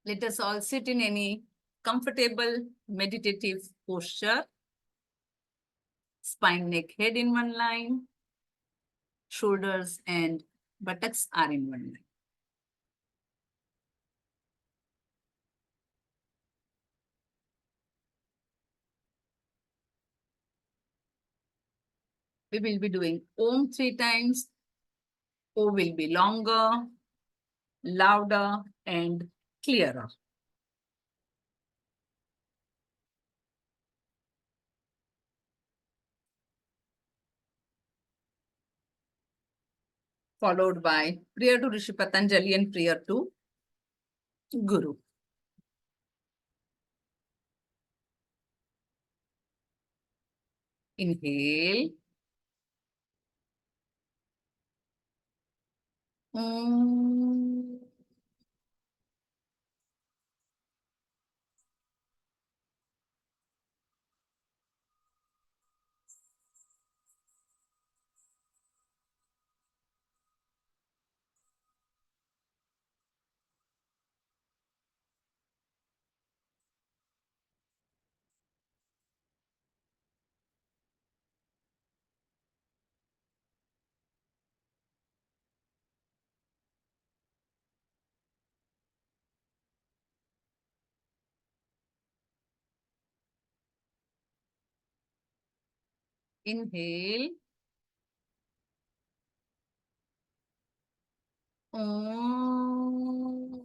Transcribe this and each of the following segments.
Let us all sit in any comfortable meditative posture. Spine, neck, head in one line. Shoulders and buttocks are in one line. We will be doing Om 3 times. O will be longer, louder, and clearer. Followed by prayer to Rishi Patanjali and prayer to Guru. Inhale. Om. Inhale. Om.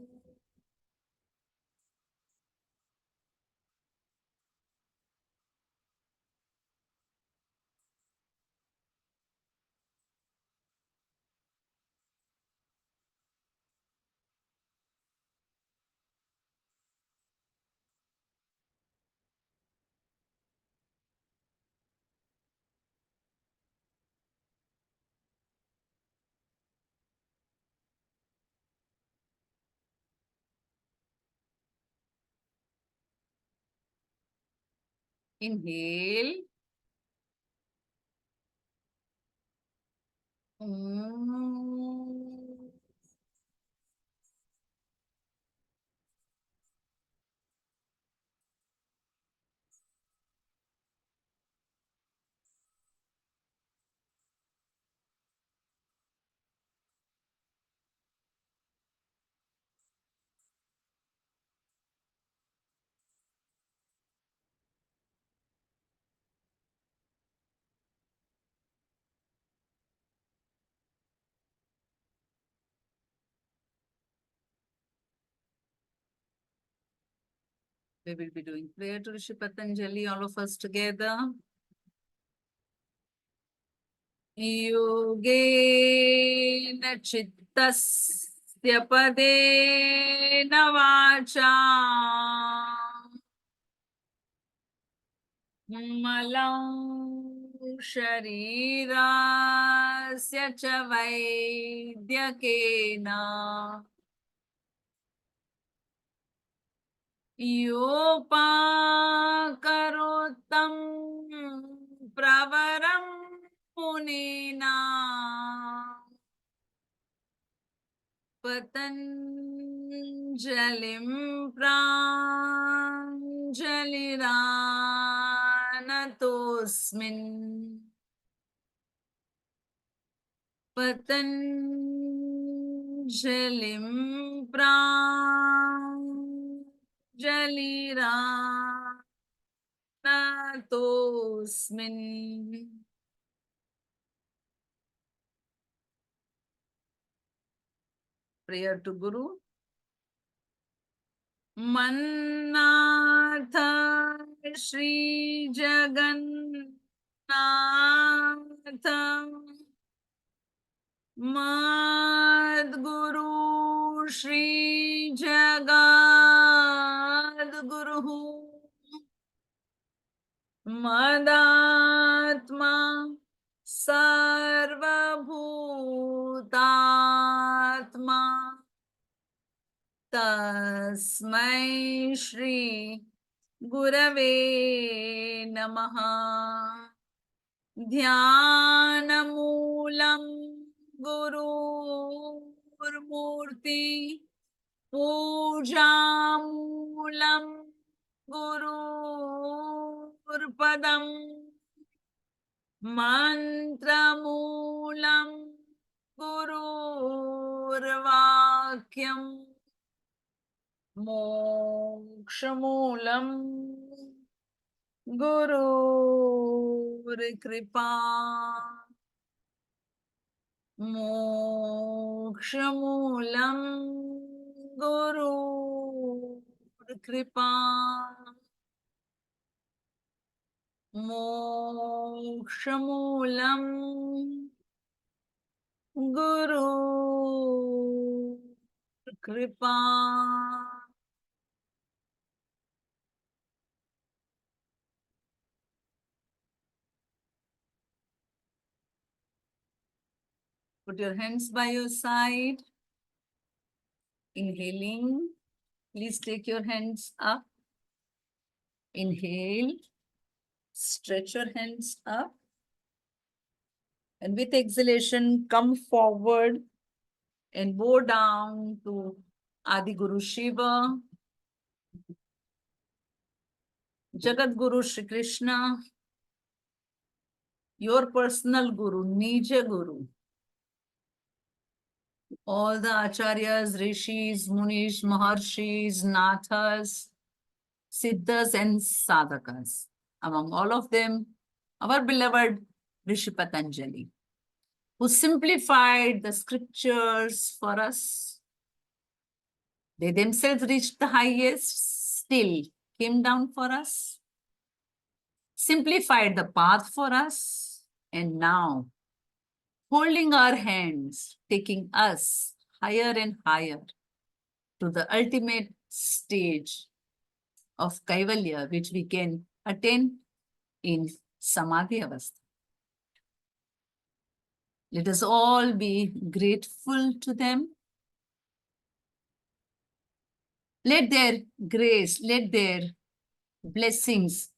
Inhale. Om. We will be doing prayer to Rishi Patanjali, all of us together. Yogena chittasya padena vacha malam sharirasya cha vaidyakena yopakarottam pravaram munina patanjalim pranjaliranatosmin patanjalim pranjaliranatosmin. Prayer to Guru. Mannatha Shri Jagannatha Madguru Shri Jagadguru Madatma Sarvabhutatma Tasmai Shri Gurave Namaha. Dhyana Moolam Guru Murti Pujamulam Gururpadam Mantramulam Gururvakyam Mokshamulam Gurur Kripa Mokshamulam Gurur Kripa Mokshamulam Gurur Kripa. Put your hands by your side. Inhaling. Please take your hands up. Inhale. Stretch your hands up. And with exhalation, come forward and bow down to Adi Guru Shiva, Jagat Guru Shri Krishna, your personal Guru, Nija Guru. All the Acharyas, Rishis, Munis, Maharshis, Nathas, Siddhas and Sadhakas. Among all of them, our beloved Rishi Patanjali, who simplified the scriptures for us. They themselves reached the highest, still came down for us, simplified the path for us, and now holding our hands, taking us higher and higher to the ultimate stage of Kaivalya, which we can attain in Samadhi Avastha. Let us all be grateful to them. Let their grace, let their blessings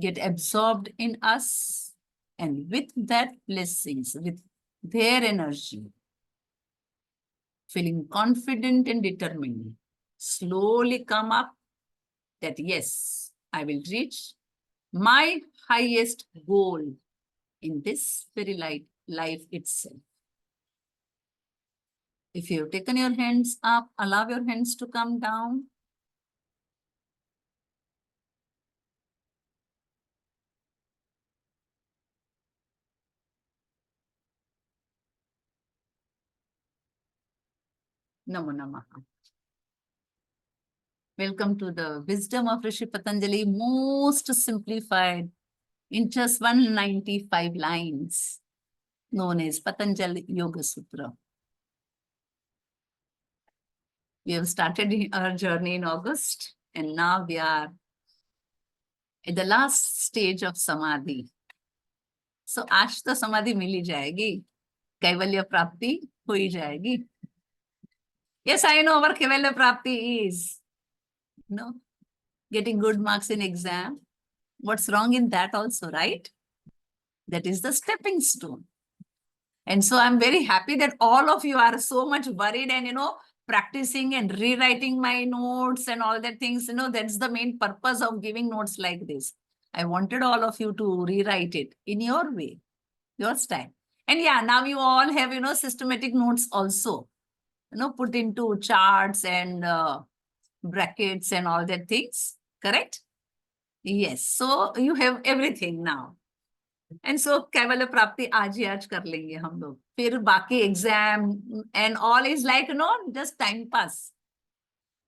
get absorbed in us. And with that blessings, with their energy, feeling confident and determined, slowly come up that yes, I will reach my highest goal in this very life itself. If you have taken your hands up, allow your hands to come down. Namo Namaha. Welcome to the wisdom of Rishi Patanjali, most simplified in just 195 lines, known as Patanjali Yoga Sutra. We have started our journey in August, and now we are at the last stage of Samadhi. So, आज तो समाधि मिल ही जाएगी, कैवल्य प्राप्ति हो ही जाएगी. Yes, I know our कैवल्य प्राप्ति is, getting good marks in exam. What's wrong in that also, right? That is the stepping stone. And so I'm very happy that all of you are so much worried and, practicing and rewriting my notes and all that things. That's the main purpose of giving notes like this. I wanted all of you to rewrite it in your way, your style. And yeah, now you all have, systematic notes also, put into charts and brackets and all that things, correct? Yes, so you have everything now. And so कैवल्य प्राप्ति आज ही आज कर लेंगे हम लोग, फिर बाकी exam and all is like, just time pass.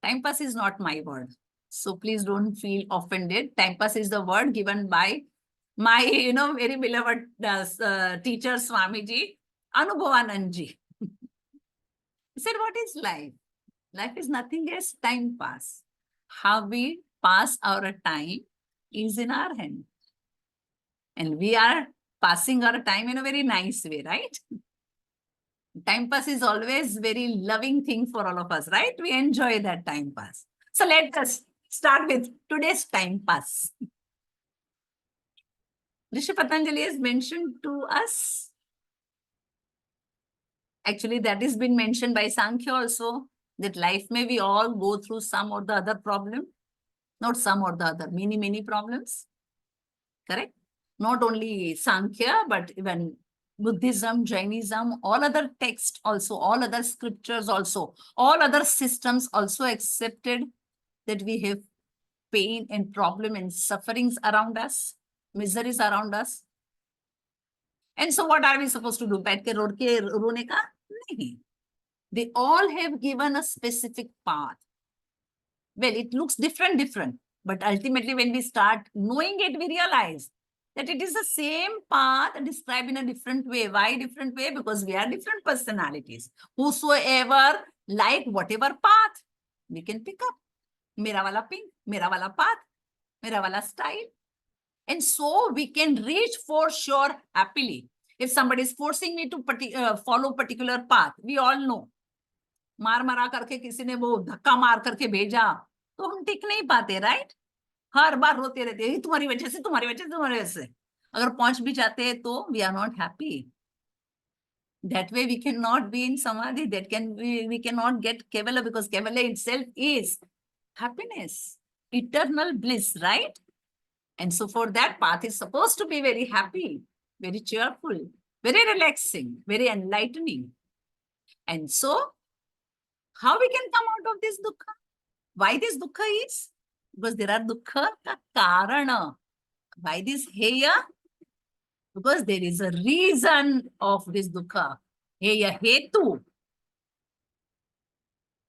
Time pass is not my word. So please don't feel offended. Time pass is the word given by my, very beloved teacher, Swamiji, Anubhavanandji. He said, what is life? Life is nothing as time pass. How we pass our time is in our hand. And we are passing our time in a very nice way, right? Time pass is always very loving thing for all of us, right? We enjoy that time pass. So let us start with today's time pass. Rishi Patanjali has mentioned to us, actually that has been mentioned by Sankhya also, that life may we all go through some or the other problem, not some or the other, many problems. Correct? Not only Sankhya, but even Buddhism, Jainism, all other texts also, all other scriptures also, all other systems also accepted that we have pain and problem and sufferings around us, miseries around us. And so what are we supposed to do? बैठ के road के रोने का? नहीं. They all have given a specific path. Well, it looks different, but ultimately when we start knowing it, we realize that it is the same path described in a different way. Why different way? Because we are different personalities. Whosoever like whatever path, we can pick up. Mera wala pink, mera wala path, mera wala style. And so we can reach for sure happily. If somebody is forcing me to follow particular path, we all know. मार मरा करके किसी ने वो धक्का मार करके भेजा तो हम टिक नहीं पाते, राइट? हर बार रोते रहते हैं तुम्हारी वजह से, तुम्हारी वजह से, तुम्हारी वजह से. अगर पहुंच भी जाते हैं तो we are not happy. That way we cannot be in samadhi. That can we cannot get kevala, because kevala itself is happiness, eternal bliss, right? And so for that path is supposed to be very happy, very cheerful, very relaxing, very enlightening. And so how we can come out of this dukkha? Why this dukkha is? Because there are dukkha ka karana. Why this heya? Because there is a reason of this dukkha. Heya hetu.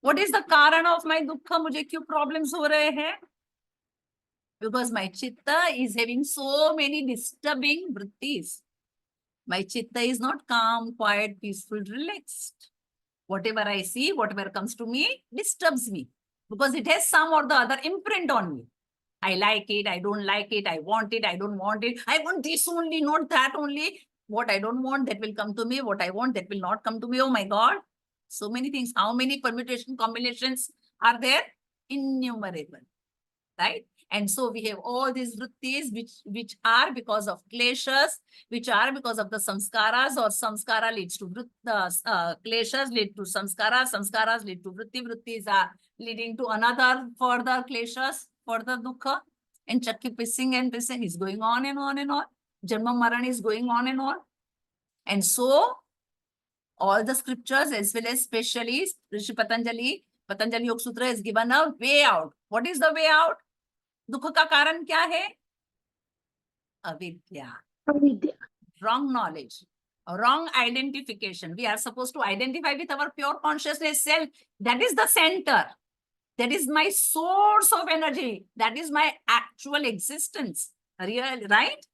What is the karana of my dukkha? मुझे क्यों problems हो रहे हैं? Because my chitta is having so many disturbing vrittis. My chitta is not calm, quiet, peaceful, relaxed. Whatever I see, whatever comes to me, disturbs me. Because it has some or the other imprint on me. I like it, I don't like it, I want it, I don't want it. I want this only, not that only. What I don't want, that will come to me. What I want, that will not come to me. Oh my God. So many things. How many permutation combinations are there? Innumerable. Right? And so we have all these vrittis which are because of kleshas, which are because of the samskaras, or samskara leads to kleshas lead to samskara, samskaras lead to vritti, vrittis are leading to another further kleshas, further dukkha, and chakki pissing and pissing is going on and on and on. Janma maran is going on and on. And so all the scriptures, as well as especially Rishi Patanjali Yoga Sutra has given a way out. What is the way out? दुख का कारण क्या है? अविद्या. Wrong knowledge, wrong identification. We are supposed to identify with our pure consciousness self. That is the center. That is my source of energy. That is my actual existence. Real, right?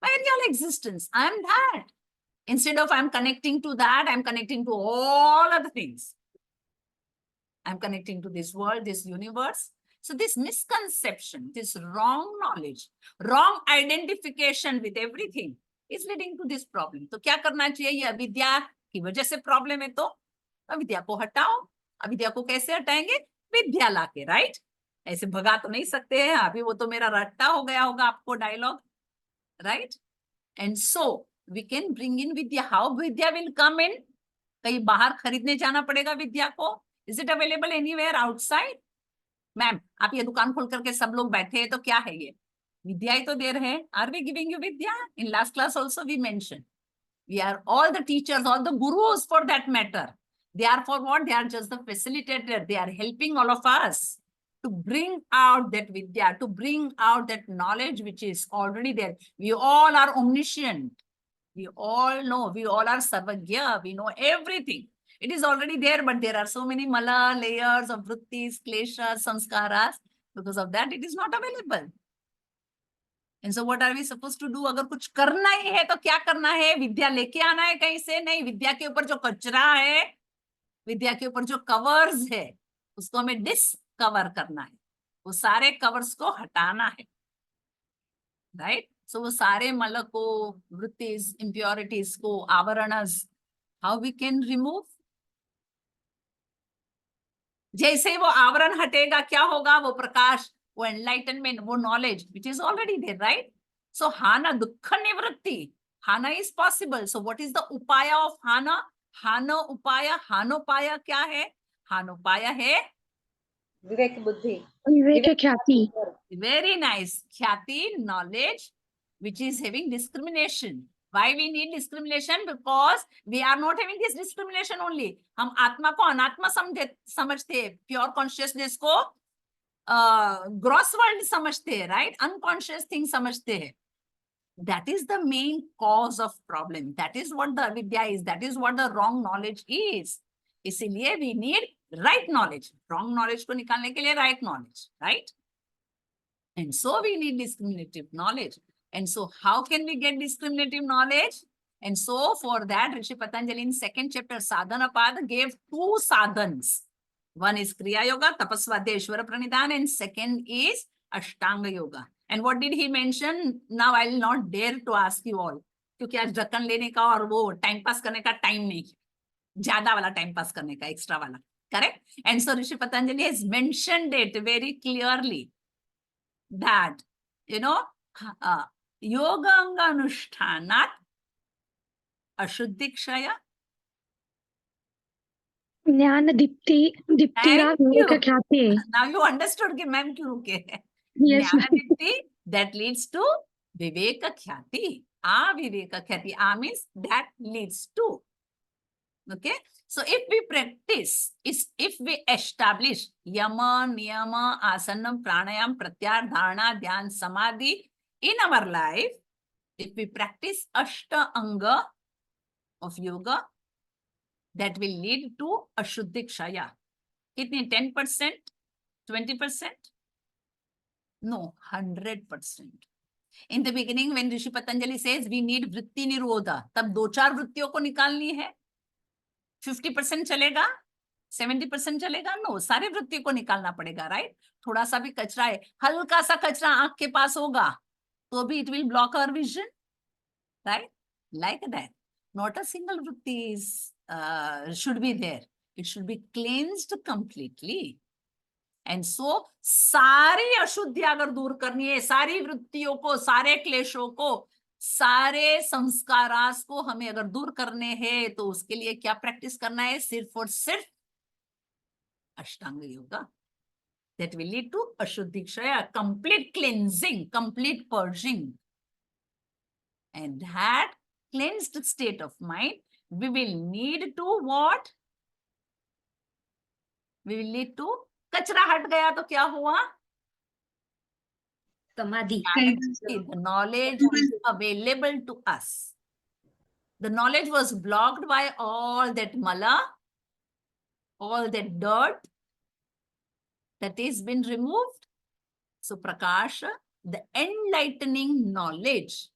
My real existence. I am that. Instead of I'm connecting to that, I'm connecting to all other things. I'm connecting to this world, this universe. So this misconception, this wrong knowledge, wrong identification with everything is leading to this problem. तो क्या करना चाहिए? ये अविद्या की वजह से problem है, तो अविद्या को हटाओ. अविद्या को कैसे हटाएंगे? विद्या लाके, राइट? ऐसे भगा तो नहीं सकते हैं. अभी वो तो मेरा रट्टा हो गया होगा आपको dialogue, right? And so we can bring in vidya. How vidya will come in? कहीं बाहर खरीदने जाना पड़ेगा विद्या को? Is it available anywhere outside? Ma'am, आप ये दुकान खोल करके सब लोग बैठे हैं तो क्या है ये? विद्या ही तो दे रहे हैं. Are we giving you vidya? In last class also we mentioned. We are all the teachers, all the gurus for that matter. They are for what? They are just the facilitator. They are helping all of us to bring out that vidya, to bring out that knowledge which is already there. We all are omniscient. We all know. We all are sarvagya. We know everything. It is already there, but there are so many mala layers of vrittis, kleshas, samskaras. Because of that, it is not available. And so what are we supposed to do? अगर कुछ करना ही है तो क्या करना है? विद्या लेके आना है कहीं से? नहीं, विद्या के ऊपर जो कचरा है, विद्या के ऊपर जो कवर्स है, उसको हमें डिस्कवर करना है. वो सारे कवर्स को हटाना है, राइट? सो वो सारे मल को, वृत्तिस, इम्प्योरिटीज को, आवरणस, हाउ वी कैन रिमूव? जैसे ही वो आवरण हटेगा क्या होगा? वो प्रकाश, वो एनलाइटनमेंट, वो knowledge which is already there, right? So हाना दुख निवृत्ति, हाना is possible. So what is the उपाय ऑफ हाना? हानो उपाय, हानोपाय क्या है? हानुपाय है विवेक बुद्धि, विवेक ख्याति, very nice. Khyati, knowledge, which is having discrimination. Why we need discrimination? Because we are not having this discrimination only. हम आत्मा को अनात्मा समझते हैं, प्योर कॉन्शियसनेस को ग्रॉस वर्ल्ड समझते हैं, राइट? अनकॉन्शियस थिंग समझते हैं. That is the main cause of problem. That is what the avidya is. That is what the wrong knowledge is. इसीलिए we need right knowledge. Wrong knowledge को निकालने के लिए right knowledge, right? And so we need discriminative knowledge. And so how can we get discriminative knowledge? And so for that, Rishi Patanjali in second chapter, Sadhana Pada gave two sadhans. One is Kriya Yoga, Tapasvadhyaya Ishvara Pranidhana, and second is Ashtanga Yoga. And what did he mention? Now I will not dare to ask you all. क्योंकि आज ढक्कन लेने का और वो time pass करने का time नहीं, ज्यादा वाला टाइम पास करने का, एक्स्ट्रा वाला, correct? And so Rishi Patanjali has mentioned it very clearly that, you know, Yoganga Anushtanat Ashuddhikshaya. ज्ञान दीप्ति, दीप्तिया विवेक ख्याति. Now you understood कि मैम क्यों रुके हैं. Yes, ज्ञान Deepti that leads to viveka khyati. Aviveka khyati. A means that leads to. Okay. So if we practice, if we establish yama, niyama, asana, pranayama, pratyahara, dharna, dhyana, samadhi in our life, if we practice ashta anga of yoga, that will lead to ashuddhikshaya. Kitni 10%? 20%? No, 100%. In the beginning, when Rishi Patanjali says we need vritti nirodha, तब दो चार वृत्तियों को निकालनी है. 50% चलेगा, 70% चलेगा? No, सारे वृत्ति को निकालना पड़ेगा, राइट? थोड़ा सा भी कचरा है, हल्का सा कचरा आंख के पास होगा तो भी it will block our vision, right? Like that. Not a single vritti is should be there. It should be cleansed completely. And so सारी अशुद्धि अगर दूर करनी है, सारी वृत्तियों को, सारे क्लेशों को, सारे संस्कारास को हमें अगर दूर करने हैं तो उसके लिए क्या प्रैक्टिस करना है? सिर्फ और सिर्फ अष्टांग yoga. That will lead to ashuddhikshaya, complete cleansing, complete purging. And that cleansed state of mind, we will need to what? We will need to, कचरा हट गया तो क्या हुआ? समाधि. The knowledge is available to us. The knowledge was blocked by all that mala, all that dirt that is been removed. So prakasha, the enlightening knowledge,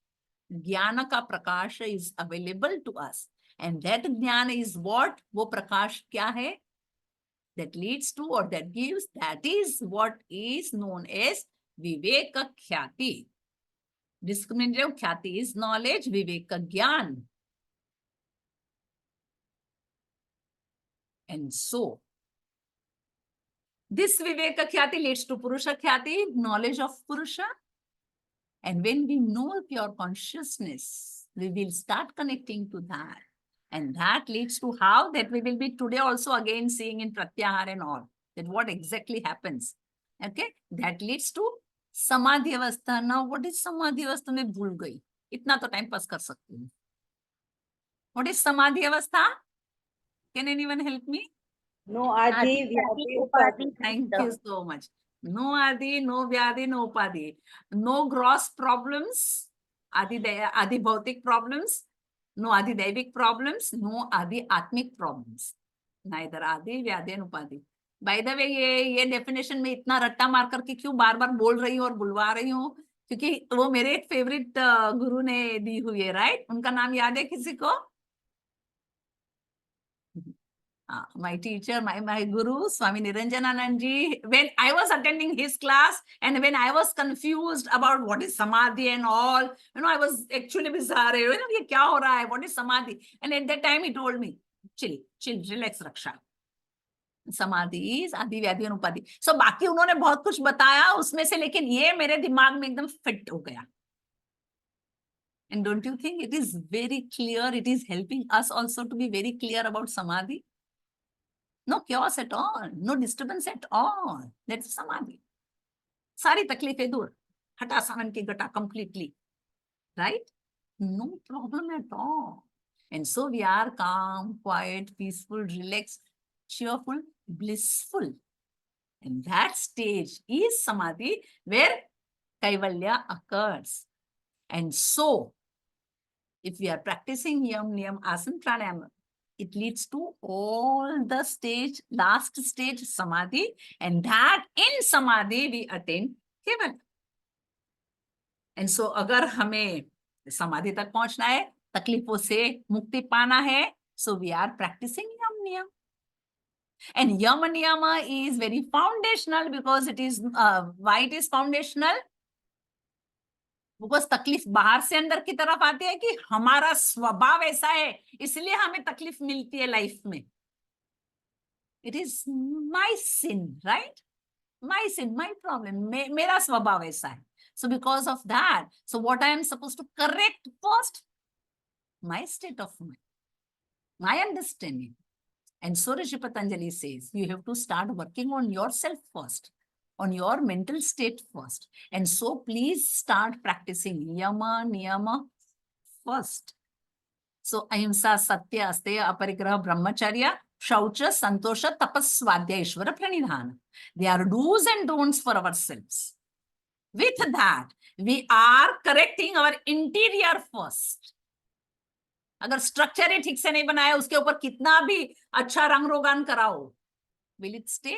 jnana ka prakasha is available to us. And that jnana is what? Wo prakash kya hai? That leads to or that gives, that is what is known as viveka khyati. Discriminative khyati is knowledge, viveka gyan. And so, this viveka khyati leads to purusha khyati, knowledge of purusha. And when we know pure consciousness, we will start connecting to that. And that leads to how? That we will be today also again seeing in Pratyahara and all. That what exactly happens. Okay? That leads to Samadhi avastha. Now, what is Samadhi avastha? मैं भूल गई. इतना तो time pass कर सकती हूँ. What is Samadhi avastha? Can anyone help me? No adi, vyadi, upadi. Thank you so much. No adi, no vyadi, no upadi. No gross problems. Adi bhautik problems. No adi daivik problems. No adi atmic problems. Neither adi, vyadi and upadi. By the way, ये definition में इतना रट्टा मार करके क्यों बार बार बोल रही हूँ और बुलवा रही हूँ? क्योंकि वो मेरे एक फेवरेट गुरु ने दी हुई है, राइट? उनका नाम याद है किसी को? My teacher, my guru, Swami Niranjananandji, when I was attending his class and when I was confused about what is Samadhi and all, I was actually bizarre, ये क्या हो रहा है? What is Samadhi? And at that time he told me, chill, relax, Raksha. Samadhi is Adi, Vyadi and Upadi. So बाकी उन्होंने बहुत कुछ बताया उसमें से, लेकिन ये मेरे दिमाग में एकदम फिट हो गया. And don't you think it is very clear? It is helping us also to be very clear about Samadhi. No chaos at all, no disturbance at all. That's samadhi. Sari takleefein dur. Hata saman ki gata completely. Right? No problem at all. And so we are calm, quiet, peaceful, relaxed, cheerful, blissful. And that stage is samadhi where kaivalya occurs. And so, if we are practicing yam, niyam, asana, pranayama, it leads to all the last stage, samadhi. And that in samadhi, we attain kaivalya. And so, agar hame samadhi tak pahunchna hai, taklifon se mukti pana hai, so we are practicing yam, niyam. And yama niyama is very foundational because it is, why it is foundational? Because तकलीफ बाहर से अंदर की तरफ आती है कि हमारा स्वभाव ऐसा है, इसलिए हमें तकलीफ मिलती है लाइफ में. It is my sin, right? My sin, my problem, मेरा स्वभाव ऐसा है. So because of that, so what I am suppose to correct first? My state of mind, my understanding. And so Rishi Patanjali says, you have to start working on yourself first, on your mental state first. And so please start practicing yama, niyama first. So ahimsa, satya, asteya, aparigraha, brahmacharya, shaucha, santosha, tapas, svadhyaya, ishvara, pranidhana. They are do's and don'ts for ourselves. With that, we are correcting our interior first. अगर structure ही ठीक से नहीं बनाया, उसके ऊपर कितना भी अच्छा रंग रोगान कराओ, will it stay?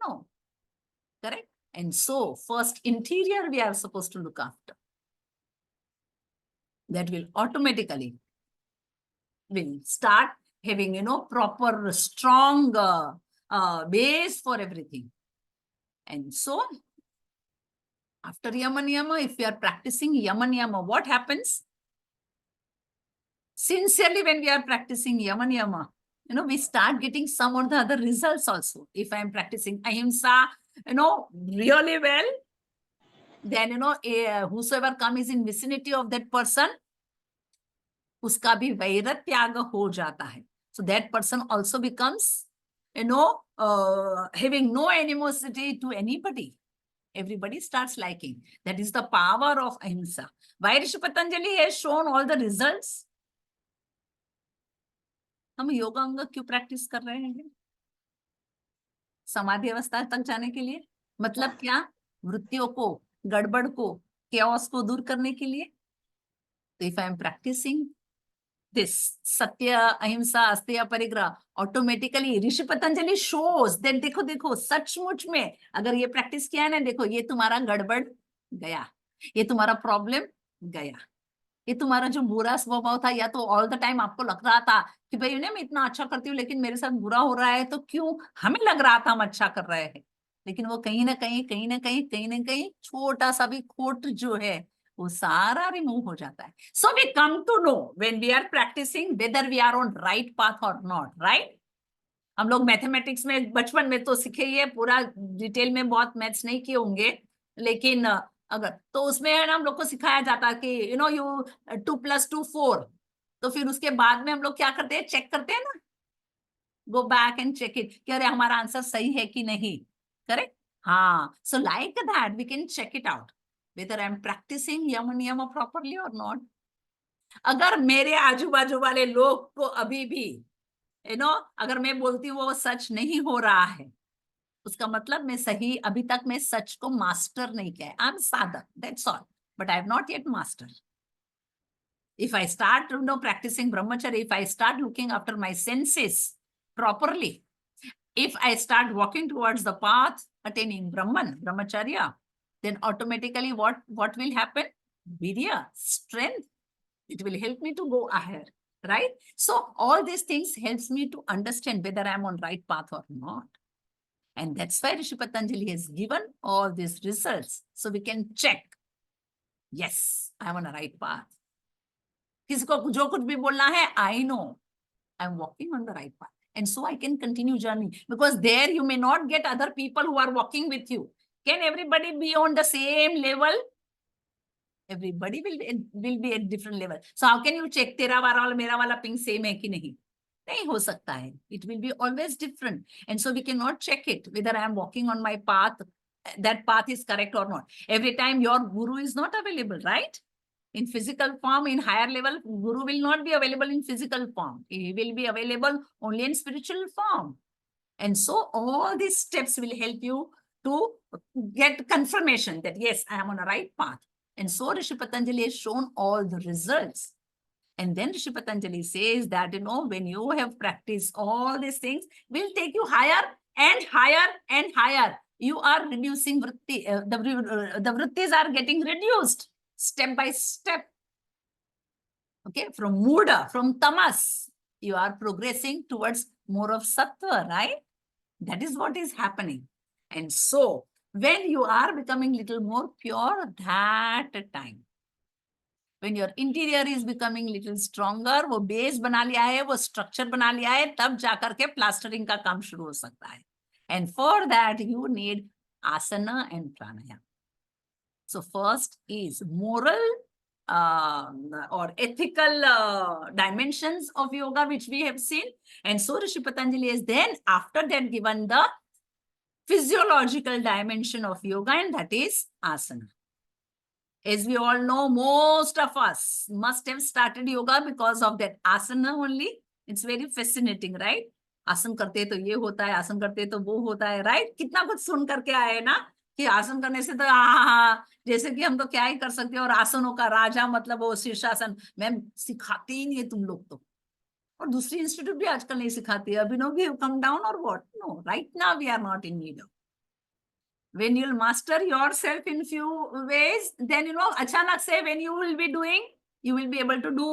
No. Correct? And so first interior we are supposed to look after. That will automatically will start having, proper strong base for everything. And so after yama niyama, if we are practicing yama niyama, what happens? Sincerely, when we are practicing yama niyama, we start getting some of the other results also. If I am practicing ahimsa, really well, then, whosoever comes in vicinity of that person, uska bhi vairat tyaga ho jata hai. So that person also becomes, having no animosity to anybody. Everybody starts liking. That is the power of ahimsa. Why Rishi Patanjali has shown all the results? हम योगा अंग क्यों practice कर रहे हैं? समाधि अवस्था तक जाने के लिए. मतलब क्या? वृत्तियों को, गड़बड़ को, chaos को दूर करने के लिए. तो if I am practicing this satya, ahimsa, asteya, parigraha, automatically Rishi Patanjali shows that देखो देखो सचमुच में अगर ये प्रैक्टिस किया है ना, देखो ये तुम्हारा गड़बड़ गया, ये तुम्हारा प्रॉब्लम गया, ये तुम्हारा जो बुरा स्वभाव था, या तो ऑल द टाइम आपको लग रहा था कि भाई मैं इतना अच्छा करती हूँ लेकिन मेरे साथ बुरा हो रहा है, तो क्यों हमें लग रहा था हम अच्छा कर रहे हैं, लेकिन वो कहीं ना कहीं छोटा सा भी खोट जो है वो सारा रिमूव हो जाता है. So we come to know when we are practicing whether we are on right path और नॉट, राइट? हम लोग मैथमेटिक्स में बचपन में तो सीखे ही है, पूरा डिटेल में बहुत मैथ्स नहीं किए होंगे, लेकिन अगर तो उसमें हम लोग को सिखाया जाता है कि यू 2 + 2 4. तो फिर उसके बाद में हम लोग क्या करते हैं? चेक करते हैं ना, go back and check it कि अरे हमारा आंसर सही है कि नहीं. करेक्ट? हाँ. So like that we can check it out whether I am practicing yama niyama properly or not. अगर मेरे आजू बाजू वाले लोग को अभी भी अगर मैं बोलती हूँ वो सच नहीं हो रहा है, उसका मतलब मैं सही अभी तक मैं सच को मास्टर नहीं किया है. आई एम साधक, that's all, but I have not yet master. If I start practicing brahmacharya, if I start looking after my senses properly, if I start walking towards the path attaining brahmacharya, then automatically what will happen? Vaidya, strength. It will help me to go ahead, right? So all these things helps me to understand whether I'm on right path or not. And that's why Rishi Patanjali has given all these results. So we can check, yes, I'm on a right path. किसी को जो कुछ भी बोलना है, I know I'm walking on the right path. And so I can continue journey, because there you may not get other people who are walking with you. Can everybody be on the same level? Everybody will be at different level. So how can you check तेरा वाला और मेरा वाला ping same है कि नहीं? नहीं हो सकता है. It will be always different. And so we cannot check it whether I am walking on my path, that path is correct or not. Every time your guru is not available, right? In physical form, in higher level, guru will not be available in physical form. He will be available only in spiritual form. And so all these steps will help you to get confirmation that yes, I am on the right path. And so Rishi Patanjali has shown all the results. And then Rishi Patanjali says that, when you have practiced all these things, will take you higher and higher and higher. You are reducing vritti, the vrittis are getting reduced step by step. Okay, from Muda, from Tamas, you are progressing towards more of Sattva, right? That is what is happening. And so, when you are becoming little more pure, that time, when your interior is becoming little stronger, वो base बना लिया है, वो structure बना लिया है, तब जाकर के plastering का काम शुरू हो सकता है. And for that, you need asana and pranayama. So first is moral or ethical dimensions of yoga, which we have seen. And so Rishi Patanjali has then after that given the physiological dimension of yoga, and that is asana. As we all know, most of us must have started yoga because of that asana only. It's very fascinating, right? आसन करते तो ये होता है, आसन करते तो वो होता है, राइट? कितना कुछ सुन करके आए ना कि आसन करने से तो जैसे कि हम तो क्या ही कर सकते हैं, और आसनों का राजा मतलब वो शीर्षासन. मैम सिखाती ही नहीं है तुम लोग तो, और दूसरी इंस्टीट्यूट भी आजकल नहीं सिखाती है. अभिनव भी कम डाउन और what? No, right now we are not in need of. When you'll master yourself in few ways, then achanak se when you will be doing, you will be able to do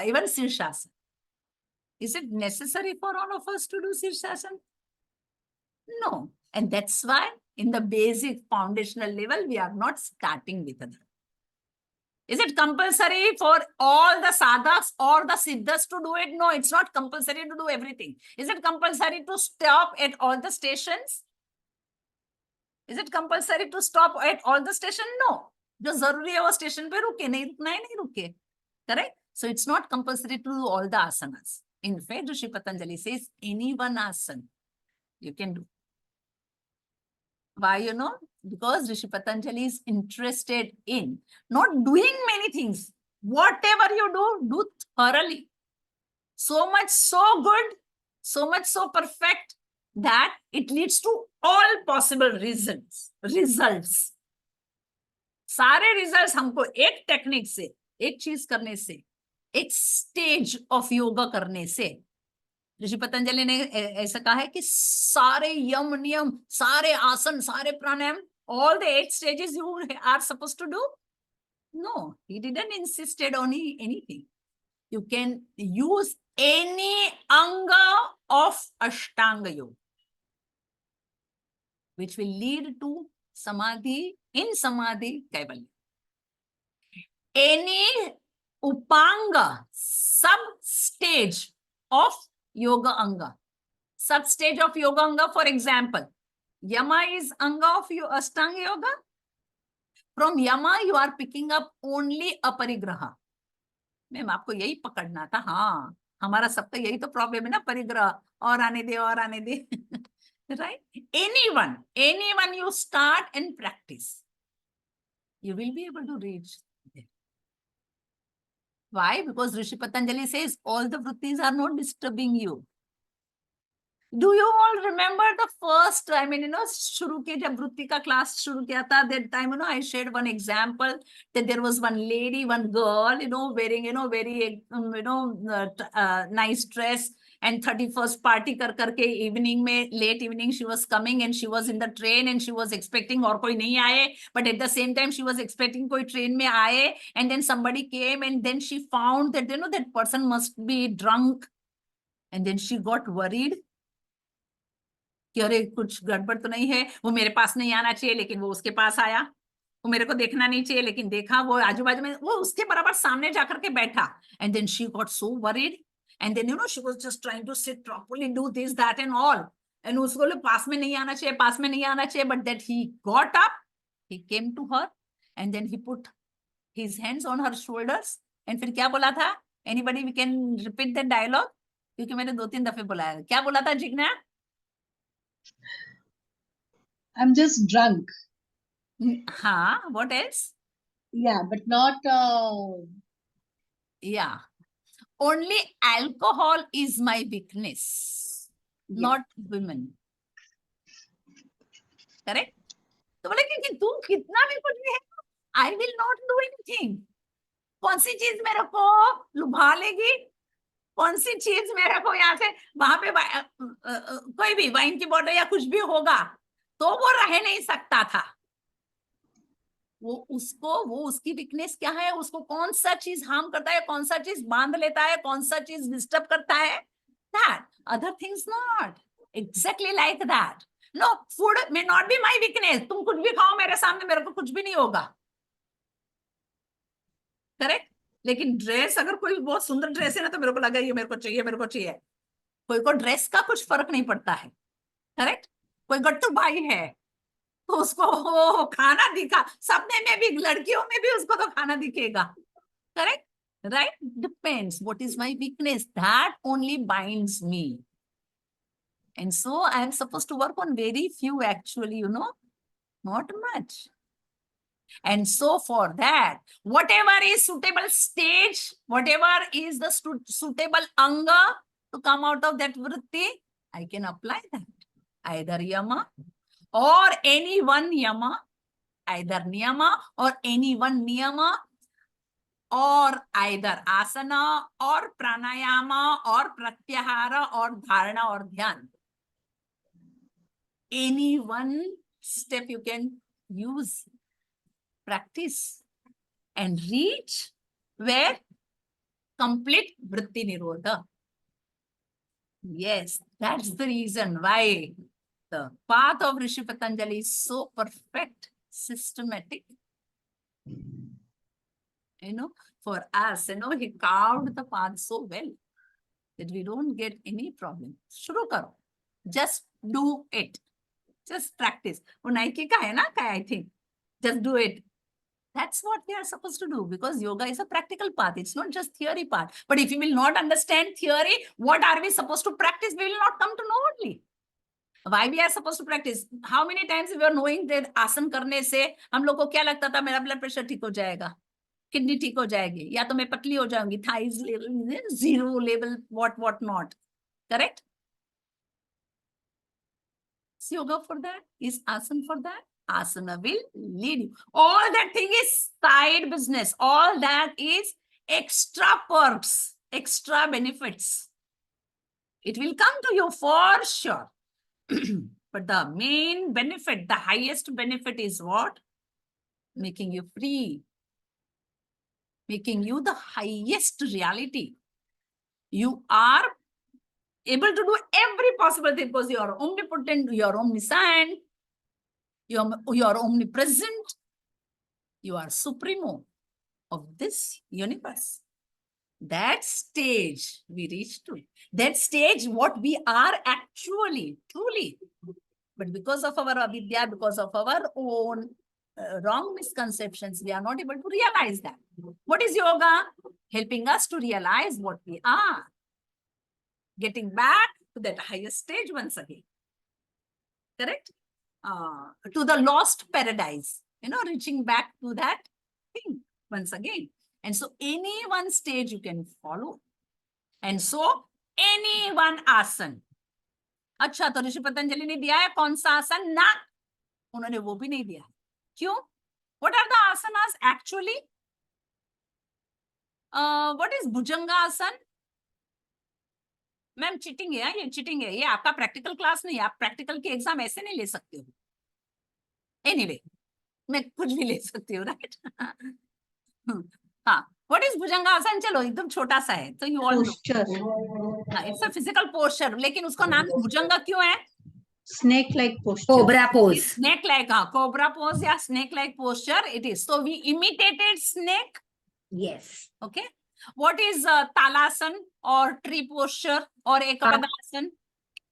even Shirshasana. Is it necessary for all of us to do Shirshasana? No. And that's why in the basic foundational level, we are not starting with that. Is it compulsory for all the sadhaks or the siddhas to do it? No, it's not compulsory to do everything. Is it compulsory to stop at all the stations? Is it compulsory to stop at all the station? No. जो जरूरी है वो station पे रुके, नहीं रुकना है नहीं रुके. Correct? So it's not compulsory to do all the asanas. In fact, Rishi Patanjali says any one asana you can do. Why? Because Rishi Patanjali is interested in not doing many things. Whatever you do thoroughly. So much so good, so much so perfect, that it leads to all possible results. सारे results हमको एक technique से, एक चीज करने से, एक stage of yoga करने से. ऋषि पतंजलि ने ऐसा कहा है कि सारे यम नियम, सारे आसन, सारे प्राणायाम, all the 8 stages you are supposed to do. No, he didn't insisted on anything. You can use any anga of Ashtanga Yoga, which will lead to Samadhi, in Samadhi, Kaivalya. Any Upanga, sub-stage of Yoga Anga. Sub-stage of Yoga Anga, for example, Yama is Anga of Ashtanga Yoga. From Yama, you are picking up only Aparigraha. Ma'am आपको यही पकड़ना था. हाँ, हमारा सबका यही तो problem है ना, परिग्रह, और आने दे. Right? Anyone you start and practice, you will be able to reach there. Why? Because Rishi Patanjali says all the vrittis are not disturbing you. Do you all remember the first, शुरू के जब वृत्ति का class शुरू किया था, that time, I shared one example that there was one lady, one girl, wearing, very, nice dress, and 31st party करके evening में, late evening she was coming, and she was in the train, and she was expecting और कोई नहीं आए, but at the same time she was expecting कोई train में आए, and then somebody came, and then she found that, that person must be drunk, and then she got worried. कि अरे कुछ गड़बड़ तो नहीं है, वो मेरे पास नहीं आना चाहिए लेकिन वो उसके पास आया, वो मेरे को देखना नहीं चाहिए लेकिन देखा, वो आजू बाजू में, वो उसके बराबर सामने जाकर के बैठा. And then she got so worried, and then she was just trying to sit properly, do this, that and all, and उसको पास में नहीं आना चाहिए, पास में नहीं आना चाहिए. But that he got up, he came to her, and then he put his hands on her shoulders, and फिर क्या बोला था? Anybody we can repeat that dialogue? क्योंकि मैंने 2-3 दफे बोला है। क्या बोला था जिग्ना? I'm just drunk. हाँ, what else? Yeah, but not. Yeah. Only alcohol is my weakness, not women. Correct? तो बोले कि तू कितना भी कुछ भी है, I will not do anything. कौन सी चीज मेरे को लुभा लेगी? कौन सी चीज मेरे को यहाँ से वहां पे कोई भी वाइन की बोतल या कुछ भी होगा तो वो रह नहीं सकता था। वो उसकी वीकनेस क्या है, उसको कौन सा चीज हार्म करता है, कौन सा चीज बांध लेता है, कौन सा चीज डिस्टर्ब करता है, that other things not exactly like that. No, food may not be my weakness. तुम कुछ भी खाओ मेरे सामने, मेरे को कुछ भी नहीं होगा। करेक्ट? लेकिन ड्रेस, अगर कोई बहुत सुंदर ड्रेस है ना तो मेरे को लगा ये मेरे को चाहिए, मेरे को चाहिए। कोई को ड्रेस का कुछ फर्क नहीं पड़ता है। करेक्ट? कोई गट्टू भाई है तो उसको खाना दिखा, सपने में भी, लड़कियों में भी उसको तो खाना दिखेगा। Correct? Right? Depends what is my weakness, that only binds me, and so I am supposed to work on very few actually, not much. And so for that, whatever is suitable stage, whatever is the suitable anga to come out of that vritti, I can apply that. Either yama or any one yama, either niyama or any one niyama, or either asana or pranayama or pratyahara or dharna or dhyana. Any one step you can use, practice, and reach where complete vritti nirodha. Yes, that's the reason why the path of Rishi Patanjali is so perfect, systematic. For us, he carved the path so well that we don't get any problem. Shuru karo. Just do it. Just practice. वो Nike का है ना, I think. Just do it. That's what we are supposed to do, because yoga is a practical path. It's not just theory path. But if you will not understand theory, what are we supposed to practice? We will not come to know only. Why we are supposed to practice? How many times we are knowing that आसन करने से हम लोग को क्या लगता था, मेरा ब्लड प्रेशर ठीक हो जाएगा, किडनी ठीक हो जाएगी, या तो मैं पतली हो जाऊंगी, thighs level, zero level, what not. Correct? Is yoga for that? Is asana for that? Asana will lead you. All that thing is side business. All that is extra perks, extra benefits. It will come to you for sure. But the main benefit, the highest benefit is what? Making you free. Making you the highest reality. You are able to do every possible thing because you are omnipotent, you are omniscient, you are omnipresent, you are supremo of this universe. That stage we reach to. That stage what we are actually, truly. But because of our avidya, because of our own wrong misconceptions, we are not able to realize that. What is yoga? Helping us to realize what we are. Getting back to that highest stage once again. Correct? To the lost paradise. Reaching back to that thing once again. And so any one stage you can follow. And so any one asan. अच्छा, तो ऋषि पतंजलि ने दिया है कौन सा आसन? ना, उन्होंने वो भी नहीं दिया। क्यों? What are the asanas actually? What is Bhujanga आसन? मैम चीटिंग है, ये चीटिंग है, ये आपका प्रैक्टिकल क्लास नहीं है, आप प्रैक्टिकल की एग्जाम ऐसे नहीं ले सकते हो। एनीवे, मैं कुछ भी ले सकती हूँ, राइट? हाँ, व्हाट इज भुजंगासन? चलो एकदम छोटा सा है, तो you all know it's a physical posture, लेकिन उसका नाम भुजंगा क्यों है? Snake like posture. Cobra pose. Snake like, cobra pose या snake like posture it is. So we imitated snake. Yes. Okay. What is talasana or tree posture or ekapadasan?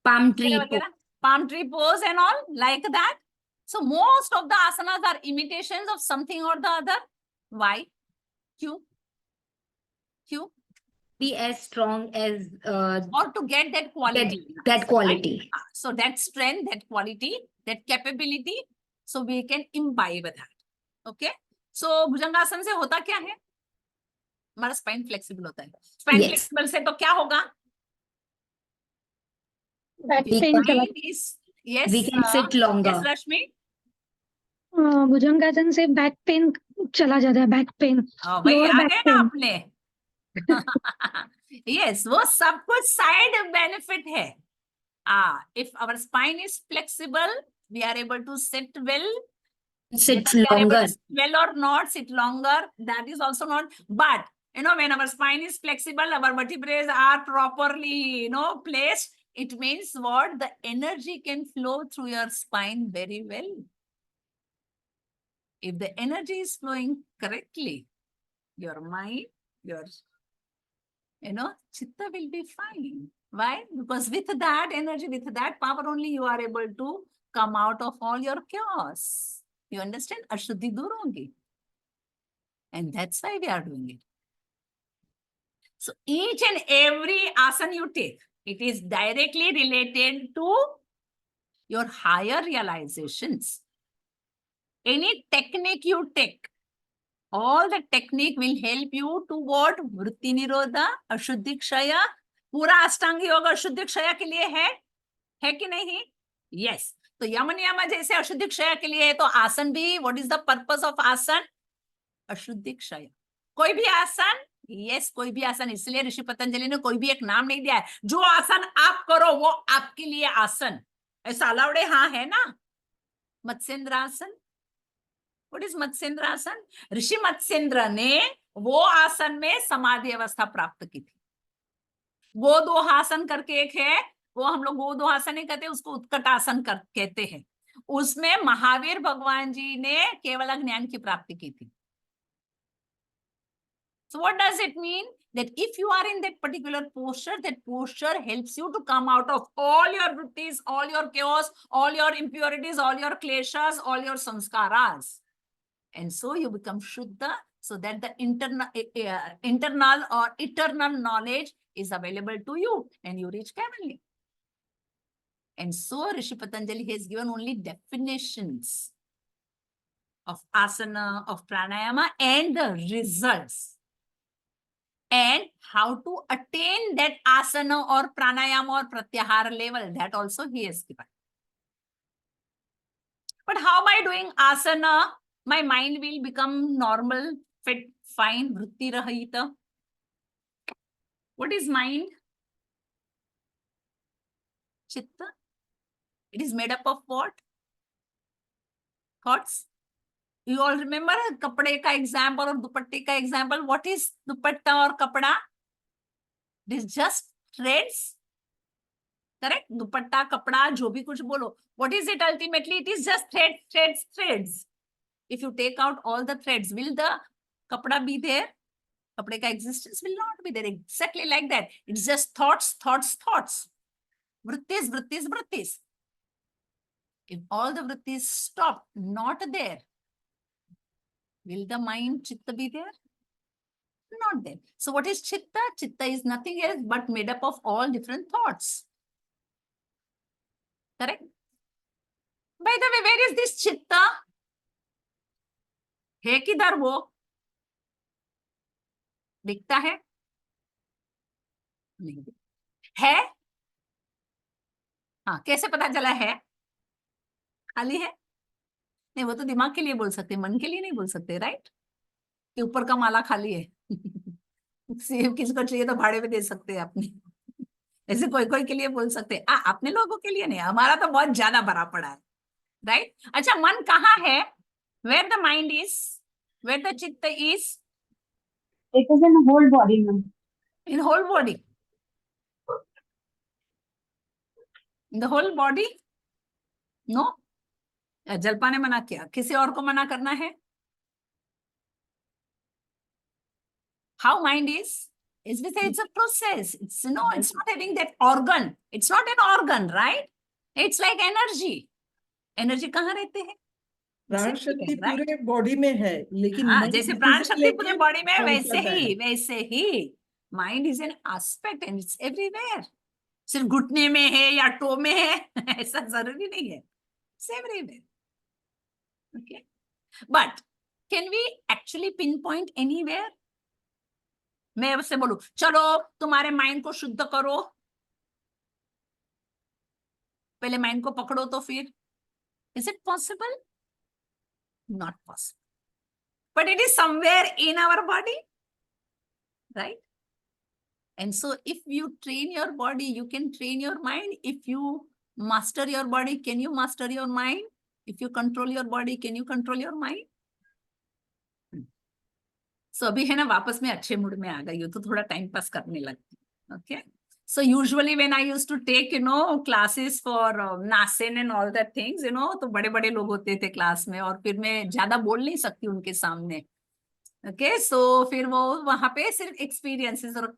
Palm tree pose. Palm tree pose and all like that. So most of the asanas are imitations of something or the other. Why? Q. be as strong as or to get that quality. that quality. So that strength, that quality, that capability, so we can imbibe that. Okay. So भुजंगासन से होता क्या है? हमारा spine flexible होता है. Spine Yes. Flexible से तो क्या होगा? बैक We पेन चला Spine is, yes, we can sit longer. yes, Rashmi. भुजंगासन से बैक पेन चला जाता है, बैक पेन, भाई लोअर आ बैक गए ना पेन. अपने. Yes, वो सब कुछ साइड बेनिफिट है. If our spine is flexible, we are able to sit well. Sit Whether we are able longer. to sit well or not, sit longer, that is also not. But when our spine is flexible, our vertebrae are properly, placed. It means what? The energy can flow through your spine very well. If the energy is flowing correctly, your mind, your, chitta will be fine. Why? Because with that energy, with that power only, you are able to come out of all your chaos. You understand? Ashuddhi dur hogi. And that's why we are doing it. So each and every asana you take, it is directly related to your higher realizations. Any technique you take, all the technique will help you to what? Vritti nirodha, ashuddhi kshaya. पूरा अष्टांग योग अशुद्धि क्षय के लिए है कि नहीं? Yes. तो यम नियम जैसे अशुद्धि क्षय के लिए है, तो आसन भी, what is the purpose of आसन? अशुद्धि क्षय. कोई भी आसन, yes, कोई भी आसन. इसलिए ऋषि पतंजलि ने कोई भी एक नाम नहीं दिया है. जो आसन आप करो वो आपके लिए आसन. ऐसा अलाउड है? हाँ है ना. मत्स्येंद्रासन. What is Matsyendrasana? ऋषि मत्स्येंद्र ने वो आसन में समाधि अवस्था प्राप्त की थी. वो दो आसन करके एक है, वो हम लोग वो दो आसन नहीं कहते, उसको उत्कट आसन कहते हैं. उसमें महावीर भगवान जी ने केवल ज्ञान की प्राप्ति की थी. So what does it mean? That if you are in that particular posture, that posture helps you to come out of all your vrittis, all your chaos, all your impurities, all your kleshas, all your samskaras. And so you become Shuddha, so that the internal or eternal knowledge is available to you and you reach heavenly. And so Rishi Patanjali has given only definitions of asana, of pranayama, and the results. And how to attain that asana or pranayama or pratyahara level, that also he has given. But how by doing asana, my mind will become normal, fit, fine, vritti rahita? What is mind? Chitta. It is made up of what? Thoughts. You all remember kapde ka example or dupatte ka example? What is dupatta or kapda? It is just threads. Correct? Dupatta, kapda, jo bhi kuch bolo. What is it ultimately? It is just threads. If you take out all the threads, will the kapda be there? Kapde ka existence will not be there. Exactly like that. It's just thoughts. Vrittis. If all the vrittis stop, not there, will the mind, chitta be there? Not there. So what is chitta? Chitta is nothing else but made up of all different thoughts. Correct? By the way, where is this chitta? है किधर वो? दिखता है? नहीं है. हाँ, कैसे पता चला है? खाली है? नहीं, वो तो दिमाग के लिए बोल सकते, मन के लिए नहीं बोल सकते, राइट? कि ऊपर का माला खाली है. सेब किसको चाहिए तो भाड़े पे दे सकते हैं अपने. ऐसे कोई के लिए बोल सकते हैं. अपने लोगों के लिए नहीं, हमारा तो बहुत ज्यादा भरा पड़ा है, राइट? अच्छा, मन कहाँ है? Where the mind is? Where the chitta is? It is in the whole body, ma'am. In whole body. In the whole body? No? Jalpa ने मना किया, किसी और को मना करना है? How mind is? It's a process. It's not having that organ. It's not an organ, right? It's like energy. Energy कहाँ रहते हैं? प्राण शक्ति पूरे बॉडी में है, लेकिन हाँ, मन जैसे किसी प्राण से शक्ति लेके पूरे बॉडी में, काम वैसे करता है। ही Mind is an aspect and it's everywhere. सिर्फ घुटने में है या टो में है ऐसा जरूरी नहीं है. It's everywhere. Okay. But can we actually pinpoint anywhere? मैं उससे बोलूं चलो तुम्हारे माइंड को शुद्ध करो, पहले माइंड को पकड़ो तो फिर is it possible? Not possible. But it is somewhere in our body, right? And so if you train your body, you can train your mind. If you master your body, can you master your mind? If you control your body, can you control your mind? So अभी है ना वापस में अच्छे mood में आ गई हूँ तो थोड़ा टाइम पास करने लगती हूँ. Okay. So usually when I used to take, classes for नासेन and all that things, तो बड़े बड़े लोग होते थे क्लास में और फिर मैं ज्यादा बोल नहीं सकती उनके सामने. Okay, so फिर वो वहां पे सिर्फ experiences और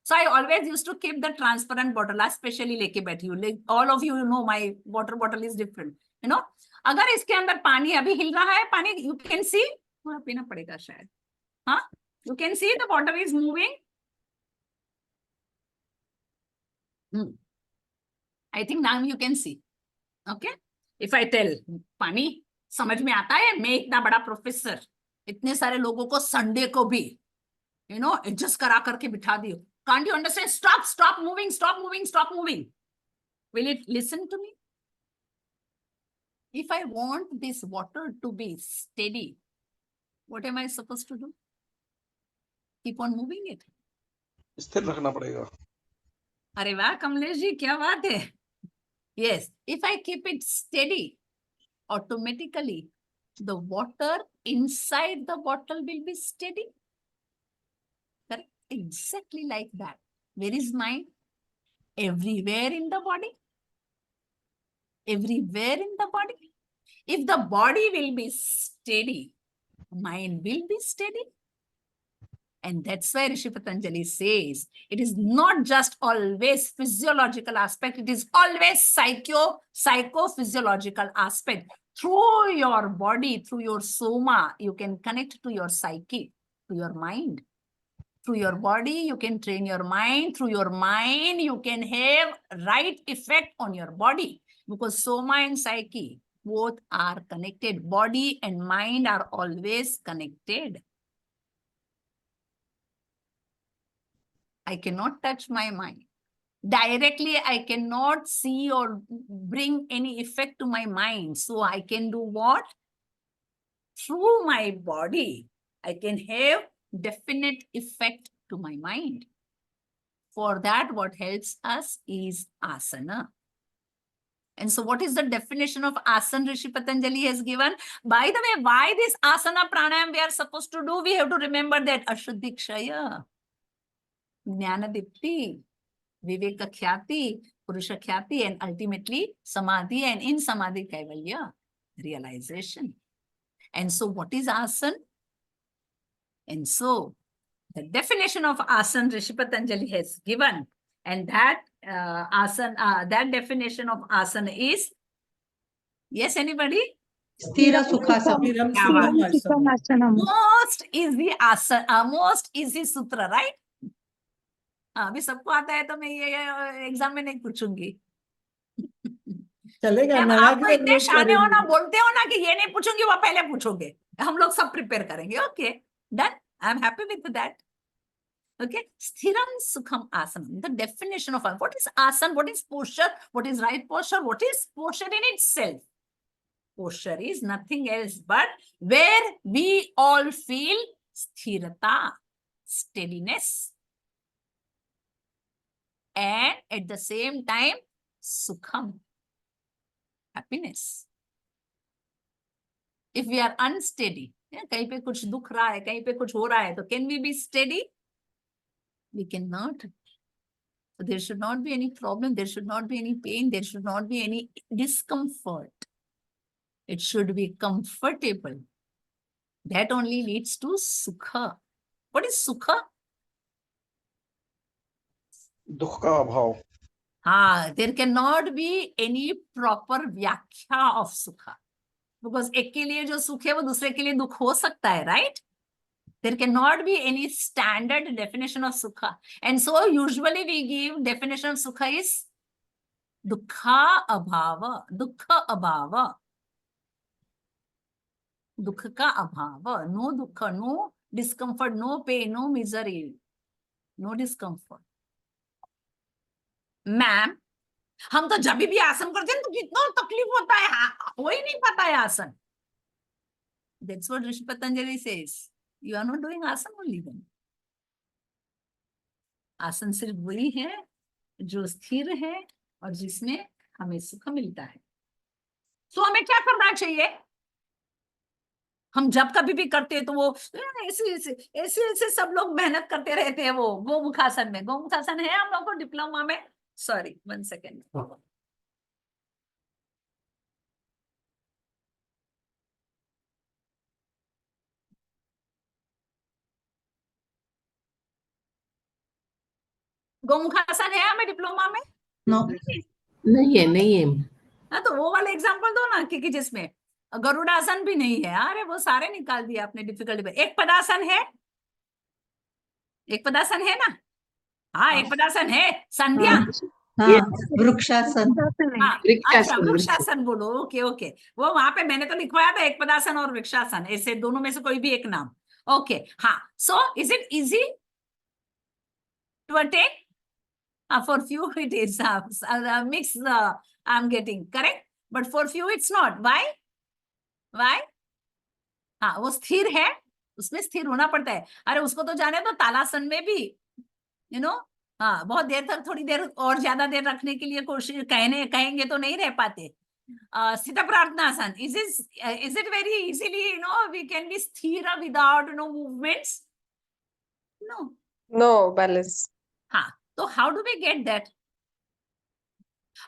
so I always used to keep the transparent bottle. I specially लेके बैठी हूँ. Like all of you know my water bottle is different. अगर इसके अंदर पानी अभी हिल रहा है, पानी you can see, थोड़ा पीना पड़ेगा शायद. हाँ, you can see the water is moving. I think now you can see. Okay, if I tell पानी समझ में आता है, मैं इतना बड़ा प्रोफेसर इतने सारे लोगों को संडे को भी एडजस्ट करा करके बिठा दियो. Can't you understand? Stop moving, stop moving, stop moving. Will it listen to me? If I want this water to be steady, what am I supposed to do? Keep on moving it. स्थिर रखना पड़ेगा. अरे वाह कमलेश जी, क्या बात है. Yes, if I keep it steady, automatically the water inside the bottle will be steady. Correct? Exactly like that. Where is mind? Everywhere in the body. Everywhere in the body. If the body will be steady, mind will be steady. And that's why Rishi Patanjali says it is not just always physiological aspect, it is always psychophysiological aspect. Through your body, through your soma, you can connect to your psyche, to your mind. Through your body, you can train your mind. Through your mind, you can have right effect on your body. Because soma and psyche, both are connected. Body and mind are always connected. I cannot touch my mind. Directly, I cannot see or bring any effect to my mind. So I can do what? Through my body, I can have definite effect to my mind. For that, what helps us is asana. And so what is the definition of asana Rishi Patanjali has given? By the way, why this asana pranayam we are supposed to do? We have to remember that Ashuddhi Kshaya, Jnana Dipti, Viveka Khyati, Purusha Khyati, and ultimately Samadhi, and in Samadhi Kaivalya, realization. And so what is asana? And so the definition of asana Rishi Patanjali has given, and that that definition of asana is, yes, anybody? Sthira Sukhasana. Sthiram Yeah, Sukham Asana. Asanam. Most easy asana, most easy sutra, right? अभी सबको आता है तो मैं ये exam में नहीं पूछूंगी. चलेगा, अब नया आपको भी इतने अपलोड शाने हो ना, करेंगे. बोलते हो ना कि ये नहीं पूछूंगी वो पहले पूछोगे. हम लोग सब प्रिपेयर करेंगे. Okay, done. I am happy with that. Okay, sthiram sukham asana. The definition of what is asana, what is posture, what is right posture, what is posture in itself. Posture is nothing else but where we all feel sthirata, steadiness, and at the same time sukham, happiness. If we are unsteady, कहीं पे कुछ दुख रहा है, कहीं पे कुछ हो रहा है, तो can we be steady? We cannot. So there should not be any problem. There should not be any pain. There should not be any discomfort. It should be comfortable. That only leads to sukha. What is sukha? दुख का अभाव. There cannot be any proper व्याख्या of sukha. Because एक के लिए जो सुख है वो दूसरे के लिए दुख हो सकता है, right? There cannot be any standard definition of sukha. And so usually we give definition of sukha is dukha abhava. Dukha abhava. Dukha ka abhava. No dukha, no discomfort, no pain, no misery, no discomfort. Ma'am, हम तो जब भी आसन करते हैं तो कितना तकलीफ होता है, हो ही नहीं पाता है आसन. That's what Rishi Patanjali says. You are not doing asana only then. आसन सिर्फ वही है जो स्थिर है और जिसमें हमें सुख मिलता है. तो हमें क्या करना चाहिए? हम जब कभी भी करते हैं तो वो ऐसे सब लोग मेहनत करते रहते हैं. वो गोमुखासन में, गोमुखासन है हम लोग को डिप्लोमा में. Sorry, 1 second. गोमुखासन है हमें डिप्लोमा में? No. नहीं है. हाँ, तो वो वाला एग्जांपल दो ना, क्योंकि जिसमें गरुड़ासन भी नहीं है. अरे वो सारे निकाल दिए आपने डिफिकल्टी पे. एक पदासन है, एक पदासन है ना? हाँ, एक पदासन है. संध्या. हाँ, वृक्षासन. हाँ, अच्छा वृक्षासन बोलो. Okay okay. वो वहां पे मैंने तो लिखवाया था एक पदासन और वृक्षासन, ऐसे दोनों में से कोई भी एक नाम. ओके. हाँ, so is it easy to attain? For few it is mix. I'm getting correct, but for few it's not. Why? हाँ, वो स्थिर है, उसमें स्थिर होना पड़ता है. अरे उसको तो जाने तो तालासन में भी हाँ, बहुत देर तक, थोड़ी देर और ज्यादा देर रखने के लिए कोशिश कहेंगे तो नहीं रह पाते. स्थित प्रार्थनासन, is it very easily we can be sthira without movements? No, balance. हाँ, तो how do we get that?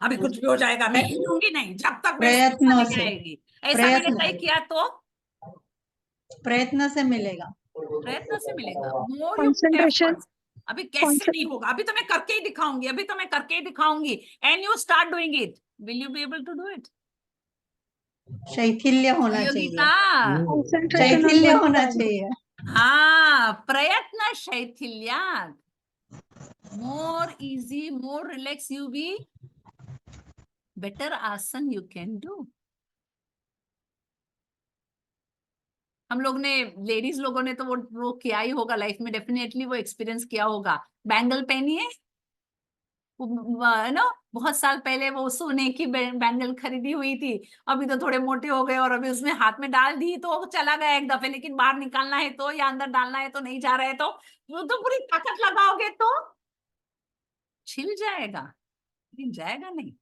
अभी कुछ भी हो जाएगा, मैं हिलूंगी नहीं जब तक प्रयत्न से. ऐसा मैंने तय किया तो प्रयत्न से मिलेगा. प्रयत्न से मिलेगा. More you put Concentration. efforts. अभी कैसे नहीं होगा? अभी तो मैं करके ही दिखाऊंगी. And you start doing it. Will you be able to do it? शैथिल्य होना चाहिए. योगिता, शैथिल्य होना चाहिए. हाँ, प्रयत्न शैथिल्यात. More easy, more relaxed you be, better asan you can do. हम लोग ने, लेडीज लोगों ने तो वो किया ही होगा लाइफ में, डेफिनेटली वो एक्सपीरियंस किया होगा. बैंगल पहनी है बहुत साल पहले, वो सोने की बैंगल खरीदी हुई थी. अभी तो थोड़े मोटे हो गए और अभी उसमें हाथ में डाल दी तो चला गया एक दफे, लेकिन बाहर निकालना है तो, या अंदर डालना है तो नहीं जा रहा है तो पूरी ताकत लगाओगे तो छिल जाएगा, लेकिन जाएगा नहीं.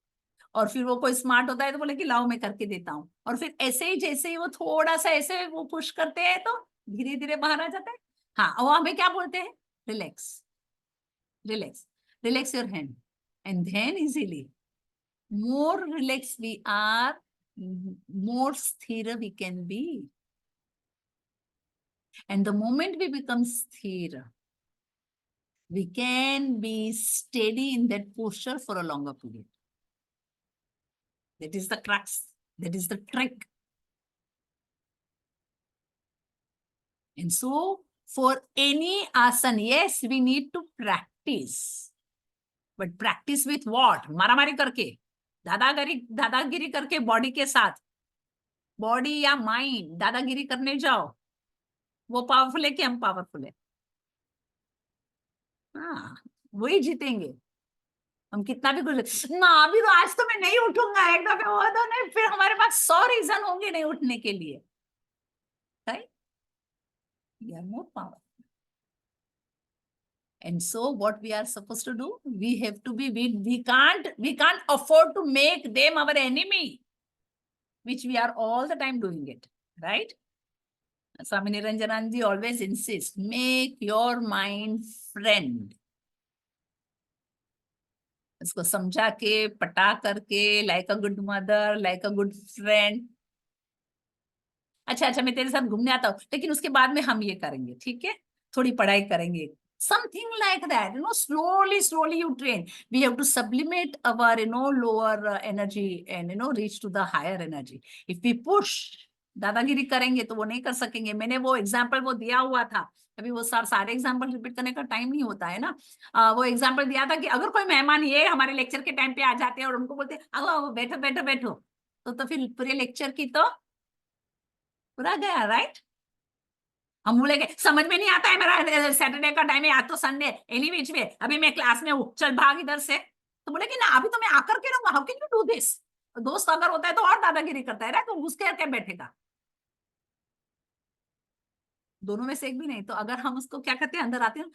और फिर वो कोई स्मार्ट होता है तो बोले कि लाओ मैं करके देता हूँ, और फिर ऐसे ही जैसे ही वो थोड़ा सा ऐसे वो पुश करते हैं तो धीरे धीरे बाहर आ जाता है. हाँ, वो हमें क्या बोलते हैं? Relax, relax, relax your hand, and then easily, more relaxed we are, more sthira we can be. And the moment we become sthira, we can be steady in that posture for a longer period. That is the crux. That is the trick. And so, for any asana, yes, we need to practice. But practice with what? मारामारी करके, दादागिरी करके body के साथ, body या mind दादागिरी करने जाओ, वो पावरफुल है कि हम पावरफुल है? हाँ, वही जीतेंगे. हम कितना भी कुछ ना, अभी तो आज तो मैं नहीं उठूंगा, एक दफे हुआ तो नहीं, फिर हमारे पास 100 रीजन होंगे नहीं उठने के लिए. Right? We are more powerful. And so what we are supposed to do? We have to be, we can't afford to make them our enemy, which we are all the time doing it, right? Swami Niranjananji always insists, make your mind friend. इसको समझा के, पटा करके, like a good mother, like a good friend. अच्छा, मैं तेरे साथ घूमने आता हूँ, लेकिन उसके बाद में हम ये करेंगे, ठीक है? थोड़ी पढ़ाई करेंगे. Something like that, slowly you train. We have to sublimate our, lower energy and, reach to the higher energy. If we push दादागिरी करेंगे तो वो नहीं कर सकेंगे। मैंने वो एग्जाम्पल वो दिया हुआ था, अभी वो सारे एग्जाम्पल रिपीट करने का टाइम नहीं होता है ना। वो एग्जाम्पल दिया था कि अगर कोई मेहमान ये हमारे लेक्चर के टाइम पे आ जाते हैं और उनको बोलते हैं आओ आओ बैठो बैठो बैठो, तो फिर पूरे लेक्चर की तो पूरा गया, राइट। हम बोलेंगे समझ में नहीं आता है, मेरा सैटरडे का टाइम है, आज तो संडे, एनी बीच में अभी मैं क्लास में हूँ, चल भाग इधर से। तो बोले कि ना अभी तो मैं आकर के रहूंगा, how can you do this. दोस्त अगर होता है तो और दादागिरी करता है, तो घुस के बैठेगा। दोनों में से एक भी नहीं, तो अगर हम उसको क्या करते हैं, अंदर आते हैं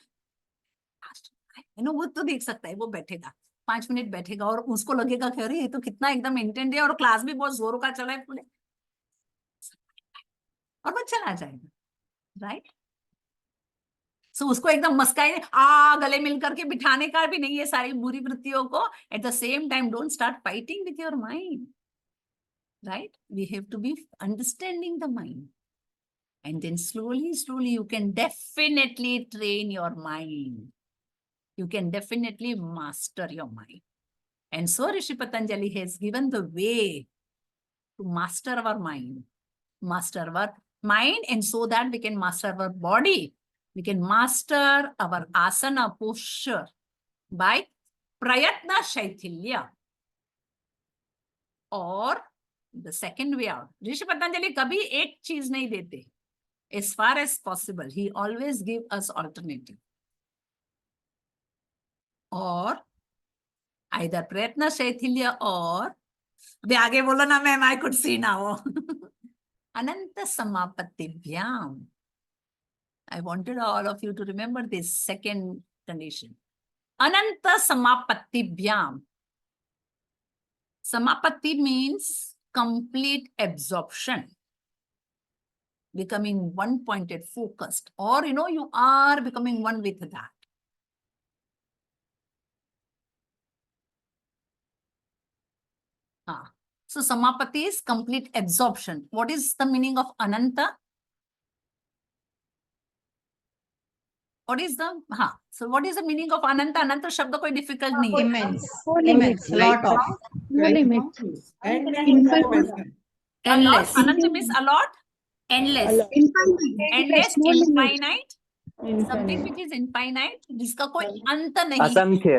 वो तो देख सकता है, वो बैठेगा 5 मिनट बैठेगा और उसको लगेगा कि अरे ये तो कितना एकदम इंटेंट है और क्लास भी बहुत जोरों का चला है पूरे, और वो चला जाएगा, राइट। सो उसको एकदम मस्काई गले मिल करके बिठाने का भी नहीं है सारी बुरी वृत्तियों को। At the same time don't start fighting with your mind, right. We have to be understanding the mind, and then slowly you can definitely train your mind. You can definitely master your mind. And so Rishi Patanjali has given the way to master our mind, and so that we can master our body. We can master our asana posture by prayatna shaithilya. Or the second way out, ऋषि पतंजलि कभी एक चीज नहीं देते. As far as possible, he always give us alternative. Or either prayatna shaithilya or अभी आगे बोलो ना ma'am, I could see now. Ananta samapatibhyam. I wanted all of you to remember this second condition. Ananta samapatibhyam. Samapatti means complete absorption. Becoming one-pointed, focused, or you are becoming one with that. So samapatti is complete absorption. What is the meaning of ananta? What is the So what is the meaning of ananta? Ananta shabd koi difficult nahi hai. Immense. No limits. Lot of. No limits. Endless. Ananta means a lot. Endless. Endless, No limit. infinite. Something which is infinite, जिसका कोई अंत नहीं. असंख्य.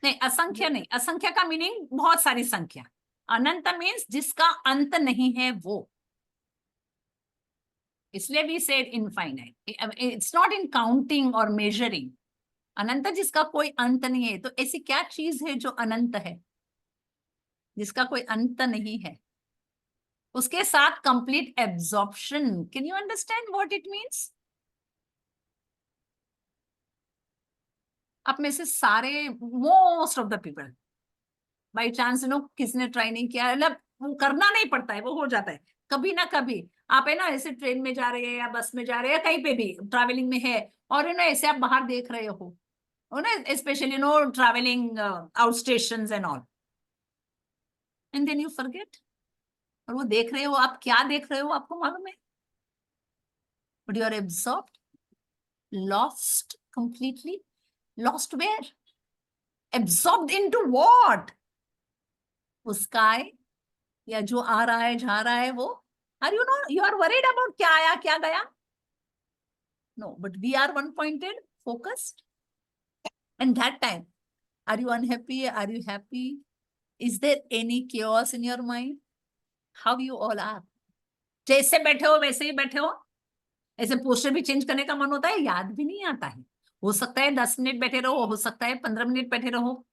नहीं, असंख्य नहीं. असंख्य का मीनिंग बहुत सारी संख्या. अनंत मीन्स जिसका अंत नहीं है वो. इसलिए we said infinite. It's not in counting or measuring. अनंत जिसका कोई अंत नहीं है. तो ऐसी क्या चीज है जो अनंत है, जिसका कोई अंत नहीं है? उसके साथ complete absorption. Can you understand what it means? आप में से सारे, most of the people, by chance किसने ट्राई नहीं किया, मतलब वो करना नहीं पड़ता है, वो हो जाता है कभी ना कभी. आप है ना ऐसे ट्रेन में जा रहे हैं या बस में जा रहे हैं, कहीं पे भी ट्रैवलिंग में है, और ऐसे आप बाहर देख रहे हो ना, specially travelling out station and all, and then you forget. और वो देख रहे हो, आप क्या देख रहे हो आपको मालूम है, but you are absorbed, lost, completely lost. Where? Absorbed into what? वो स्काई या जो आ रहा है, जा रहा है, वो. Are you are worried about क्या आया क्या गया? No, but we are one pointed, focused. And that time, are you unhappy, are you happy, is there any chaos in your mind? How you all are? जैसे बैठे हो वैसे ही बैठे हो. ऐसे पोस्टर भी चेंज करने का मन होता है, याद भी नहीं आता है. हो सकता है 10 मिनट बैठे रहो, हो सकता है 15 मिनट बैठे रहो.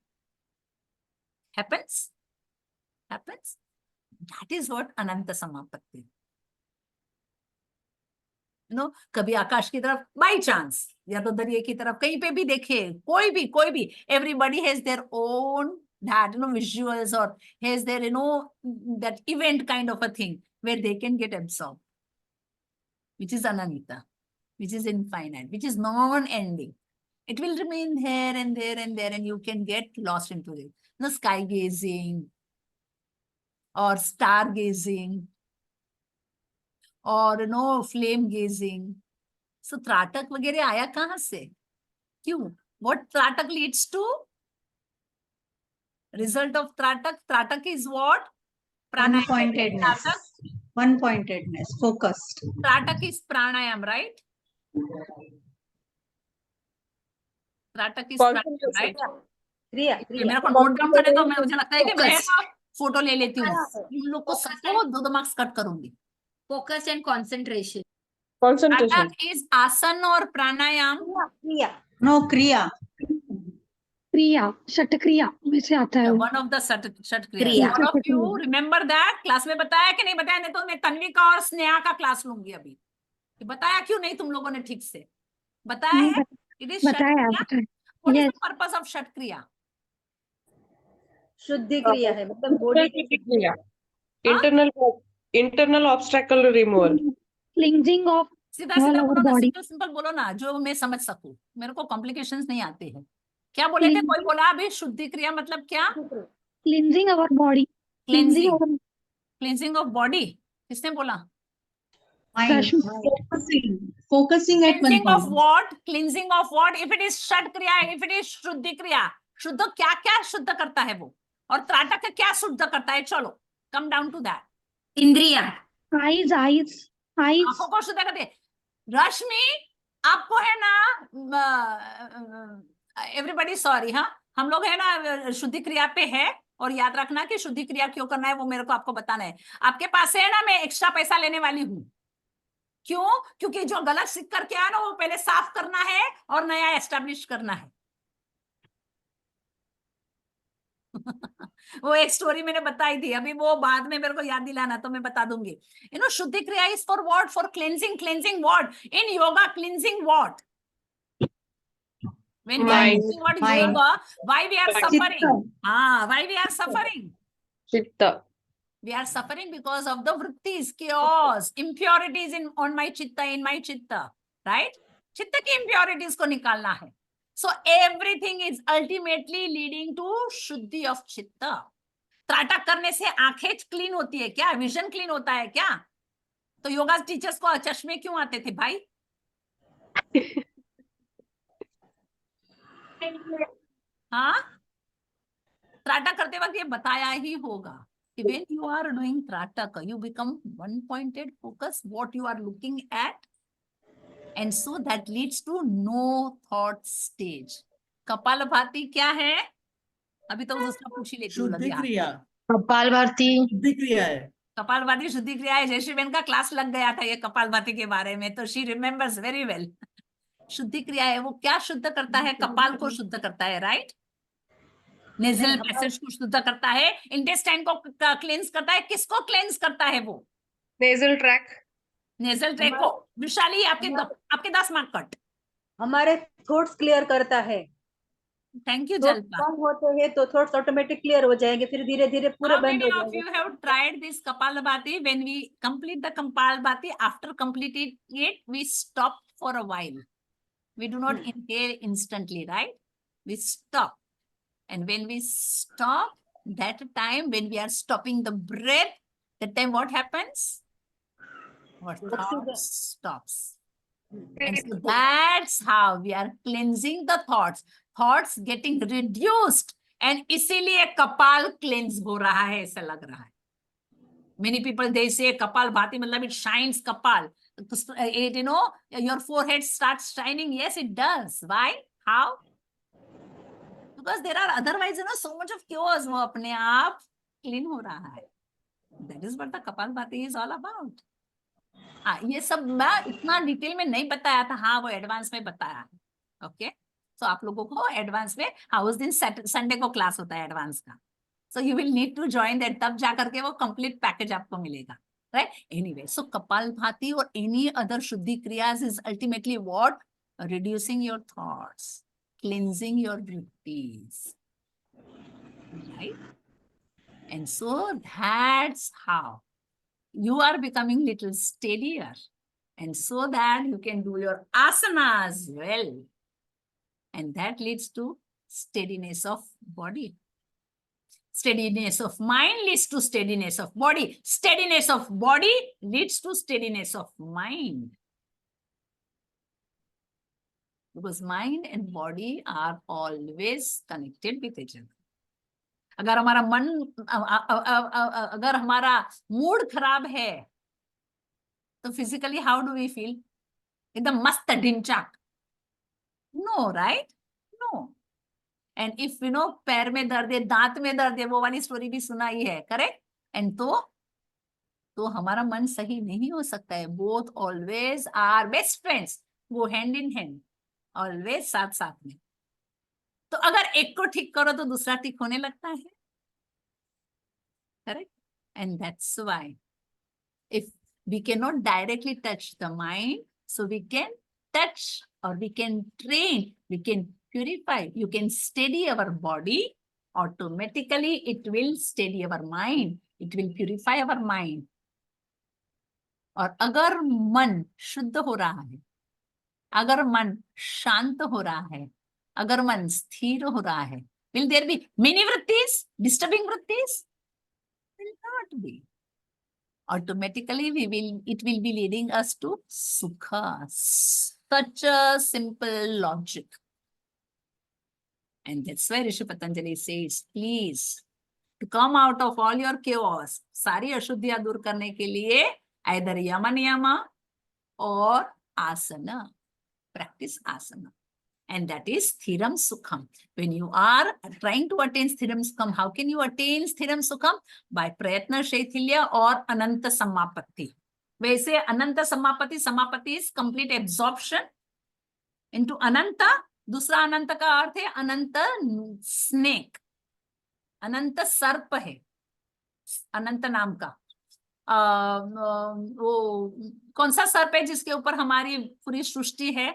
happens. That is what ananta samapatti. कभी आकाश की तरफ बाई चांस, या तो दरिया की तरफ, कहीं पे भी देखे, कोई भी, everybody has their own that visuals, or has their that event kind of a thing where they can get absorbed, which is ananta, which is infinite, which is non-ending. It will remain here and there and there, and you can get lost into it. Sky gazing, or stargazing, or flame gazing. So त्राटक वगैरह आया कहाँ से? क्यों? What त्राटक leads to? Result of त्राटक is what? One-pointedness. one pointedness, focused. Tratak is pranayam, right? Tratak is pranayam, right? क्रिया मेरे को note down करने तो मुझे लगता है कि मैं फोटो ले लेती हूँ, इन लोग को सबको 2 मार्क्स कट करूंगी. Focus and concentration. Tratak is asana or pranayam. क्रिया. No, kriya. क्रिया, षट क्रिया में से आता है वो। One of the shat kriya. Kriya. All of you remember that? Class में बताया कि नहीं बताया? नहीं तो मैं तन्वी का और स्नेहा का क्लास लूंगी अभी. कि बताया क्यों नहीं तुम लोगों ने ठीक से? बताया है? It is shat बताया kriya. बताया। What is Yes. the purpose of shat kriya? शुद्धि क्रिया है, मतलब बॉडी की क्रिया. Internal obstacle removal. Cleansing of सीधा all सीधा our बोलो ना, body. सिंपल सिंपल बोलो ना, जो मैं समझ सकूं. मेरे को कॉम्प्लिकेशंस नहीं आते हैं. क्या बोले थे? कोई बोला अभी शुद्धि क्रिया मतलब क्या? Cleansing our body. Cleansing Cleansing. our Cleansing of body. किसने बोला? Mind. Rashmi. Focusing at one Cleansing of point. what? Cleansing of what? If it is shat kriya, if it is शुद्धि क्रिया, शुद्ध क्या क्या शुद्ध करता है वो, और त्राटक क्या शुद्ध करता है? चलो, come down to that. इंद्रिया. eyes. आंखों को शुद्ध करते हैं. रश्मि, आपको है ना, एवरीबडी सॉरी, हाँ, हम लोग है ना शुद्धि क्रिया पे है, और याद रखना कि शुद्धि क्रिया क्यों करना है वो मेरे को आपको बताना है. आपके पास है ना, मैं एक्स्ट्रा पैसा लेने वाली हूँ. क्यों? क्योंकि जो गलत सीख करके आया ना वो पहले साफ करना है और नया एस्टेब्लिश करना है. वो एक स्टोरी मैंने बताई थी अभी, वो बाद में मेरे को याद दिलाना तो मैं बता दूंगी. शुद्धि क्रिया is for what? For cleansing. Cleansing what? In yoga cleansing what? When we are Mind. doing what Mind. yoga, why we are suffering? Chitta. Why we are suffering? चित्त. We are suffering because of the vrittis, chaos, impurities on my chitta, right? Chitta की impurities को निकालना है. So everything is ultimately leading to shuddhi of chitta. त्राटक करने से आंखें clean होती है क्या? विजन क्लीन होता है क्या? तो योगा टीचर्स को चश्मे क्यों आते थे भाई? हाँ, त्राटक करते वक्त ये बताया ही होगा. When you are doing Trataka, you become one-pointed focus, what you are looking at, and so that leads to no thought stage. Kapalabhati क्या है? अभी तो दूसरा पूछ ही लेती हूँ. शुद्धि क्रिया. कपालभाति शुद्धि क्रिया है. कपालभाति शुद्धि क्रिया है. जयश्री बहन का क्लास लग गया था ये कपालभाति के बारे में, तो शी रिमेम्बर्स वेरी वेल. शुद्धि क्रिया है, वो क्या शुद्ध करता है? कपाल को शुद्ध करता है, राइट? नेजल पैसेज को शुद्ध करता है, इंटेस्टाइन को क्लेंस करता है. किसको क्लेंस करता है वो? Nasal track. नेजल ट्रैक को. विशाली, आपके 10 मार्क कट. हमारे थॉट्स क्लियर करता है. Thank you thoughts जल्पा. कम होते हैं तो थॉट्स ऑटोमेटिक क्लियर हो जाएंगे, फिर धीरे धीरे पूरे How बंद many हो of you जाएंगे. have tried this Kapalabhati? When we complete the Kapalabhati, after completing it, we stop for a while. We do not inhale instantly, right? We stop. And when we stop, that time when we are stopping the breath, that time what happens? What thought stops. And so that's how we are cleansing the thoughts. Thoughts getting reduced. And इसीलिए कपाल cleanse हो रहा है, ऐसा लग रहा है. Many people, they say kapal bhati मतलब it shines kapal. It, your forehead starts shining. Yes, it does. Why? How? Because there are otherwise, so much of chaos. वो अपने आप clean हो रहा है. That is what the kapal bhati is all about. हाँ, ये सब मैं इतना डिटेल में नहीं बताया था. हाँ, वो एडवांस में बताया है. ओके, तो आप लोगों को एडवांस में, हाँ, उस दिन संडे को क्लास होता है एडवांस का. So you will need to join that. तब जा करके वो complete package आपको मिलेगा, right? Anyway, so Kapalbhati or any other Shuddhi Kriyas is ultimately what? Reducing your thoughts, cleansing your vrittis, right? And so that's how you are becoming little steadier, and so that you can do your asana as well, and that leads to steadiness of body. Steadiness of mind leads to steadiness of body. Steadiness of body leads to steadiness of mind. Because mind and body are always connected with each other. अगर हमारा मन, अगर हमारा mood खराब है, So physically, how do we feel? एकदम मस्त Dhinchaak. No, right? No. And if पैर में दर्द है, दांत में दर्द है, वो वाली स्टोरी भी सुना ही है, करेक्ट? एंड तो हमारा मन सही नहीं हो सकता है. Both always are best friends, वो हैंड इन हैंड, ऑलवेज साथ साथ में. तो अगर एक को ठीक करो तो दूसरा ठीक होने लगता है, correct? And that's why if we cannot directly touch the mind, so we can touch or we can train, we can purify, you can steady our body, automatically it will steady our mind, it will purify our mind. और अगर मन शुद्ध हो रहा है, अगर मन शांत हो रहा है, अगर मन स्थिर हो रहा है, will there be many vrittis, disturbing vrittis? Will not be. Automatically it will be leading us to sukha. Such a simple logic. And that's why Rishi Patanjali says, please, to come out of all your chaos, सारी अशुद्धियां दूर करने के लिए either yama niyama or asana, practice asana. And that is sthiram sukham. When you are trying to attain sthiram sukham, how can you attain sthiram sukham? By prayatna shaithilya or ananta samapatti. वैसे ananta samapatti, samapatti is complete absorption into ananta. दूसरा अनंत का अर्थ है अनंत snake, अनंत सर्प है, अनंत नाम का. वो कौन सा सर्प है जिसके ऊपर हमारी पूरी सृष्टि है,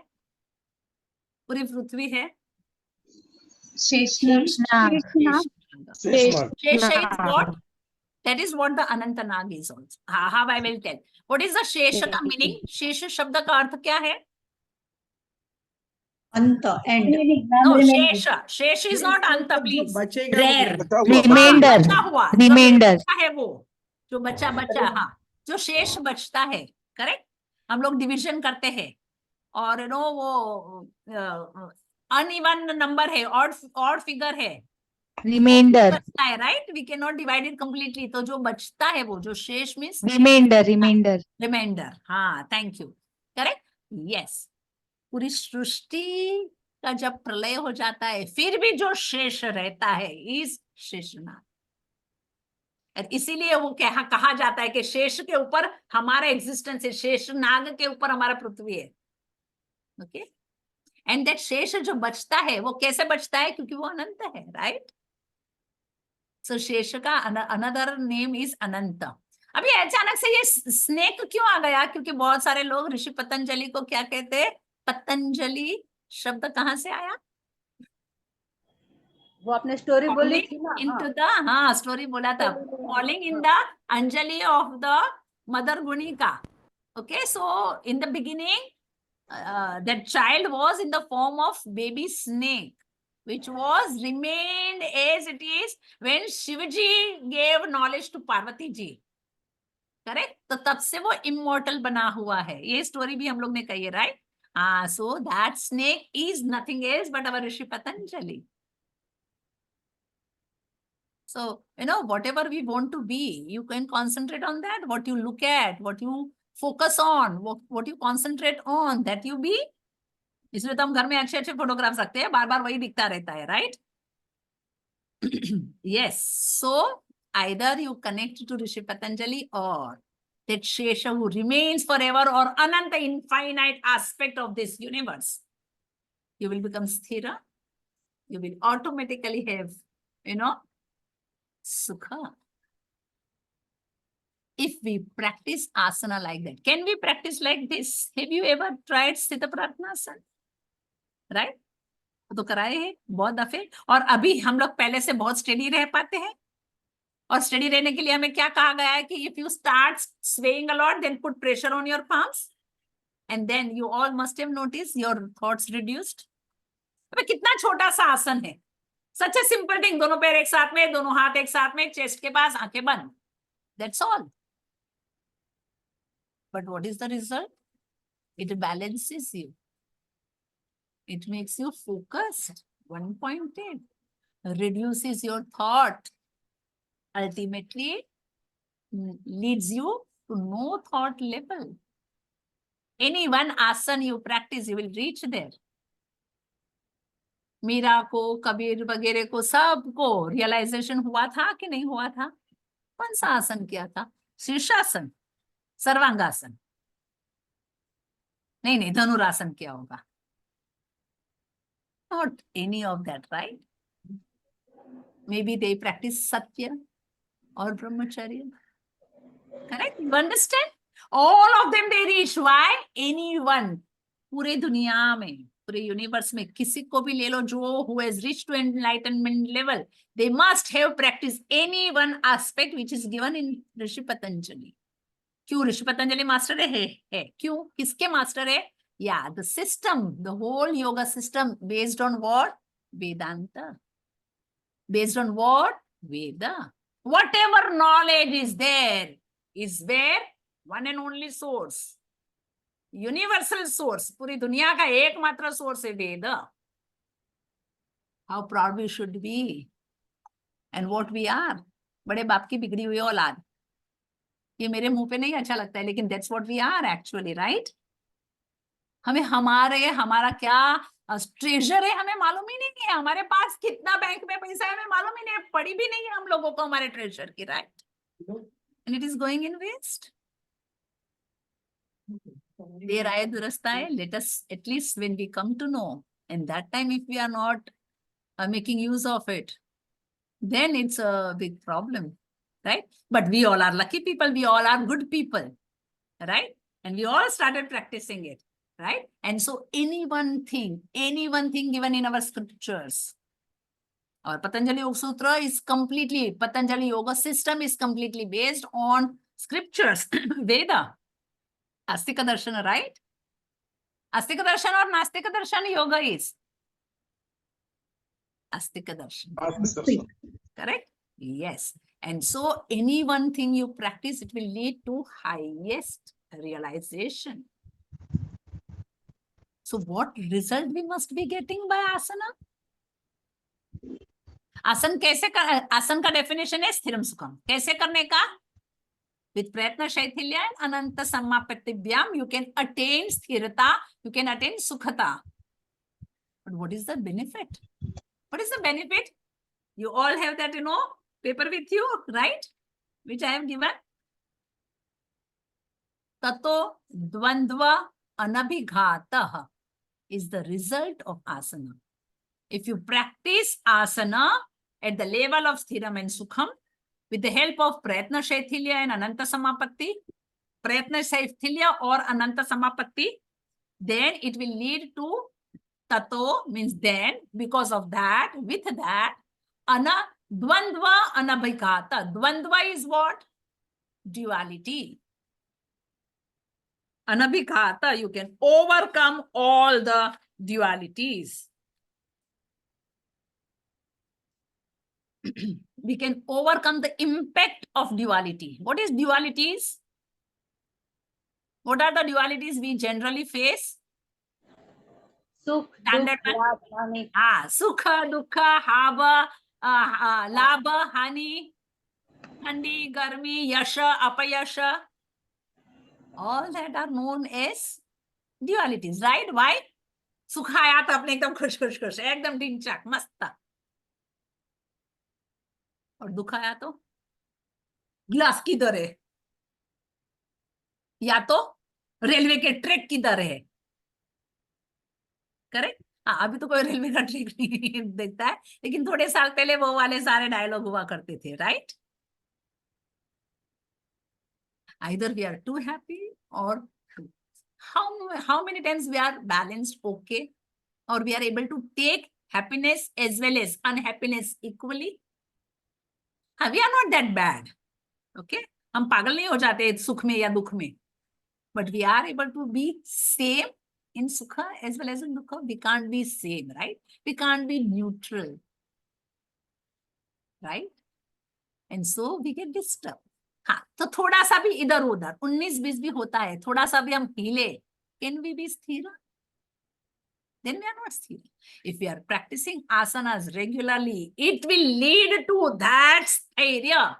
पूरी पृथ्वी है? Sheshnaग. Shesha is what? That is what the Anantanag is also. How I will tell. What is the Shesha का meaning? Shesha शब्द का अर्थ क्या है? Anta, end. No, Shesha. Shesha is not Anta, please. बचेगा Rare. Remainder. बचा हुआ. Remainder. जो है वो. जो बचा, हाँ. जो शेष बचता है, करेक्ट? हम लोग डिविजन करते हैं और वो अनइवन नंबर है, ऑड फिगर है. Remainder. बचता है, right? We can not divide it completely. तो जो बचता है वो जो शेष मीन्स रिमाइंडर. हाँ, थैंक यू. करेक्ट? यस. पूरी सृष्टि का जब प्रलय हो जाता है, फिर भी जो शेष रहता है इस शेषनाग. इसीलिए वो कहा जाता है कि शेष के ऊपर हमारा एग्जिस्टेंस है, शेष नाग के ऊपर हमारा पृथ्वी है. ओके? एंड दैट शेष जो बचता है वो कैसे बचता है? क्योंकि वो अनंत है, राइट? सो शेष का अनदर नेम इज अनंत. अभी अचानक से ये स्नेक क्यों आ गया? क्योंकि बहुत सारे लोग ऋषि पतंजलि को क्या कहते हैं? पतंजलि शब्द कहाँ से आया? वो आपने स्टोरी बोली थी ना. into the, हाँ, स्टोरी बोला था. Falling in the Anjali of the mother Gunika. Okay, so in the beginning, that child was in the form of baby snake, which was remained as it is when Shivaji gave knowledge to Parvati ji. Correct? तो तब से वो immortal बना हुआ है. ये story भी हम लोग ने कही है, right? So that snake is nothing else but our Rishi Patanjali. So, whatever we want to be, you can concentrate on that. What you look at, what you focus on, what you concentrate on, that you be. इसलिए तो हम घर में अच्छे अच्छे photographs रखते हैं, बार बार वही दिखता रहता है, right? Yes. So, either you connect to Rishi Patanjali or that Shesha who remains forever or Ananta infinite aspect of this universe. You will become sthira. You will automatically have, Sukha. If we practice asana like that, can we practice like this? Have you ever tried Sthita Pratnasana? Right? तो कराए हैं बहुत दफे. और अभी हम लोग पहले से बहुत स्टेडी रह पाते हैं. और स्टेडी रहने के लिए हमें क्या कहा गया है कि if you start swaying a lot, then put pressure on your palms, and then you all must have noticed your thoughts reduced. अबे कितना छोटा सा आसन है. Such a simple thing. दोनों पैर एक साथ में, दोनों हाथ एक साथ में, चेस्ट के पास, आंखें बंद. That's all. But what is the result? It balances you. It makes you focused, one-pointed, reduces your thought. Ultimately, leads you to no thought level. Any one asana you practice, you will reach there. Meera को, कबीर वगैरह को, सबको realisation हुआ था कि नहीं हुआ था? कौन सा आसन किया था? शीर्षासन, सर्वांगासन, नहीं धनुरासन किया होगा. Not any of that, right? Maybe they practice satya or brahmacharya. Correct? You understand? All of them they reach. Why? Anyone. पूरे दुनिया में, पूरे यूनिवर्स में किसी को भी ले लो जो who has reached to enlightenment level, they must have practiced any one aspect which is given in ऋषि पतंजलि. क्यों ऋषि पतंजलि मास्टर है? क्यों? किसके मास्टर है? Yeah, the system, the whole yoga system based on what? Vedanta. Based on what? Veda. Whatever knowledge is there is where? One and only source. Universal source. पूरी दुनिया का एकमात्र source है वेद. How proud we should be. And what we are. बड़े बाप की बिगड़ी हुई औलाद. ये मेरे मुंह पे नहीं अच्छा लगता है, लेकिन that's what we are actually, right? हमें हमारा क्या ट्रेजर है हमें मालूम ही नहीं है. हमारे पास कितना बैंक में पैसा है हमें मालूम ही नहीं है. पड़ी भी नहीं है हम लोगों को हमारे ट्रेजर की, right? And it is going in waste. देर आए दुरुस्त आए. Let us, at least when we come to know, and that time if we are not making use of it, then it's a big problem, right? But we all are lucky people. We all are good people, right? And we all started practicing it, right? And so any one thing given in our scriptures, or Patanjali Yoga Sutra is completely, Patanjali Yoga system is completely based on scriptures, Veda, Astika Darshana, right? Astika Darshana or Nastika Darshana yoga is? Astika Darshana. Correct? Yes. And so any one thing you practice, it will lead to highest realization. So what result we must be getting by asana? आसन कैसे कर, आसन का definition है स्थिरम सुखम. कैसे करने का? With प्रयत्न शैथिल्य and Anant समापत्तिभ्याम you can attain स्थिरता, you can attain सुखता. But what is the benefit? What is the benefit? You all have that, paper with you, right? Which I have given. Tato dvandva anabhighatah is the result of asana. If you practice asana at the level of sthiram and sukham, with the help of prayatna shaithilya and ananta samapatti, prayatna shaithilya or ananta samapatti, then it will lead to tato, means then, because of that, with that, dvandva anabhigata. Dvandva is what? Duality. Anabhigata, you can overcome all the dualities. We can overcome the impact of duality. What is dualities? What are the dualities we generally face? सुख, Standard दुख, लाभ, हानि. Sukha, Dukha, Hava, Labha, Hani, Thandi, Garmi, Yasha, Apayasha. All that are known as dualities, right? Why? Sukha आया तो अपने एकदम खुश खुश खुश, एकदम ढिंचाक मस्त. और दुख आया तो गिलास किधर है, या तो रेलवे के ट्रैक किधर है. करेक्ट? अभी तो कोई रेलवे का ट्रैक नहीं देखता है, लेकिन थोड़े साल पहले वो वाले सारे डायलॉग हुआ करते थे, right? Either we are too happy or too. How many times we are balanced, okay, or we are able to take happiness as well as unhappiness equally? We are not that bad, okay? हम पागल नहीं हो जाते सुख में या दुख में, but we are able to be same in sukha as well as in dukha. We can't be same, right? We can't be neutral, right? And so we get disturbed. हाँ, तो थोड़ा सा भी इधर उधर 19-20 भी होता है, थोड़ा सा भी हम हिले, can we be sthira? Then we are not sthira. If we are practicing asanas regularly, it will lead to that sthirya.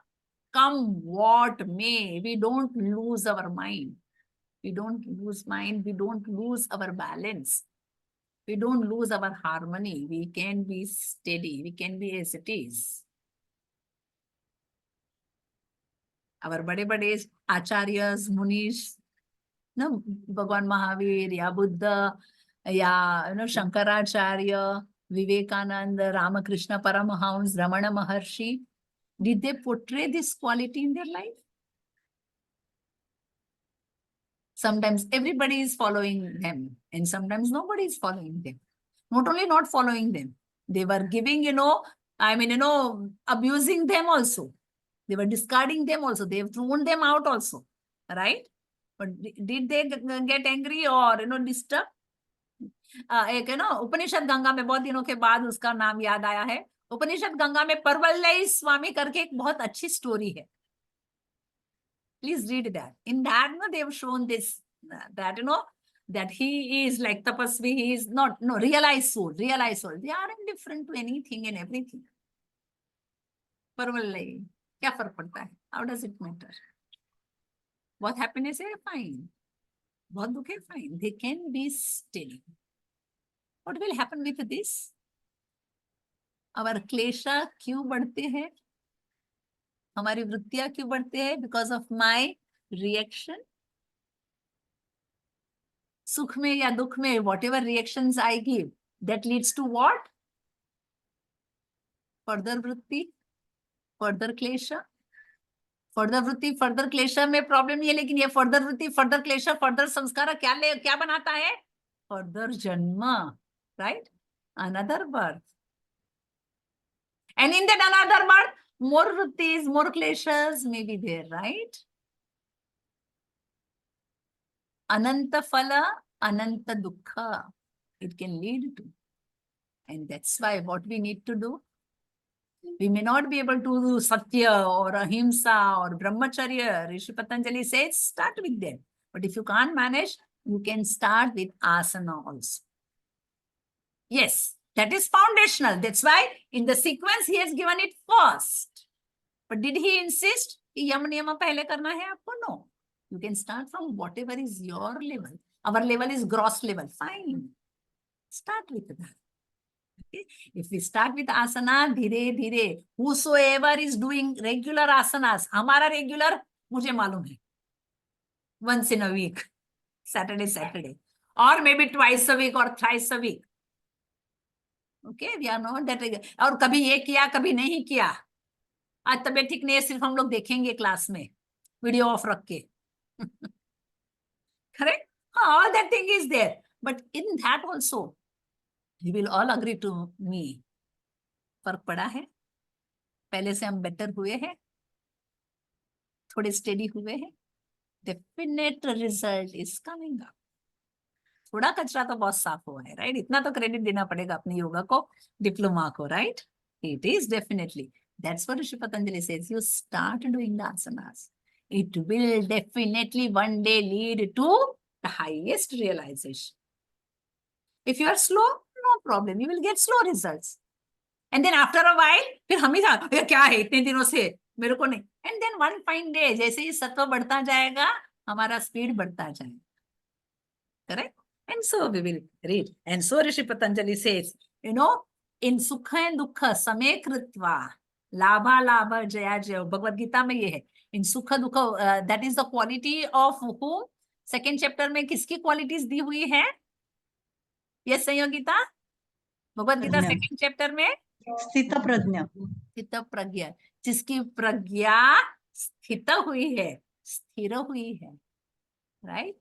Come what may, we don't lose our mind. We don't lose mind. We don't lose our balance. We don't lose our harmony. We can be steady. We can be as it is. Our bade acharyas, munish, no, Bhagwan Mahavir, ya Buddha, ya Shankaracharya, Vivekananda, Ramakrishna Paramahans, Ramana Maharshi, did they portray this quality in their life? Sometimes everybody is following them, and sometimes nobody is following them. Not only not following them, they were giving, abusing them also. They were discarding them also. They have thrown them out also, right? But did they get angry or disturb? एक उपनिषद गंगा में बहुत दिनों के बाद उसका नाम याद आया है. उपनिषद गंगा में परवल्लई स्वामी करके एक बहुत अच्छी स्टोरी है. Please read that. In that, they have shown this, that, that he is like tapasvi, he is not, realized soul. They are indifferent to anything and everything. Parvallai, kya fark padta hai? How does it matter? What happiness hai? Fine. What dukh hai? Fine. They can be steady. What will happen with this? Our klesha kyun badhte hai? हमारी वृत्तियां क्यों बढ़ते हैं? Because of my reaction. सुख में या दुख में, whatever reactions I give, that leads to what? Further वृत्ति, फर्दर क्लेश. फर्दर वृत्ति, फर्दर क्लेश में प्रॉब्लम नहीं है, लेकिन ये फर्दर वृत्ति, फर्दर क्लेश, फर्दर संस्कार क्या बनाता है? फर्दर जन्म, right? Another birth. And in that another birth, more vrittis, more kleshas may be there, right? Ananta phala, ananta dukkha, it can lead to. And that's why what we need to do, we may not be able to do satya or ahimsa or brahmacharya. Rishi Patanjali says, start with them. But if you can't manage, you can start with asana also. Yes, that is foundational. That's why in the sequence he has given it first. But did he insist कि यम नियम पहले करना है आपको? No. You can start from whatever is your level. Our level is gross level. Fine. Start with that. Okay? If we start with asana, धीरे धीरे, whosoever is doing regular asanas, हमारा regular मुझे मालूम है, once in a week, Saturday, or maybe twice a week or thrice a week. Okay, we are not that. और कभी ये किया, कभी नहीं किया. आज तबीयत ठीक नहीं है, सिर्फ हम लोग देखेंगे क्लास में वीडियो ऑफ रख के. Correct? All that thing is there, but in that also you will all agree to me, फर्क पड़ा है. पहले से हम बेटर हुए हैं, थोड़े स्टेडी हुए हैं. Definite result is coming up. थोड़ा कचरा तो बहुत साफ हुआ है, राइट? इतना तो क्रेडिट देना पड़ेगा अपनी योगा को, डिप्लोमा को, right? It is definitely. That's what Rishi Patanjali says. You start doing the asanas. It will definitely one day lead to the highest realization. If you are slow, no problem. You will get slow results. And then after a while, फिर हम ही था, ये क्या है इतने दिनों से मेरे को नहीं. And then one fine day, जैसे ही सत्व बढ़ता जाएगा, हमारा स्पीड बढ़ता जाएगा. Correct? And so we will read. And so Rishi Patanjali says, in sukha and dukkha same kritva, लाभा लाभ जया जय. भगवद गीता में ये है. इन सुख दुख, that is the quality of whom. Second chapter में किसकी क्वालिटीज दी हुई है? Yes Sanyogita, Bhagavad Gita second chapter में स्थित प्रज्ञा. स्थित प्रज्ञा, जिसकी प्रज्ञा स्थित हुई है, स्थिर हुई है, right?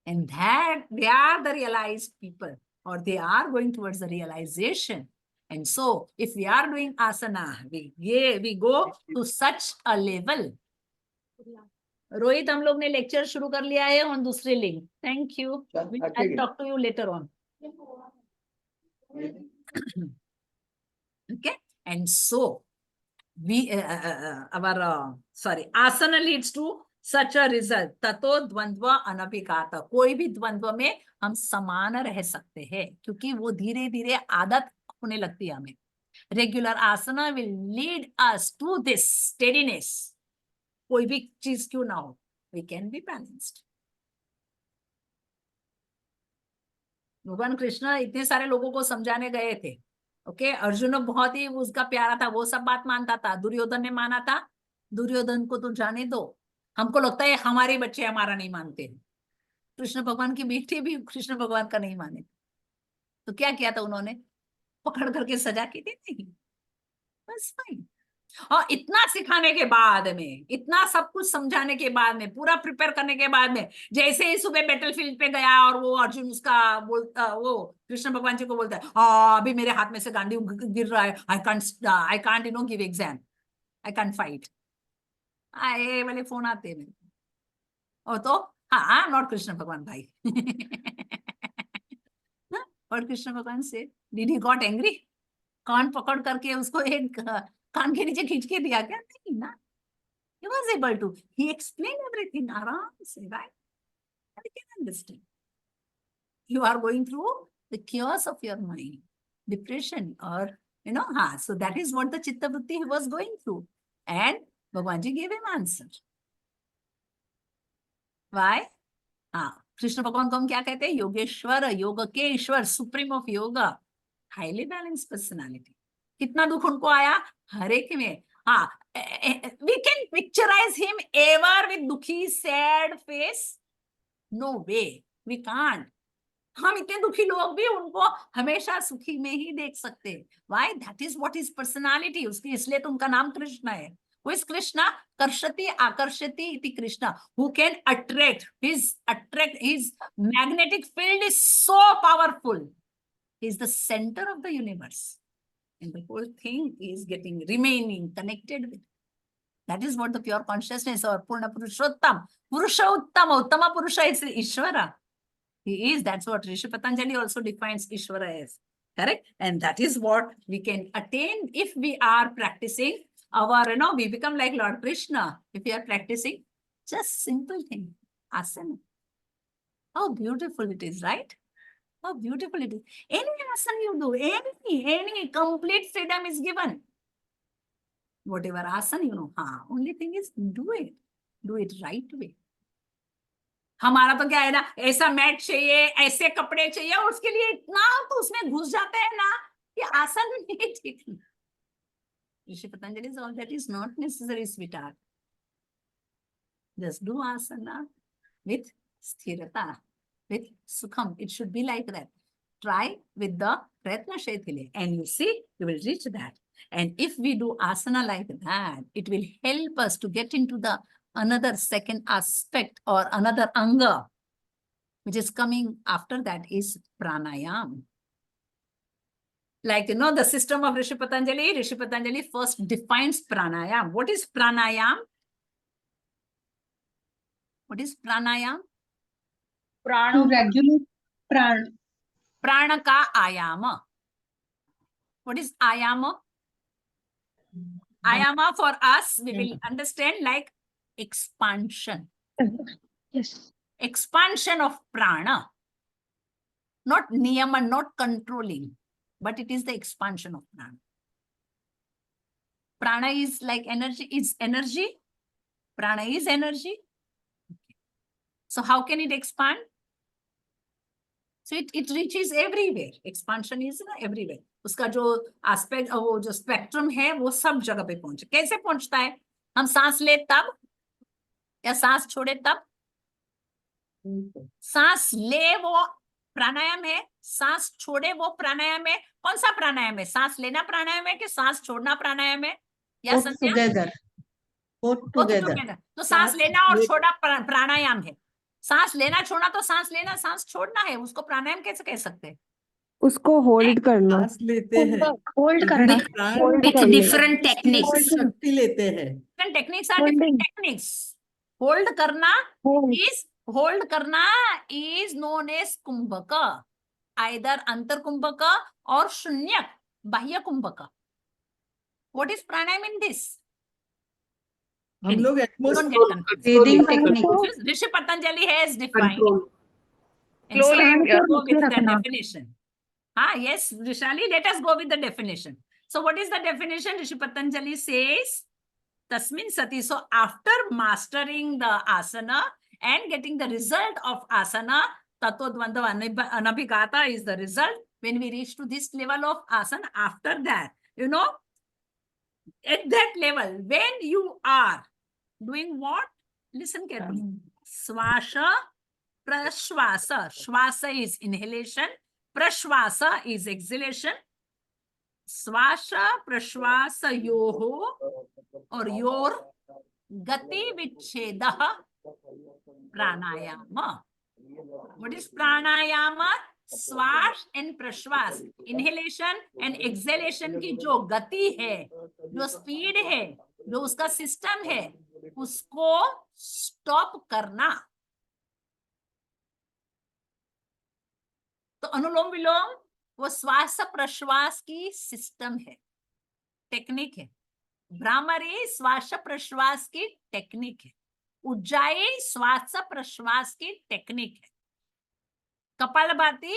And that they are the realised people, or they are going towards the realization. And so, if we are doing asana, we go to such a level. Rohit, हम लोग ने लेक्चर शुरू कर लिया है ऑन दूसरे link. Thank you. I'll talk to you later on. Okay, and so we asana leads to such a result. ततो द्वंद्व अनभिघात. कोई भी द्वंद्व में हम समान रह सकते हैं, क्योंकि वो धीरे धीरे आदत होने लगती है हमें. Regular asana will lead us to this steadiness. कोई भी चीज क्यों ना हो, वी कैन बी बैलेंस्ड. भगवान कृष्ण इतने सारे लोगों को समझाने गए थे। ओके, अर्जुन बहुत ही उसका प्यारा था, वो सब बात मानता था। दुर्योधन ने माना था, दुर्योधन को तो जाने दो, हमको लगता है हमारे बच्चे हमारा नहीं मानते। कृष्ण भगवान की बेटी भी कृष्ण भगवान का नहीं माने, तो क्या किया था उन्होंने? पकड़ करके सजा की थी, नहीं, बस फाइन। और इतना सिखाने के बाद में, इतना सब कुछ समझाने के बाद में, पूरा प्रिपेयर करने के बाद में, जैसे ही सुबह बैटलफील्ड पे गया और वो अर्जुन उसका बोलता, वो कृष्ण भगवान जी को बोलता है, अभी मेरे हाथ में से गांडी गिर रहा है, I can't you know give exam, I can't fight. आए वाले फोन आते हैं मेरे को। और तो हाँ, नॉट कृष्ण भगवान भाई। और कृष्ण भगवान से डिड ही गॉट एंग्री? कान पकड़ करके उसको एक कान के नीचे खींच के दिया क्या? नहीं ना, he was able to, he explained everything आराम से, right? I can understand. You are going through the chaos of your mind, depression, or you know, so that is what the chitta vritti he was going through, and Bhagwan ji gave him answer. Why? Krishna भगवान को हम क्या कहते हैं? योगेश्वर, योग के ईश्वर, supreme of yoga, highly balance personality. कितना दुख उनको आया हर एक में। we can picturize him ever with दुखी sad face? No way, we can't. हम इतने दुखी लोग भी उनको हमेशा सुखी में ही देख सकते हैं। Why? That is what is personality. उसकी इसलिए तो उनका नाम कृष्ण है। Who is Krishna? Karshati Akarshati iti Krishna. Who can attract? His magnetic field is so powerful. He is the center of the universe. And the whole thing is remaining connected with. That is what the pure consciousness or Purna Purushottam. Purusha Uttama. Uttama Purusha is Ishvara. He is. That's what Rishi Patanjali also defines Ishvara as. Correct? And that is what we can attain if we are practicing our, we become like Lord Krishna. If we are practicing just simple thing, asana. How beautiful it is, right? How beautiful it is. Any asana you do, any complete freedom is given. Whatever asana, only thing is do it right way. हमारा तो क्या है ना, ऐसा mat चाहिए, ऐसे कपड़े चाहिए, और उसके लिए इतना तो उसमें घुस जाते हैं ना कि आसन नहीं ठीक। ऋषि Patanjali says all that is not necessary, sweetheart. Just do asana with sthirata, with sukham. It should be like that. Try with the pratna shaithile, and you see, you will reach that. And if we do asana like that, it will help us to get into the another second aspect or another anga, which is coming after that is pranayam. Like, the system of Rishi Patanjali first defines pranayam. What is pranayam? What is pranayam? To regulate pran. Prana ka ayama. What is ayama? Ayama for us, we will understand like expansion. Yes. Expansion of prana. Not niyama, not controlling, but it is the expansion of prana. Prana is like energy, is energy. Prana is energy. Okay. So how can it expand? So it reaches everywhere. Expansion is everywhere. उसका जो aspect, वो जो spectrum है, वो सब जगह पे पहुंचे। कैसे पहुंचता है? हम सांस ले तब या सांस छोड़े तब? सांस ले वो प्राणायाम है, सांस छोड़े वो प्राणायाम है। कौन सा प्राणायाम है? सांस लेना प्राणायाम है कि सांस छोड़ना प्राणायाम है? या Both together. तो सांस लेना और छोड़ना प्राणायाम है। सांस लेना छोड़ना तो सांस लेना सांस छोड़ना है, उसको प्राणायाम कैसे कह सकते हैं? उसको होल्ड करना, सांस लेते हैं, होल्ड करना, with different techniques. शक्ति लेते हैं। Different techniques are different techniques. Hold करना is known as kumbhaka, either antar kumbhaka or shunyak, bahya kumbhaka. What is pranayam in this? हम लोग Breathing technique. Rishi Patanjali has defined. And Slowly, so go with the definition. Yes, Rishali, let us go with the definition. So what is the definition? Rishi Patanjali says, Tasmin Sati. So after mastering the asana and getting the result of asana, Tatodvandava Anabhigata is the result. When we reach to this level of asana, after that, at that level, when you are doing what? Listen carefully. Swasha, prashvasa. Shvasa is inhalation. Prashvasa is exhalation. Swasha, prashvasa yoho or yor gati vicheda pranayama. What is pranayama? श्वास and प्रश्वास, inhalation and acceleration की जो गति है, जो speed है, जो उसका सिस्टम है, उसको स्टॉप करना. तो अनुलोम विलोम वो श्वास प्रश्वास की सिस्टम है, टेक्निक है. भ्रामरी श्वास प्रश्वास की टेक्निक है. उज्जाई श्वास प्रश्वास की टेक्निक है. Kapalabhati,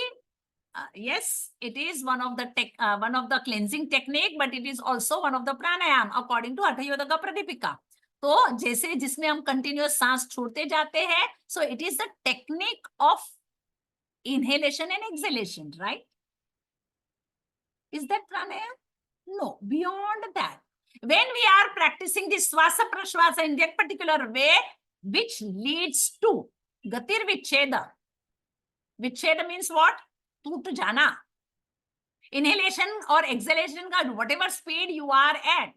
yes, it is one of the cleansing technique, but it is also one of the pranayam according to Hatha Pradipika. तो जैसे जिसमें हम continuous सांस छोड़ते जाते हैं, so it is the technique of inhalation and exhalation, right? Is that pranayam? No, beyond that. When we are practicing this swasa prashvasa in that particular way, which leads to gatir vicheda. Vicheda means what? टूट जाना. Inhalation और exhalation का whatever speed you are at,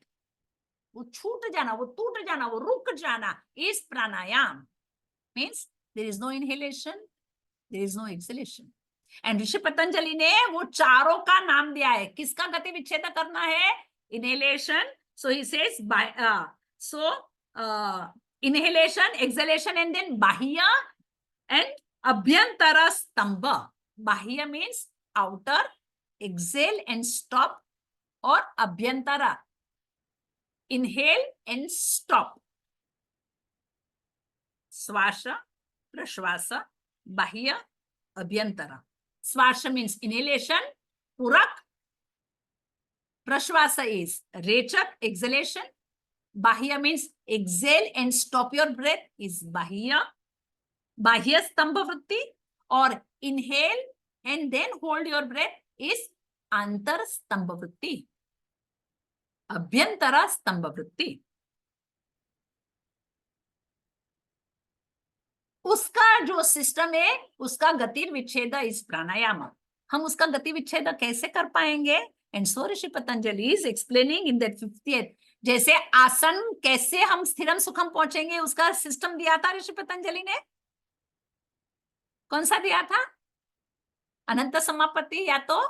वो छूट जाना, वो टूट जाना, वो रुक जाना is pranayam. Means there is no inhalation, there is no exhalation. And ऋषि पतंजलि ने वो चारों का नाम दिया है. किसका गति विच्छेद करना है? Inhalation. So he says inhalation, exhalation, and then bahya and abhyantara stambha. Bahya means outer, exhale and stop, or abhyantara, inhale and stop. Swasha, prashvasa, bahya, abhyantara. Swasha means inhalation, purak. Prashvasa is rechak, exhalation. Bahya means exhale and stop your breath is bahya. Bahya stambha vritti, or inhale and then hold your breath is antar stambha vritti. Abhyantara stambha vritti. उसका जो system है, उसका गति विच्छेद इस प्राणायाम. हम उसका गति विच्छेद कैसे कर पाएंगे? And so Rishi Patanjali is explaining in that 50th. जैसे आसन कैसे हम स्थिरम सुखम पहुंचेंगे, उसका सिस्टम दिया था ऋषि पतंजलि ने. कौन सा दिया था? अनंत समापत्ति या तो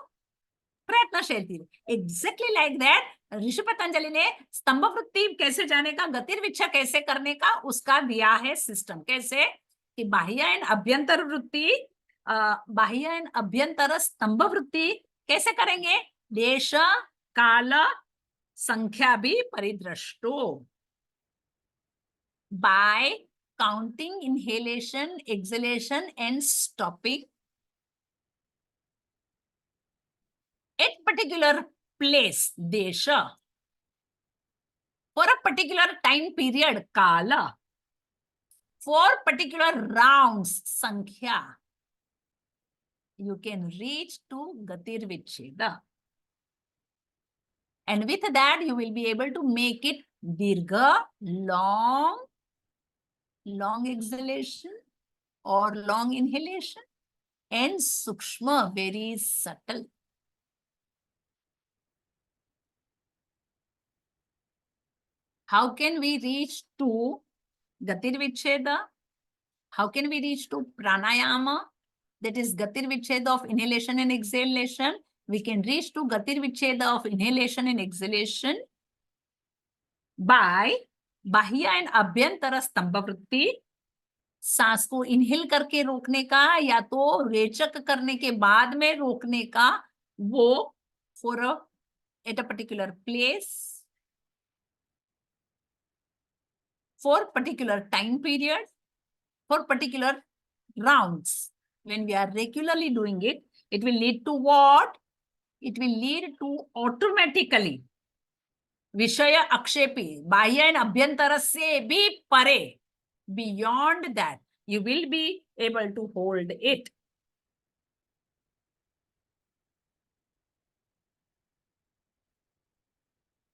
प्रयत्नशील. एग्जैक्टली लाइक दैट ऋषि पतंजलि ने स्तंभ वृत्ति कैसे जाने का, गतिर्विच्छा कैसे करने का, उसका दिया है सिस्टम. कैसे कि बाह्य एंड अभ्यंतर वृत्ति, बाह्य एंड अभ्यंतर स्तंभ वृत्ति कैसे करेंगे? देश काल संख्या भी परिदृष्टो. By counting inhalation, exhalation and stopping at particular place, desha, for a particular time period, kala, for particular rounds, sankhya, you can reach to gatir vicheda. And with that, you will be able to make it dirgha, long exhalation or long inhalation, and sukshma, very subtle. How can we reach to gatir vicheda? How can we reach to pranayama? That is gatir vicheda of inhalation and exhalation. We can reach to gatir vicheda of inhalation and exhalation by बाह्य and अभ्यंतर स्तंभ वृत्ति. सांस को inhale करके रोकने का या तो रेचक करने के बाद में रोकने का, वो for at a particular place, for particular time period, for particular rounds. When we are regularly doing it, it will lead to what? It will lead to automatically विषय अक्षेपी, बाह्य एंड अभ्यंतर से भी परे, beyond that you will be able to hold it.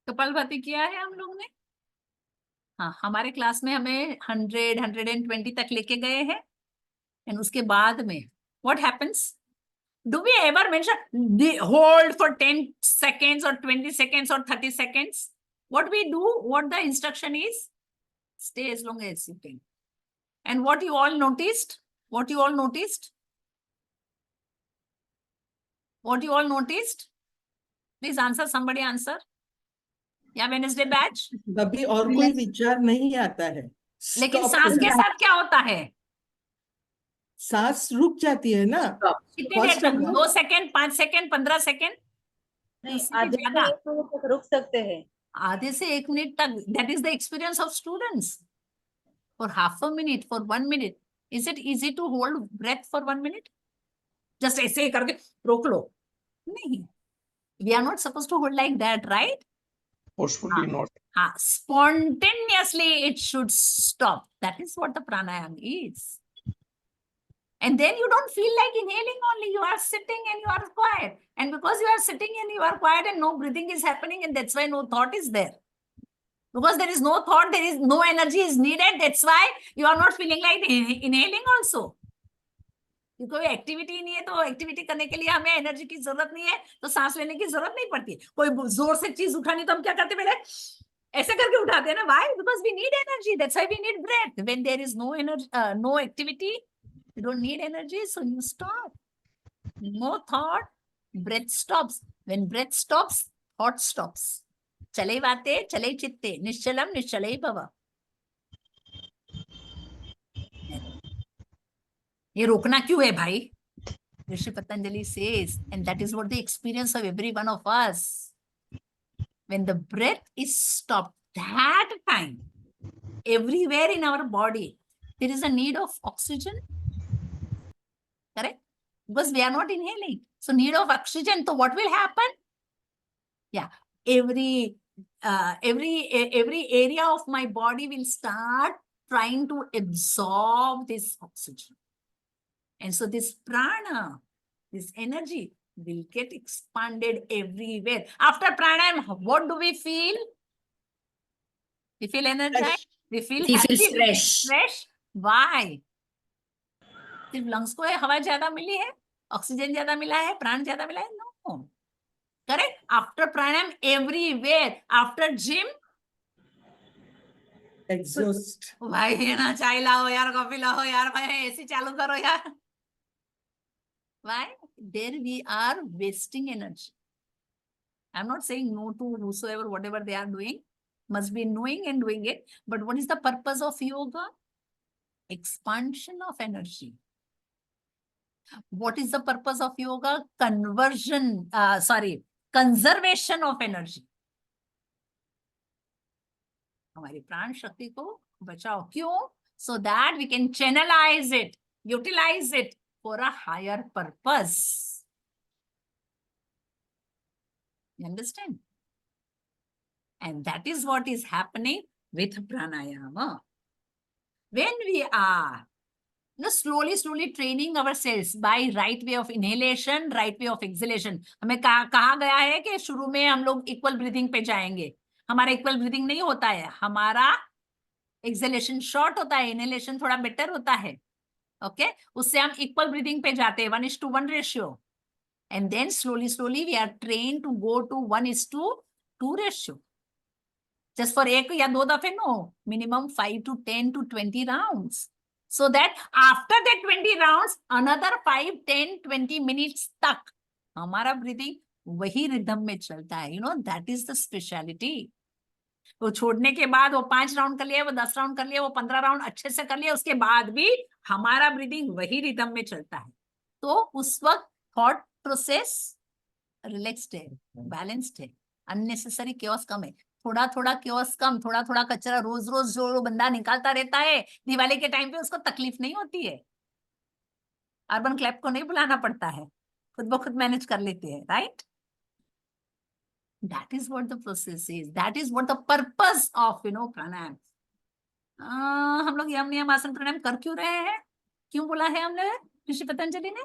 Kapalbhati किया है हम लोग ने? हाँ, हमारे क्लास में हमें 100, 120 तक लेके गए हैं। एंड उसके बाद में what happens? Do we ever mention the hold for 10 seconds or 20 seconds or 30 seconds? What we do, what the instruction is, stay as long as you can. And what you all noticed? What you all noticed? What you all noticed? Please answer, somebody answer. या Wednesday batch? कभी और कोई विचार नहीं आता है। लेकिन Stop सांस हो के जाता है। साथ क्या होता है? सांस रुक जाती है ना। कितनी देर First तक? हम लोग 2 सेकेंड, 5 सेकेंड, 15 सेकेंड? नहीं, उससे भी आधे से ज्यादा। 1 मिनट तक रुक सकते हैं। आधे से 1 मिनट तक। That is the experience of students. For half a minute, for 1 minute. Is it easy to hold breath for 1 minute? Just ऐसे ही करके रोक लो? नहीं, we are not suppose to hold like that, right? Forcefully not. हाँ, spontaneously it should stop. That is what the pranayama is. And then you don't feel like inhaling only. You are sitting and you are quiet. And because you are sitting and you are quiet and no breathing is happening, and that's why no thought is there. Because there is no thought, there is no energy is needed. That's why you are not feeling like inhaling also. कोई activity नहीं है, तो activity करने के लिए हमें energy की जरूरत नहीं है, तो सांस लेने की जरूरत नहीं पड़ती। कोई जोर से चीज उठानी तो हम क्या करते पहले ऐसे करके उठाते हैं ना। Why? Because we need energy, that's why we need breath. When there is no energy, no activity, you don't need energy, so you stop. No thought, breath stops. When breath stops, thought stops. चले वाते चले चित्ते, निश्चलम निश्चले भव। ये रोकना क्यों है भाई? ऋषि Patanjali says, and that is what the experience of every one of us. When the breath is stopped, that time, everywhere in our body, there is a need of oxygen. Correct? Because we are not inhaling. So need of oxygen. So what will happen? Yeah, every area of my body will start trying to absorb this oxygen. And so this prana, this energy will get expanded everywhere. After pranayama, what do we feel? We feel energized. We feel He happy. feels fresh. Fresh. Why? सिर्फ lungs को हवा ज्यादा मिली है, oxygen ज्यादा मिला है, प्राण ज्यादा मिला है? नो। करेक्ट? आफ्टर प्राणायाम एवरीवेयर, आफ्टर जिम एग्जॉस्ट। भाई है ना, चाय लाओ यार, कॉफी लाओ यार, भाई एसी चालू करो यार। Why? There we are wasting energy. I'm not saying no to whosoever, whatever they are doing, must be knowing and doing it. But what is the purpose of yoga? Expansion of energy. What is the purpose of yoga? Conservation of energy. हमारी प्राण शक्ति को बचाओ। क्यों? So that we can channelize it, utilize it for a higher purpose. You understand? And that is what is happening with pranayama. When we are slowly training ourselves by right way of inhalation, right way of exhalation. हमें कहा गया है कि शुरू में हम लोग equal breathing पे जाएंगे। हमारा इक्वल ब्रीदिंग नहीं होता है, हमारा एक्सहेलेशन शॉर्ट होता है, इनहेलेशन थोड़ा बेटर होता है। ओके, उससे हम इक्वल ब्रीदिंग पे जाते हैं, 1:1 ratio. And then slowly we are train to go to 1:2 ratio. Just for 1 या 2 दफे no, minimum 5 to 10 to 20 rounds. So that after that 20 rounds, another 5, 10, 20 minutes तक हमारा ब्रीदिंग वही रिदम में चलता है। that is the speciality. वो छोड़ने के बाद वो 5 राउंड कर लिया, वो 10 राउंड कर लिया, वो 15 राउंड अच्छे से कर लिया, उसके बाद भी हमारा ब्रीदिंग वही रिदम में चलता है। तो उस वक्त थॉट प्रोसेस रिलैक्स्ड है, बैलेंस्ड है, अननेसेसरी केओस कम है। थोड़ा थोड़ा केओस कम, थोड़ा थोड़ा कचरा रोज रोज जो बंदा निकालता रहता है, दिवाली के टाइम पे उसको तकलीफ नहीं होती है। अर्बन क्लैप को नहीं बुलाना पड़ता है, खुद ब खुद मैनेज कर लेते हैं, right? That is what the process is, that is what the purpose of pranayama. हम लोग यम नियम आसन प्राणायाम कर क्यों रहे हैं? क्यों बोला है हमने ऋषि पतंजलि ने?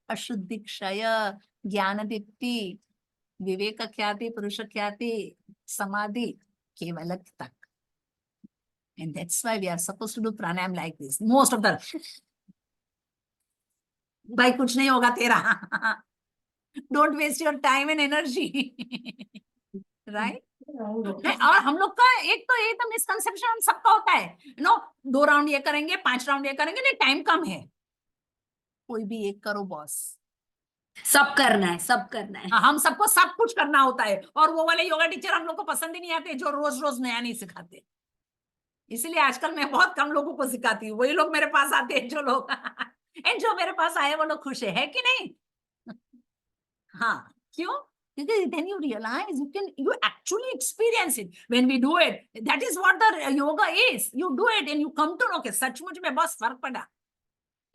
अशुद्धि क्षय, ज्ञान दीप्ति, विवेक ख्याति पुरुष ख्याति समाधि केवल तक. And that's why we are supposed to do pranayam like this. Most of the भाई कुछ नहीं होगा तेरा. Don't waste your time and energy. Right? और हम लोग का एक तो ये तो मिसकंसेप्शन हम सबका होता है. नो 2 राउंड ये करेंगे 5 राउंड ये करेंगे. नहीं, टाइम कम है. कोई भी एक करो बॉस. सब करना है, सब करना है. हम सबको सब कुछ करना होता है. और वो वाले योगा टीचर हम लोग को पसंद ही नहीं आते जो रोज रोज नया नहीं सिखाते. इसलिए आजकल मैं बहुत कम लोगों को सिखाती हूँ. वही लोग मेरे पास आते हैं जो लोग एंड जो मेरे पास आए वो लोग खुश है कि नहीं. हाँ, क्यों? Because then you realize you actually experience it when we do it. That is what the yoga is. You do it and you come to know कि सचमुच में बहुत फर्क पड़ा.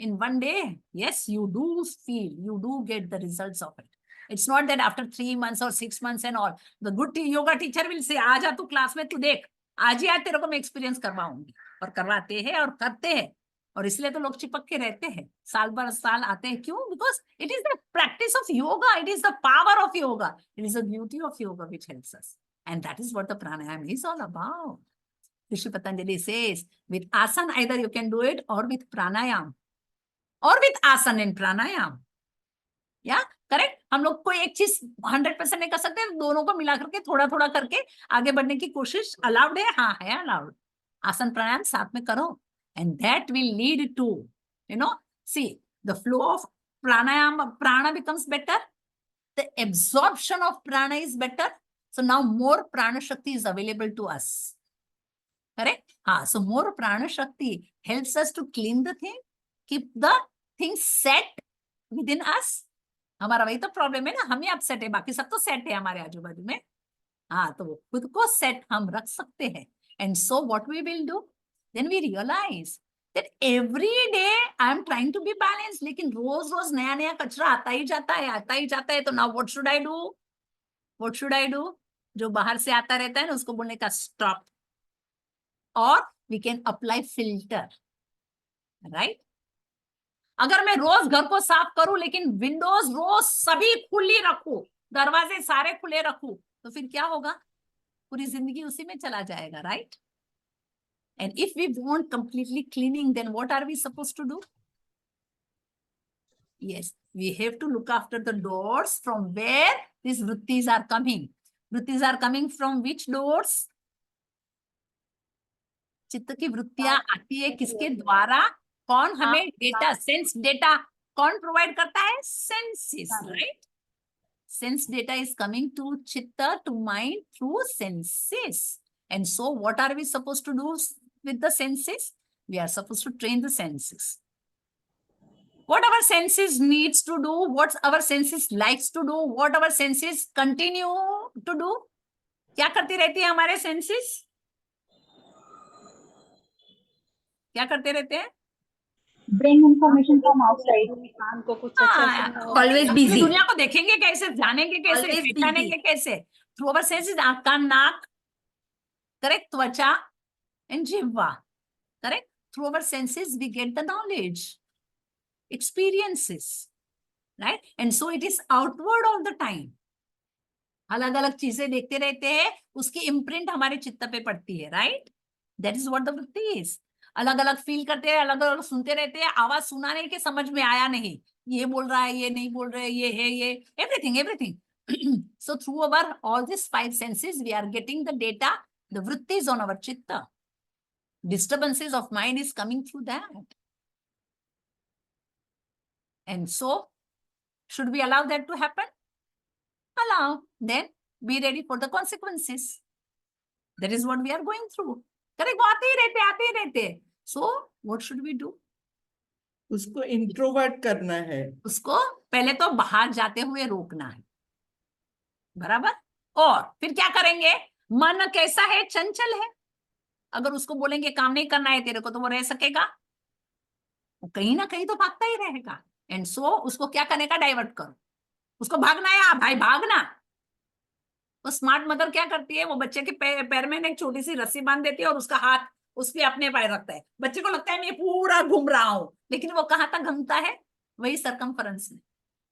In one day, yes, you do feel, you do get the results of it. It's not that after 3 months or 6 months and all, the good yoga teacher will say, आजा तू class में तू देख, आज ही आज तेरे को मैं एक्सपीरियंस करवाऊंगी. और करवाते हैं और करते हैं. और इसलिए तो लोग चिपक के रहते हैं. साल भर साल आते हैं. क्यों? Because it is the practice of yoga. It is the power of yoga. It is the beauty of yoga which helps us. And that is what the pranayama is all about. Rishi Patanjali says, with asana, either you can do it or with pranayama. और with आसन and प्राणायाम. या correct. हम लोग कोई एक चीज 100% नहीं कर सकते. दोनों को मिला करके थोड़ा थोड़ा करके आगे बढ़ने की कोशिश अलाउड है. हाँ है अलाउड. आसन प्राणायाम साथ में करो and that will lead to see the flow of pranayama. Prana becomes better. The absorption of prana is better. So now more prana shakti is available to us. Correct. हाँ, so more prana shakti helps us to clean the thing. Keep the things set within us. हमारा वही तो problem है ना. हम ही upset है, बाकी सब तो सेट है हमारे आजू बाजू में. हाँ, तो वो खुद को सेट हम रख सकते हैं. And so what we will do, then we realise that every day I am trying to be balance. लेकिन रोज रोज नया नया कचरा आता ही जाता है, आता ही जाता है. तो now what should I do, what should I do. जो बाहर से आता रहता है ना उसको बोलने का स्टॉप. और we can apply filter. Right. अगर मैं रोज घर को साफ करूं लेकिन विंडोज रोज सभी खुली रखूं, दरवाजे सारे खुले रखूं, तो फिर क्या होगा? पूरी जिंदगी उसी में चला जाएगा. Right. And if we want completely cleaning, then what are we supposed to do? Yes, we have to look after the doors from where this वृत्तिज आर कमिंग. वृत्तिज are coming from which doors? चित्त की वृत्तियां आती है किसके द्वारा? कौन हमें डेटा, सेंस डेटा कौन प्रोवाइड करता है? Senses. Right. Sense data is coming to chitta, to mind through senses. And so what are we supposed to do with the senses? We are supposed to train the senses. What our senses needs to do, what our senses likes to do, what our senses continue to do. क्या करती रहती है हमारे senses? क्या करते रहते हैं? bring information from outside. कान को कुछ अच्छा Always busy. दुनिया को देखेंगे कैसे, जानेंगे कैसे, Always busy. पहचानेंगे कैसे? Through our senses. आंख, कान, नाक, करेक्ट, त्वचा एंड जिह्वा. Correct. Through our senses we get the knowledge, experiences, right? And so it is outward all the time. अलग अलग चीजें देखते रहते हैं, उसकी इम्प्रिंट हमारे चित्त पे पड़ती है. Right. That is what the वृत्ति इज. अलग अलग फील करते हैं, अलग अलग सुनते रहते हैं. आवाज सुना नहीं कि समझ में आया नहीं, ये बोल रहा है, ये नहीं बोल रहे, ये है, ये everything everything. So through our all these 5 senses we are getting the data, the vrittis on our chitta. Disturbances of mind is coming through that. And so should we allow that to happen? Allow. Then be ready for the consequences. That is what we are going through. Correct. वो आते ही रहते. So what should we do? उसको introvert करना है. उसको पहले तो बाहर जाते हुए रोकना है. बराबर. और फिर क्या करेंगे? मन कैसा है? चंचल है. अगर उसको बोलेंगे काम नहीं करना है तेरे को, तो वो रह सकेगा? वो कहीं ना कहीं तो भागता ही रहेगा. एंड सो उसको क्या करने का? डाइवर्ट करो. उसको भागना है, भाई भागना. वो स्मार्ट मदर क्या करती है? वो बच्चे के पैर में एक छोटी सी रस्सी बांध देती है और उसका हाथ उसके अपने पैर रखता है. बच्चे को लगता है मैं पूरा घूम रहा हूं, लेकिन वो कहाँ तक घूमता है? वही सरकमफरेंस में.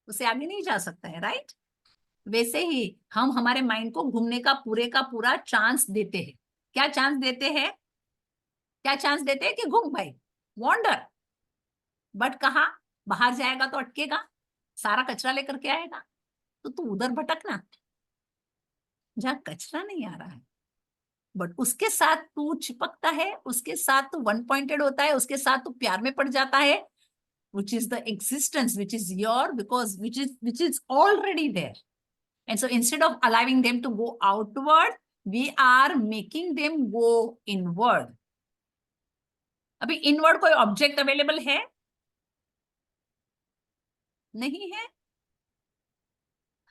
उसे आगे नहीं जा सकता है. राइट. वैसे ही हम हमारे माइंड को घूमने का पूरा चांस देते हैं। क्या चांस देते हैं? क्या चांस देते हैं कि घूम भाई, वॉन्डर। बट कहा, बाहर जाएगा तो अटकेगा, सारा कचरा लेकर के आएगा, तो तू उधर भटकना जहां कचरा नहीं आ रहा है। बट उसके साथ तू चिपकता है, उसके साथ तू वन पॉइंटेड होता है, उसके साथ तू प्यार में पड़ जाता है, which is the existence, which is your, because which is already there. And so instead of allowing them to go outward, we are making them go inward. अभी इनवर्ड कोई ऑब्जेक्ट अवेलेबल है? नहीं है।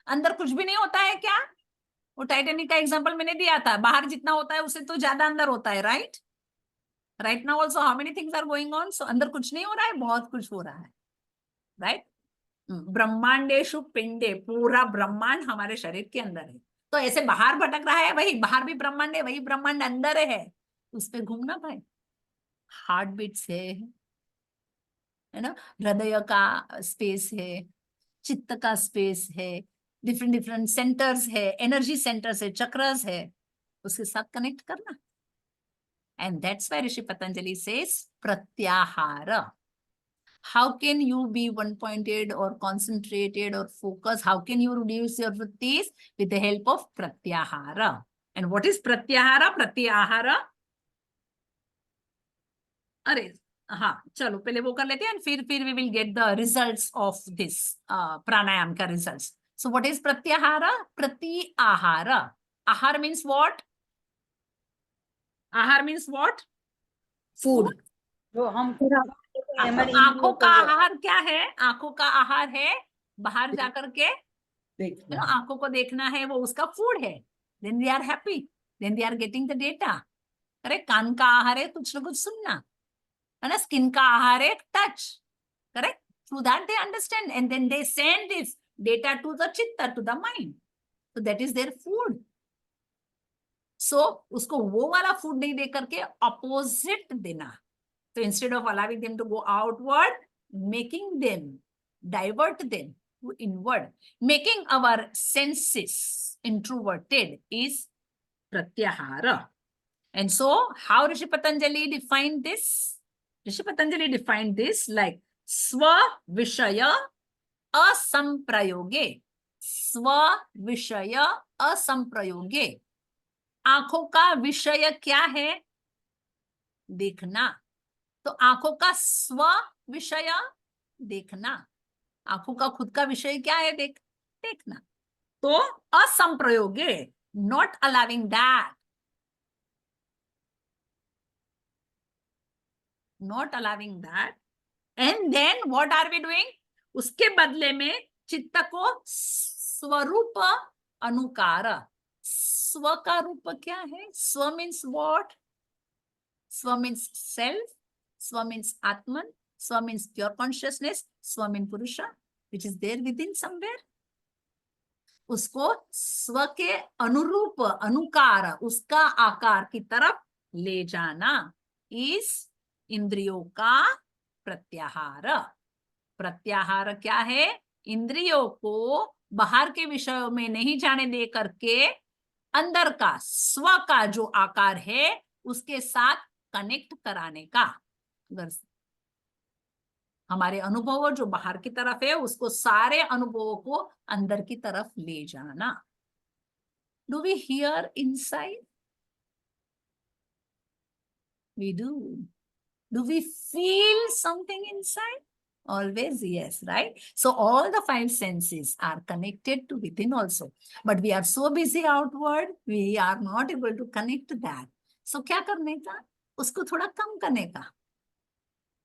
अंदर कुछ भी नहीं होता है क्या? वो टाइटैनिक का एग्जांपल मैंने दिया था, बाहर जितना होता है उससे तो ज्यादा अंदर होता है, right? Right now also how many things are going on? So अंदर कुछ नहीं हो रहा है, बहुत कुछ हो रहा है, राइट? ब्रह्मांडेशु पिंडे, पूरा ब्रह्मांड हमारे शरीर के अंदर है। तो ऐसे बाहर भटक रहा है, वही बाहर भी ब्रह्मांड है, वही ब्रह्मांड अंदर है, उस पे घूमना भाई। हार्ट बीट्स है ना, हृदय का स्पेस है, चित्त का स्पेस है, डिफरेंट डिफरेंट सेंटर्स है, एनर्जी सेंटर्स है, चक्रस है, उसके साथ कनेक्ट करना। And that's why Rishi Patanjali says प्रत्याहार. How can you be one-pointed or concentrated or focused? How can you reduce your vrittis? With the help of Pratyahara. And what is Pratyahara? Pratyahara. अरे हाँ, चलो पहले वो कर लेते हैं, फिर we will get the results of this pranayam का results. So what is Pratyahara? Pratyahara. Ahar means what? Ahar means what? Food. जो हम हमारी आंखों का आहार क्या है? आंखों का आहार है बाहर जाकर के देखना। आंखों को देखना है, वो उसका फूड है। Then they are happy, then they are getting the data. अरे कान का आहार है कुछ ना कुछ सुनना, है ना? स्किन का आहार है touch, correct? Through that they understand and then they send this data to the chitta, to the mind. So that is there food. So उसको वो वाला फूड नहीं दे करके अपोजिट देना। So instead of allowing them to go outward, making them, divert them to inward, making our senses introverted is Pratyahara. And so how Rishi Patanjali defined this? Rishi Patanjali defined this like Swa Vishaya Asamprayoge. Swa Vishaya Asamprayoge. आंखों का विषय क्या है? देखना। तो आंखों का स्व विषय देखना, आंखों का खुद का विषय क्या है? देखना। तो असंप्रयोगे, not allowing that, not allowing that. And then what are we doing? उसके बदले में चित्त को स्वरूप अनुकार। स्व का रूप क्या है? स्व मीन्स व्हाट? स्व means self, Swa means Atman, Swa means pure consciousness, Swa means Purusha, which is there within somewhere. उसको स्व के अनुरूप, अनुकार, उसका आकार की तरफ ले जाना इस इंद्रियों का प्रत्याहार। प्रत्याहार क्या है? इंद्रियों को बाहर के विषयों में नहीं जाने दे करके अंदर का स्व का जो आकार है उसके साथ कनेक्ट कराने का। हमारे अनुभव जो बाहर की तरफ है उसको सारे अनुभवों को अंदर की तरफ ले जाना। Do we hear inside? We do. Do we feel something inside? Always yes, right? So all the five senses are connected to within also, but we are so busy outward, we are not able to connect that. So क्या करने का? उसको थोड़ा कम करने का।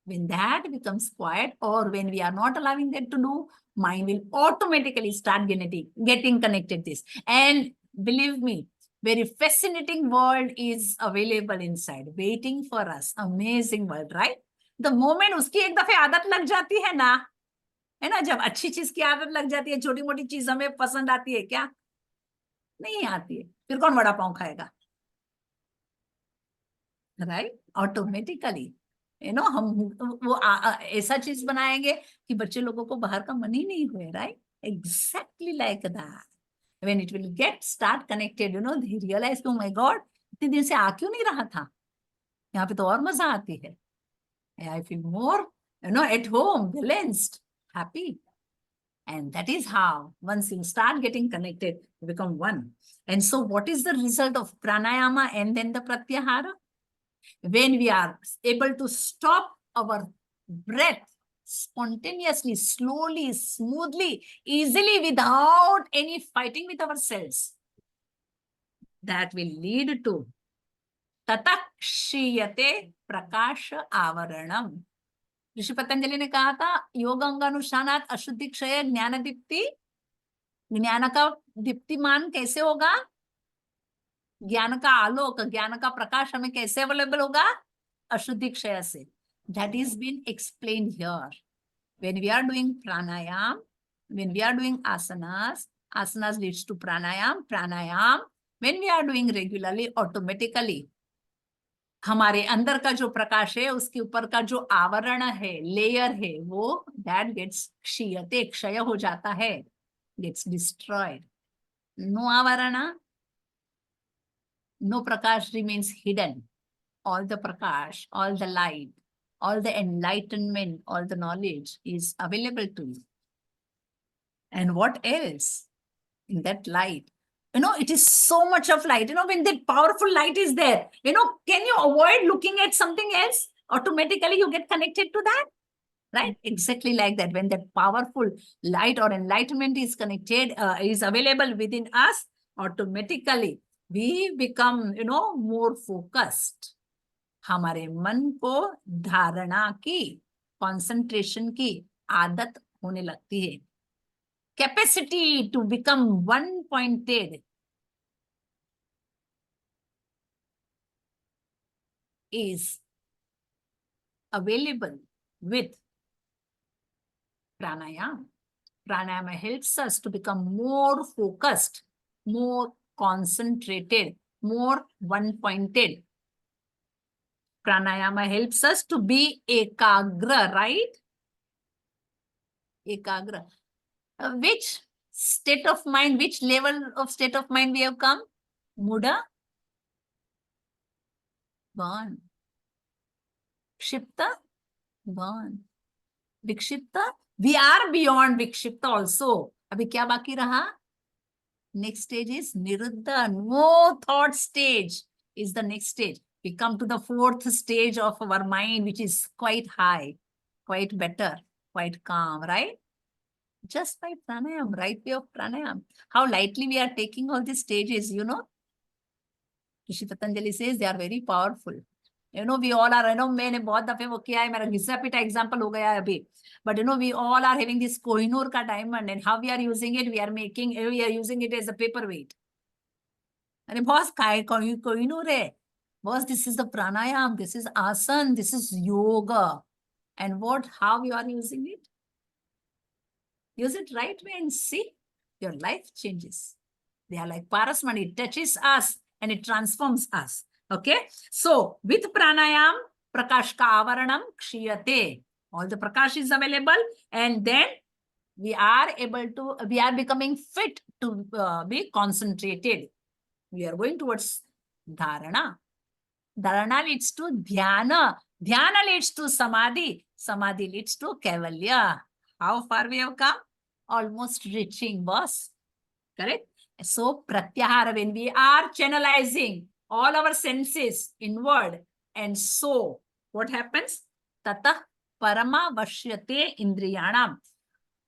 When that becomes quiet, or when we are not allowing that to do, mind will automatically start getting connected this. And believe me, very fascinating world is available inside, waiting for us. Amazing world, right? The moment उसकी एक दफे आदत लग जाती है ना, है ना, जब अच्छी चीज की आदत लग जाती है, छोटी मोटी चीज हमें पसंद आती है क्या? नहीं आती है। फिर कौन वड़ा पाव खाएगा? राइट? ऑटोमेटिकली हम वो ऐसा चीज बनाएंगे कि बच्चे लोगों को बाहर का मन ही नहीं हुए, right? Exactly like that. When it will start connected, they realize, oh my God, इतने दिन से आ क्यों नहीं रहा था? यहाँ पे तो और मजा आती है. I feel more, at home, balanced, happy. And that is how, once you start getting connected, you become one. And so what is the result of pranayama and then the pratyahara? When we are able to stop our breath spontaneously, slowly, smoothly, easily, without any fighting with ourselves, that will lead to tatakshiyate prakasha avaranam. ऋषि पतंजलि ने कहा था, योग अंगानुष्ठानात अशुद्धि क्षय ज्ञान दीप्ति. ज्ञान का दीप्तिमान कैसे होगा? ज्ञान का आलोक, ज्ञान का प्रकाश हमें कैसे अवेलेबल होगा? अशुद्धि क्षय से. That is been explained here. When we are doing pranayam, when we are doing asanas, asanas leads to pranayam, pranayam, when we are doing regularly, automatically, हमारे अंदर का जो प्रकाश है, उसके ऊपर का जो आवरण है, लेयर है, वो that gets क्षीयते, क्षय हो जाता है, gets destroyed. No avarana, no prakash remains hidden. All the prakash, all the light, all the enlightenment, all the knowledge is available to you. And what else? In that light, it is so much of light. When that powerful light is there, can you avoid looking at something else? Automatically you get connected to that, right? Exactly like that. When that powerful light or enlightenment is connected, is available within us, automatically we become, more focused. हमारे मन को धारणा की, concentration की आदत होने लगती है. Capacity to become one-pointed is available with pranayama. Pranayama helps us to become more focused, more concentrated, more one-pointed. Pranayama helps us to be ekagra, right? Ekagra. Which state of mind, which level of state of mind we have come? Muda? Gone. Kshipta? Gone. Vikshipta? We are beyond Vikshipta also. Abhi kya baki raha? Next stage is Niruddha. No thought stage is the next stage. We come to the fourth stage of our mind, which is quite high, quite better, quite calm, right? Just by pranayam, right way of pranayam. How lightly we are taking all these stages, Rishi Patanjali says they are very powerful. We all are, मैंने बहुत दफे वो किया है, मेरा घिसा पिटा example हो गया है अभी. But we all are having this Kohinoor ka diamond, and how we are using it, we are using it as a paperweight. अरे boss, Kohinoor है. Boss, this is the pranayam, this is asana, this is yoga. And how you are using it? Use it right way and see, your life changes. They are like parasmani, it touches us and it transforms us. Okay, so with pranayam, prakash ka avaranam kshiyate. All the prakash is available, and then we are becoming fit to be concentrated. We are going towards dharana. Dharana leads to dhyana. Dhyana leads to samadhi. Samadhi leads to kaivalya. How far we have come? Almost reaching, boss. Correct? So, pratyahara, when we are channelizing all our senses inward, and so, what happens? Tatah parama vashyate indriyanam.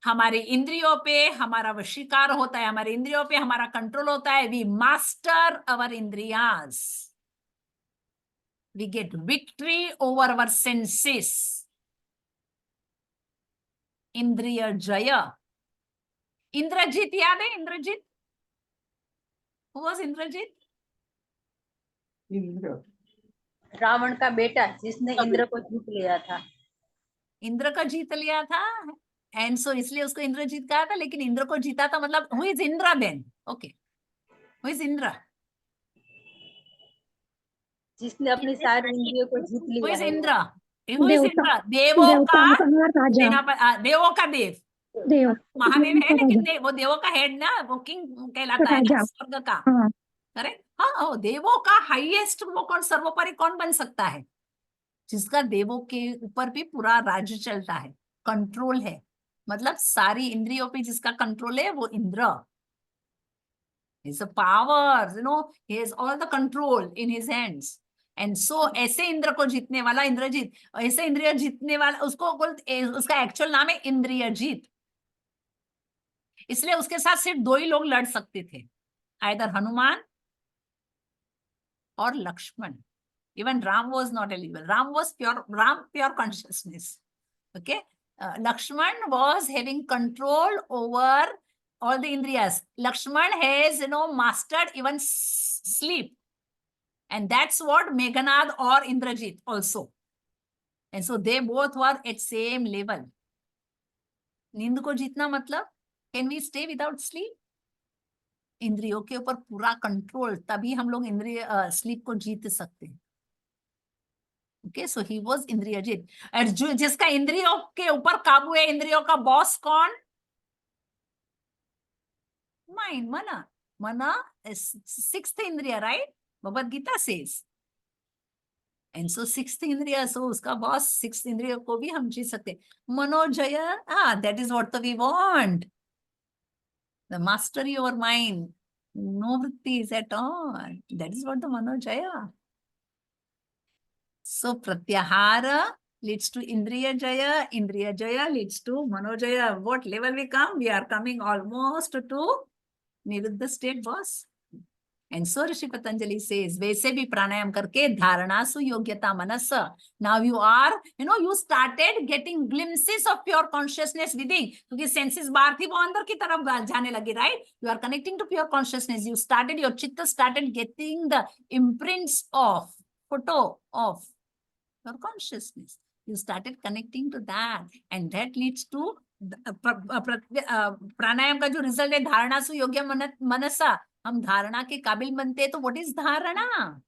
हमारे इंद्रियों पे हमारा वशीकार होता है, हमारे इंद्रियों पे हमारा कंट्रोल होता है. We master our indriyas. We get victory over our senses. Indriya Jaya. Indrajit याद है? Indrajit? Who was Indrajit? Indra. Ravan का बेटा जिसने इंद्र को जीत लिया था. इंद्र को जीत लिया था, and so इसलिए उसको इंद्रजीत कहा था. लेकिन इंद्र को जीता था मतलब who is Indra then? Okay, who is Indra? जिसने अपनी सारी इंद्रियों को जीत लिया. Who is Indra? Who is देवता. Indra? देवों का देवताओं का राजा. देवों का देव. देव महादेव है, राजा। लेकिन वो देवों का हेड ना, वो किंग कहलाता है ना राजा। स्वर्ग का। हाँ करेक्ट। हाँ, देवों का हाईएस्ट वो कौन, सर्वोपरि कौन बन सकता है? जिसका देवों के ऊपर भी पूरा राज्य चलता है, कंट्रोल है, मतलब सारी इंद्रियों पे जिसका कंट्रोल है वो Indra. He's a power, he has all the control in his hands. And so ऐसे इंद्र को जीतने वाला इंद्रजीत, ऐसे इंद्रिय जीतने वाला उसको उसका एक्चुअल नाम है इंद्रियजीत। इसलिए उसके साथ सिर्फ 2 ही लोग लड़ सकते थे, आइदर हनुमान और Lakshman. Even Ram was not eligible. Ram pure consciousness. Okay. Lakshman was having control over all the indriyas. Lakshman has, mastered even sleep. And that's what Meghanad or Indrajit also. And so they both were at same level. नींद को जीतना मतलब, can we stay without sleep? इंद्रियों के ऊपर पूरा control, तभी हम लोग इंद्रिय स्लीप को जीत सकते हैं। Okay, so he was इंद्रियजीत। और जिसका इंद्रियों के ऊपर काबू है, इंद्रियों का बॉस कौन? माइंड, मना। मना is 6th इंद्रिय, right? Bhagavad Gita says. And so 6th इंद्रिय, so उसका बॉस 6th इंद्रिय को भी हम जीत सकते। मनोजय, that is what we want. The mastery over mind. No vrittis at all. That is what the manojaya. So Pratyahara leads to Indriya Jaya leads to Manojaya. What level we come? We are coming almost to Niruddha state, boss. And so Rishi Patanjali says, वैसे भी प्राणायाम करके धारणा सुयोग्यता मनस. Now you are, you started getting glimpses of pure consciousness within. क्योंकि senses बाहर थी, वो अंदर की तरफ जाने लगी, right? You are connecting to pure consciousness. You started, your chitta started getting the imprints of, photo of your consciousness. You started connecting to that, and that leads to प्राणायाम का जो रिजल्ट है, धारणा सुयोग्य मनसा। हम धारणा के काबिल बनते हैं, तो व्हाट इज धारणा?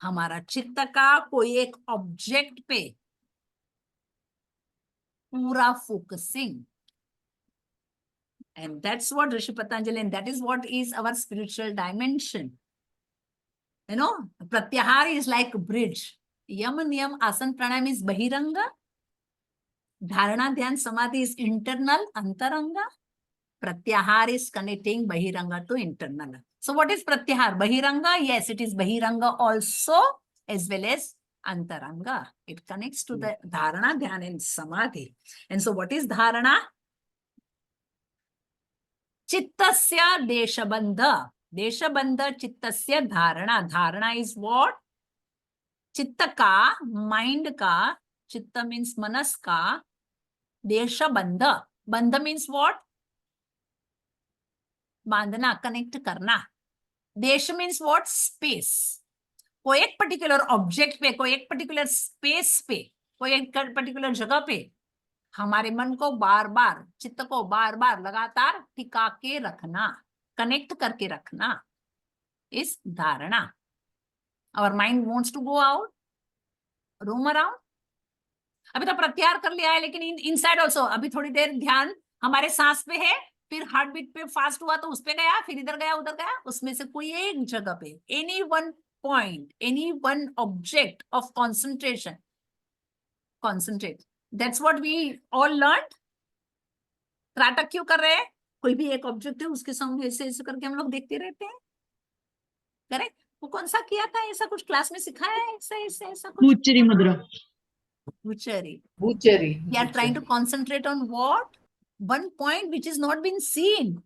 हमारा चित्त का कोई एक ऑब्जेक्ट पे पूरा focusing, and that's what Rishi Patanjali, and that is what is our spiritual dimension. Pratyahara is like a bridge. Yam Niyam Asana Pranayam is Bahiranga. Dharana Dhyan Samadhi is internal, Antaranga. Pratyahara is connecting Bahiranga to internal. So what is Pratyahara? Bahiranga? Yes, it is Bahiranga also, as well as Antaranga. It connects to the Dharana, Dhyana and Samadhi. And so what is Dharana? Chittasya Deshabandha. Deshabandha Chittasya Dharana. Dharana is what? चित्त का, mind का, चित्त means मनस का, देश बंध, बंध means what? बांधना, connect करना। देश मीन्स व्हाट? स्पेस। कोई एक पर्टिकुलर ऑब्जेक्ट पे, कोई एक पर्टिकुलर स्पेस पे, कोई एक पर्टिकुलर जगह पे हमारे मन को बार बार, चित्त को बार बार लगातार टिका के रखना, कनेक्ट करके रखना, इस धारणा। Our mind wants to go out, roam around. अभी तो प्रत्याहार कर लिया है, लेकिन इनसाइड ऑल्सो अभी थोड़ी देर ध्यान हमारे सांस पे है, फिर हार्ट बीट पे फास्ट हुआ तो उस पे गया, फिर इधर गया उधर गया, उसमें से कोई एक जगह पे, any one point, any one object of concentration, concentrate. That's what we all learn. त्राटक क्यों कर रहे हैं? कोई भी एक ऑब्जेक्ट है, उसके सामने ऐसे ऐसे करके हम लोग देखते रहते हैं। करेक्ट? वो कौन सा किया था? ऐसा कुछ क्लास में सिखाया है? ऐसा कुछ Uchari mudra. Uchari. Bhuchari. We are trying to concentrate on what? One point which is not been seen.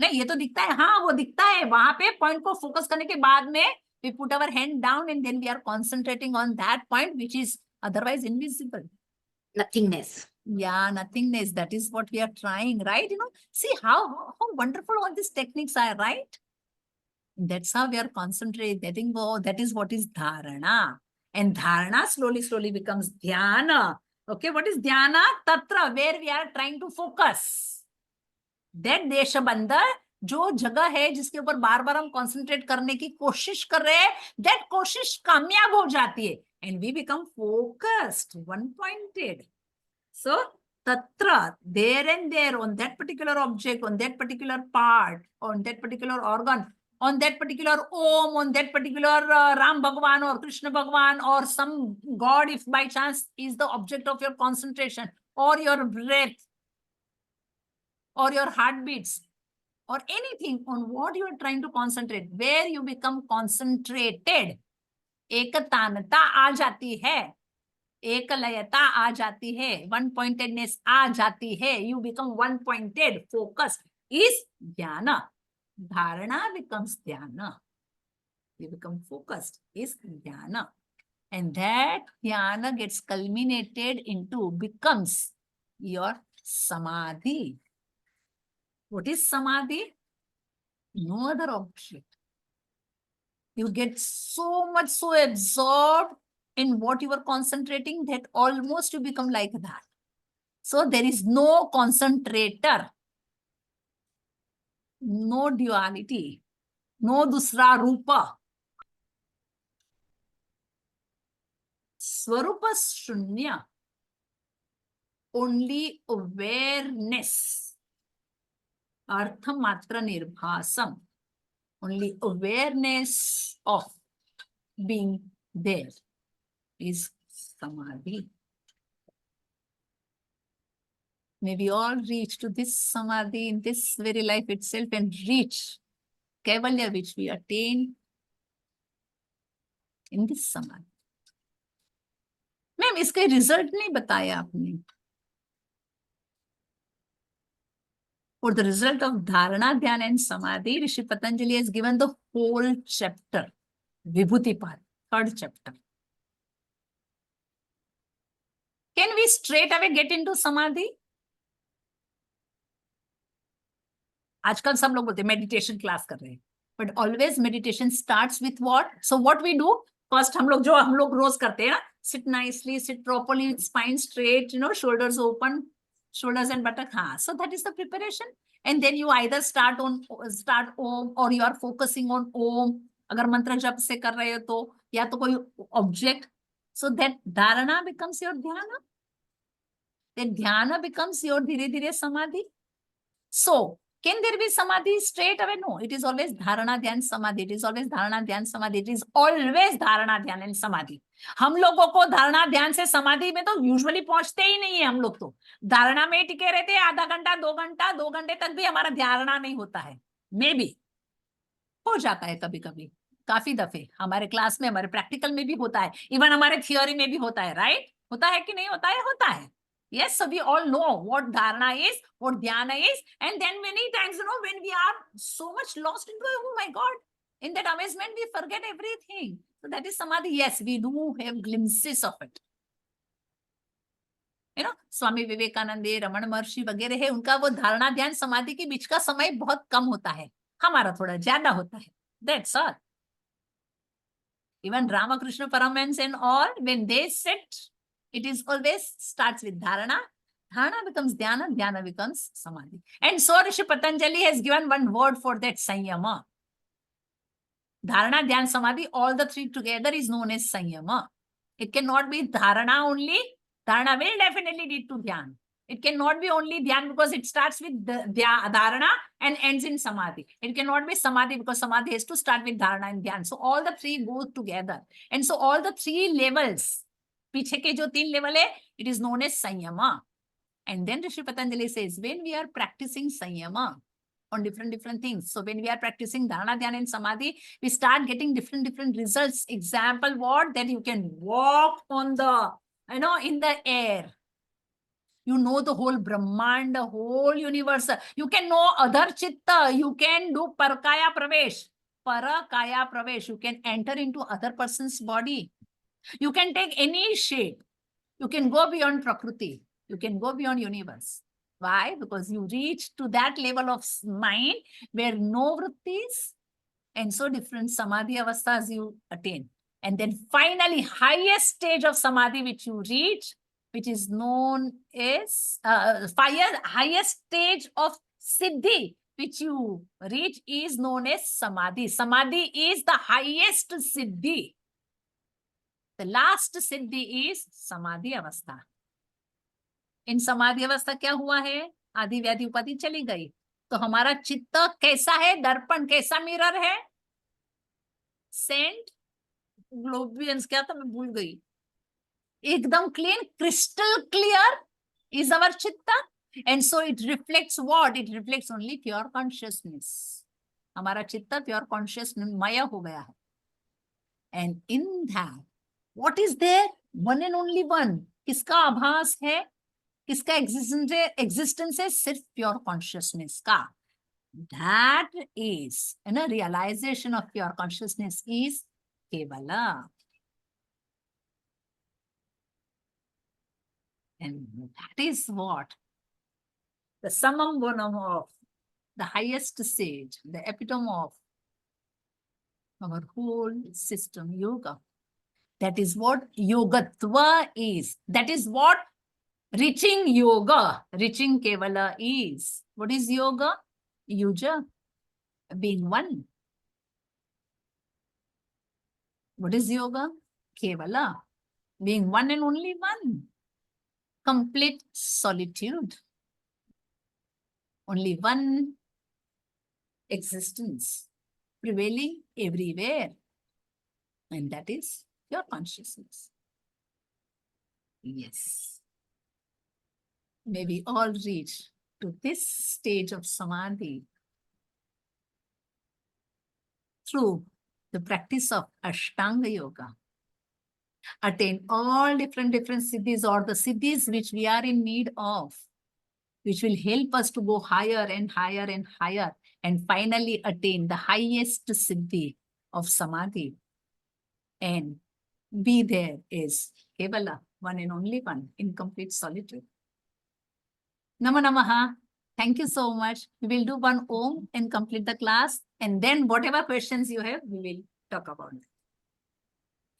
नहीं, ये तो दिखता है, हाँ वो दिखता है, वहां पे पॉइंट को फोकस करने के बाद में we put our hand down and then we are concentrating on that point which is otherwise invisible. Nothingness. Yeah, nothingness. That is what we are trying, right? See how wonderful all these techniques are, right? That's how we are concentrating. That is what is dharana. And dharana slowly becomes dhyana. Okay, what is dhyana? Tatra, where we are trying to focus. That deshabandha, जो जगह है जिसके ऊपर बार बार हम concentrate करने की कोशिश कर रहे हैं, that कोशिश कामयाब हो जाती है. And we become focused, one-pointed. So, Tatra, there and there, on that particular object, on that particular part, on that particular organ, on that particular Om, on that particular Ram Bhagwan or Krishna Bhagwan or some God, if by chance is the object of your concentration, or your breath, or your heartbeats, or anything on what you are trying to concentrate, where you become concentrated, एकतानता आ जाती है, एकलयता आ जाती है, one pointedness आ जाती है, you become one pointed, focused, is dhyana. Dharana becomes dhyana. You become focused, is dhyana. And that dhyana gets culminated into, becomes your samadhi. What is samadhi? No other object. You get so much so absorbed in what you are concentrating that almost you become like that. So there is no concentrator, no duality, no dusra rupa. Swarupa shunya, only awareness. Artha matra nirbhasam, only awareness of being there is samadhi. May we all reach to this samadhi in this very life itself and reach Kaivalya, which we attain in this samadhi. Ma'am इसका result नहीं बताया आपने. For the result of Dharana, Dhyana and Samadhi, Rishi Patanjali has given the whole chapter, Vibhutipad, 3rd chapter. Can we straight away get into Samadhi? आजकल सब लोग बोलते हैं meditation class कर रहे हैं, but always meditation starts with what? So what we do? First हम लोग रोज करते हैं ना, sit nicely, sit properly, spine straight, shoulders open, shoulders and buttock. So that is the preparation. And then you either start Om or you are focusing on Om. अगर मंत्र जप से कर रहे हो तो, या तो कोई object. So that Dharana becomes your Dhyana. Then Dhyana becomes your Dhire Dhire Samadhi. So can there be Samadhi straight away? No, it is always Dharana, Dhyan, Samadhi. It is always Dharana, Dhyan, Samadhi. It is always Dharana, Dhyan and Samadhi. हम लोगों को धारणा ध्यान से समाधि में तो usually पहुंचते ही नहीं है. हम लोग तो धारणा में टिके रहते हैं आधा घंटा 2 घंटे तक भी हमारा धारणा नहीं होता है. मे बी हो जाता है कभी कभी, काफी दफे हमारे क्लास में, हमारे प्रैक्टिकल में भी होता है, इवन हमारे थियोरी में भी होता है. राइट? होता है कि नहीं होता है? होता है. Yes, so we all know what dharana is, what dhyana is, and then many times, when we are so much lost into, oh my God, in that amazement, we forget everything. So that is samadhi. Yes, we do have glimpses of it. Swami Vivekananda, Raman महर्षि वगैरह है, उनका वो धारणा ध्यान समाधि के बीच का समय बहुत कम होता है, हमारा थोड़ा ज्यादा होता है. That's all. Even Ramakrishna Paramahansa and all, when they sit, it is always starts with dharana. Dharana becomes dhyana, dhyana becomes samadhi. And so Rishi Patanjali has given one word for that, sanyama. Dharana, dhyana, samadhi, all the three together is known as sanyama. It cannot be dharana only. Dharana will definitely lead to dhyan. It cannot be only dhyan because it starts with dharana and ends in samadhi. It cannot be samadhi because samadhi has to start with dharana and dhyan. So all the three go together. And so all the three levels, पीछे के जो 3 level है, it is known as sanyama. And then Rishi Patanjali says, when we are practicing sanyama on different things, so when we are practicing dharana, dhyana and samadhi, we start getting different results. Example, what? That you can walk on the, in the air. You know the whole Brahmand, the whole universe. You can know other chitta. You can do parakaya pravesh. Parakaya pravesh. You can enter into other person's body. You can take any shape. You can go beyond Prakriti. You can go beyond universe. Why? Because you reach to that level of mind where no vrittis and so different samadhi avasthas you attain. And then finally, highest stage of samadhi which you reach, which is known as highest stage of siddhi which you reach is known as samadhi. Samadhi is the highest siddhi. The last siddhi is samadhi avastha. इन समाधि अवस्था क्या हुआ है, आदि व्याधि उपाधि चली गई, तो हमारा चित्त कैसा है, दर्पण कैसा मिरर है, सेंट ग्लोबियंस क्या था मैं भूल गई, एकदम clean, crystal clear is our chitta, and so it reflects what, it reflects only pure consciousness. हमारा चित्त प्योर कॉन्शियसनेस मय हो गया है, and in that what is there, one and only one, किसका आभास है, किसका एग्जिस्टेंस है, सिर्फ प्योर कॉन्शियसनेस का. that is, realization of pure consciousness is kevala. And that is what the summum bonum of the highest stage, the epitome of our whole system, yoga. That is what yogatva is. That is what reaching yoga, reaching kevala is. What is yoga? Yuja, being one. What is yoga? Kevala, being one and only one. Complete solitude. Only one existence prevailing everywhere. And that is your consciousness. Yes. May we all reach to this stage of Samadhi through the practice of Ashtanga Yoga. Attain all different siddhis, or the siddhis which we are in need of, which will help us to go higher and higher and higher, and finally attain the highest siddhi of Samadhi. And be there is Kevala, one and only one, in complete solitude. Namo Namaha. Thank you so much. We will do one Om and complete the class. And then whatever questions you have, we will talk about it.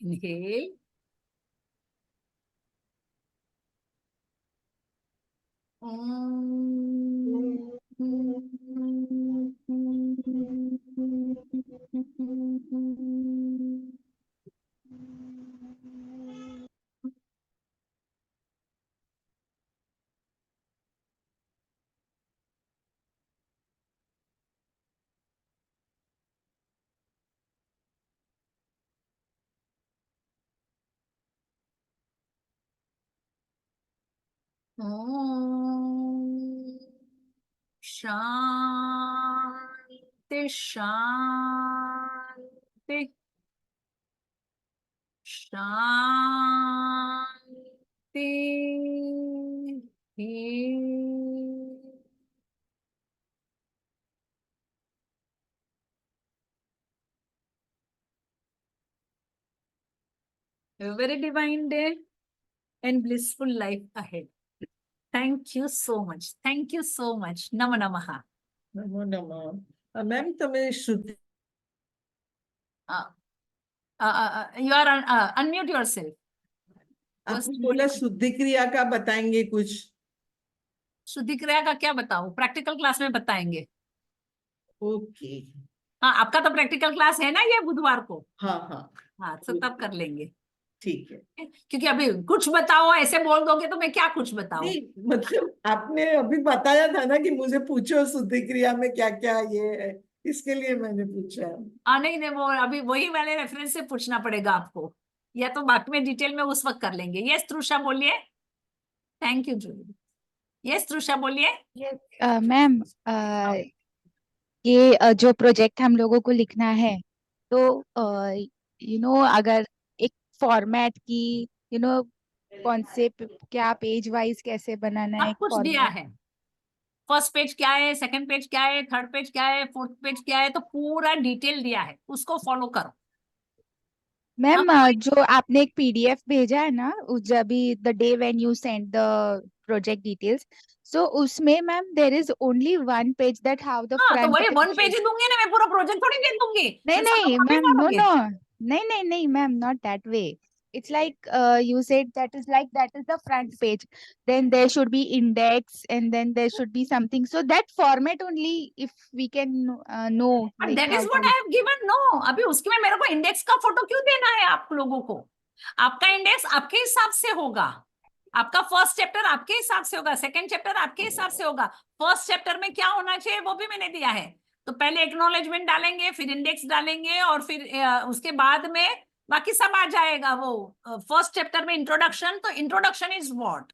Inhale. Om Shanti Shanti Shanti. A very divine day and blissful life ahead. Thank you so much. Thank you so much. Namo Namaha. નમો નમઃ. Ma'am તમે શુદ્ધિ You are unmute yourself. आपने बोला शुद्धि क्रिया का बताएंगे कुछ. शुद्धि क्रिया का क्या बताऊं, प्रैक्टिकल क्लास में बताएंगे. ओके. हाँ, आपका तो प्रैक्टिकल क्लास है ना ये बुधवार को. हाँ हाँ हाँ, तो तब कर लेंगे. ठीक है. क्योंकि अभी कुछ बताओ ऐसे बोल दोगे तो मैं क्या कुछ बताऊं. नहीं मतलब आपने अभी बताया था ना कि मुझे पूछो शुद्धि क्रिया में क्या क्या ये है, इसके लिए मैंने पूछा. नहीं वो अभी वही वाले रेफरेंस से पूछना पड़ेगा आपको, या तो बाकी में डिटेल में उस वक्त कर लेंगे. यस त्रुषा बोलिए. Thank you Julie. Yes Trusha बोलिए. मैम ये जो प्रोजेक्ट हम लोगों को लिखना है, तो अगर एक फॉर्मेट की कौन से क्या पेज वाइज कैसे बनाना है, सब कुछ दिया है. फर्स्ट पेज क्या है, सेकंड पेज क्या है, थर्ड पेज क्या है, फोर्थ पेज क्या है, तो पूरा डिटेल दिया है, उसको फॉलो करो. मैम जो आपने एक पीडीएफ भेजा है ना, जब भी the day when you send the project details, so उसमें ma'am there is only one page that how the हाँ, तो फ्रंट. वही वन पेज ही दूंगी ना मैं, पूरा प्रोजेक्ट थोड़ी दे दूंगी. नहीं फिर सब नहीं लोग copy मैम, नो करोगे. नो, नहीं ma'am, not that way. It's like you said that is the front page. Then there should be index, and then there should be something. So that format only, if we can know. But Like that how is what to- I have given. No, अभी उसके में मेरे को index का photo क्यों देना है आप लोगों को. आपका इंडेक्स आपके हिसाब से होगा. आपका फर्स्ट चैप्टर आपके हिसाब से होगा, सेकंड चैप्टर आपके हिसाब से होगा। फर्स्ट चैप्टर में क्या होना चाहिए वो भी मैंने दिया है। तो पहले एक्नॉलेजमेंट डालेंगे, फिर इंडेक्स डालेंगे, और फिर उसके बाद में बाकी सब आ जाएगा। वो फर्स्ट चैप्टर में इंट्रोडक्शन, तो introduction is what,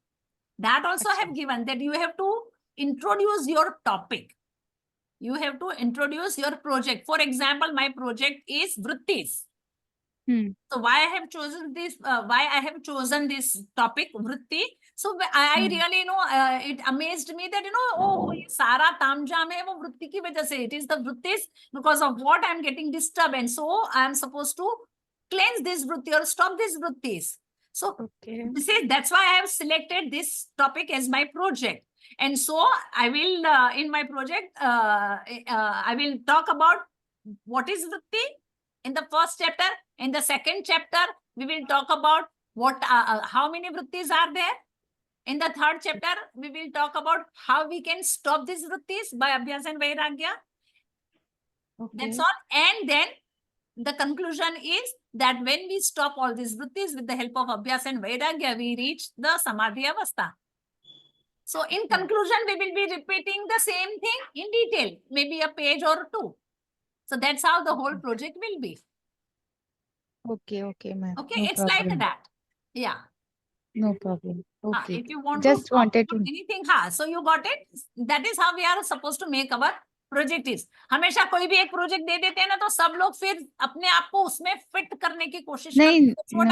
that also have given that you have to introduce your topic, you have to introduce your project. For example, my project is vrittis. So why I have chosen this, why I have chosen this topic vritti. So I really it amazed me that oh, ये सारा तामझाम है वो वृत्ति की वजह से. It is the vrittis because of what I am getting disturbed, and so I am supposed to cleanse this vritti or stop this vrittis. So that's why I have selected this topic as my project. And so I will, in my project, I will talk about what is vritti in the first chapter. In the second chapter, we will talk about what, how many vrittis are there. In the third chapter, we will talk about how we can stop these vrittis by abhyas and vairagya. That's all. And then the conclusion is that when we stop all these vrittis with the help of abhyas and vairagya, we reach the samadhi avastha. So in conclusion, we will be repeating the same thing in detail, maybe a page or two. So that's how the whole project will be. Okay, ma'am. Okay, No it's problem. like that. Yeah. No problem. Okay. If you want Just to wanted talk to. anything, so you got it. That is how we are supposed to make our project is. हमेशा कोई भी एक project दे देते हैं ना, तो सब लोग फिर अपने आप को उसमें fit करने की कोशिश करते हैं. That's what I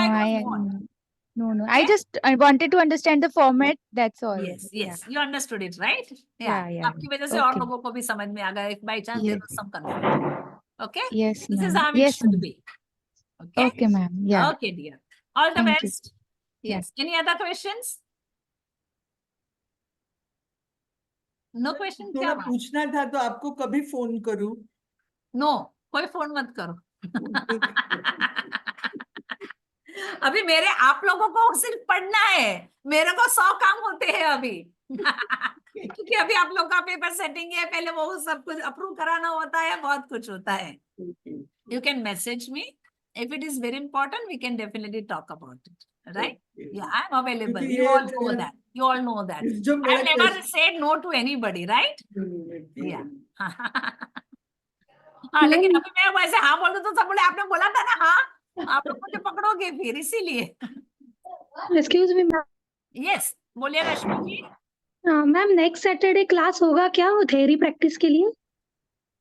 want. No. I wanted to understand the format. That's all. Yes. Yeah. You understood it, right? Yeah. आपकी वजह से और Okay. लोगों को भी समझ में आ गया. If by chance there Yes. was some confusion. Okay? Yes, This is ma'am. how it Yes, should ma'am. be. Okay? Okay, ma'am. Yeah. Okay, dear. All the Thank you. best. Yes. Any other questions? No question? थोड़ा क्या बात? पूछना था, तो आपको कभी phone करूं? No, कोई फोन मत करो. अभी मेरे आप लोगों को सिर्फ पढ़ना है, मेरे को 100 काम होते हैं अभी. क्योंकि अभी आप लोग का पेपर सेटिंग है, पहले वो सब कुछ अप्रूव कराना होता है, बहुत कुछ होता है. You can message me. If it is very important, we can definitely talk about it. Right? Yeah, I'm available. क्योंकि You all ये know that. You all know that. जो मेरा I've never question- said no to anybody, right? Yeah. हाँ, नहीं, लेकिन अभी मैं वैसे हाँ बोल दूं तो सब बोले आपने बोला था ना हाँ, आप लोग मुझे पकड़ोगे फिर, इसीलिए. Excuse me ma'am. Yes, बोलिए रश्मि जी. मैम नेक्स्ट सैटरडे क्लास होगा क्या वो थ्योरी प्रैक्टिस के लिए?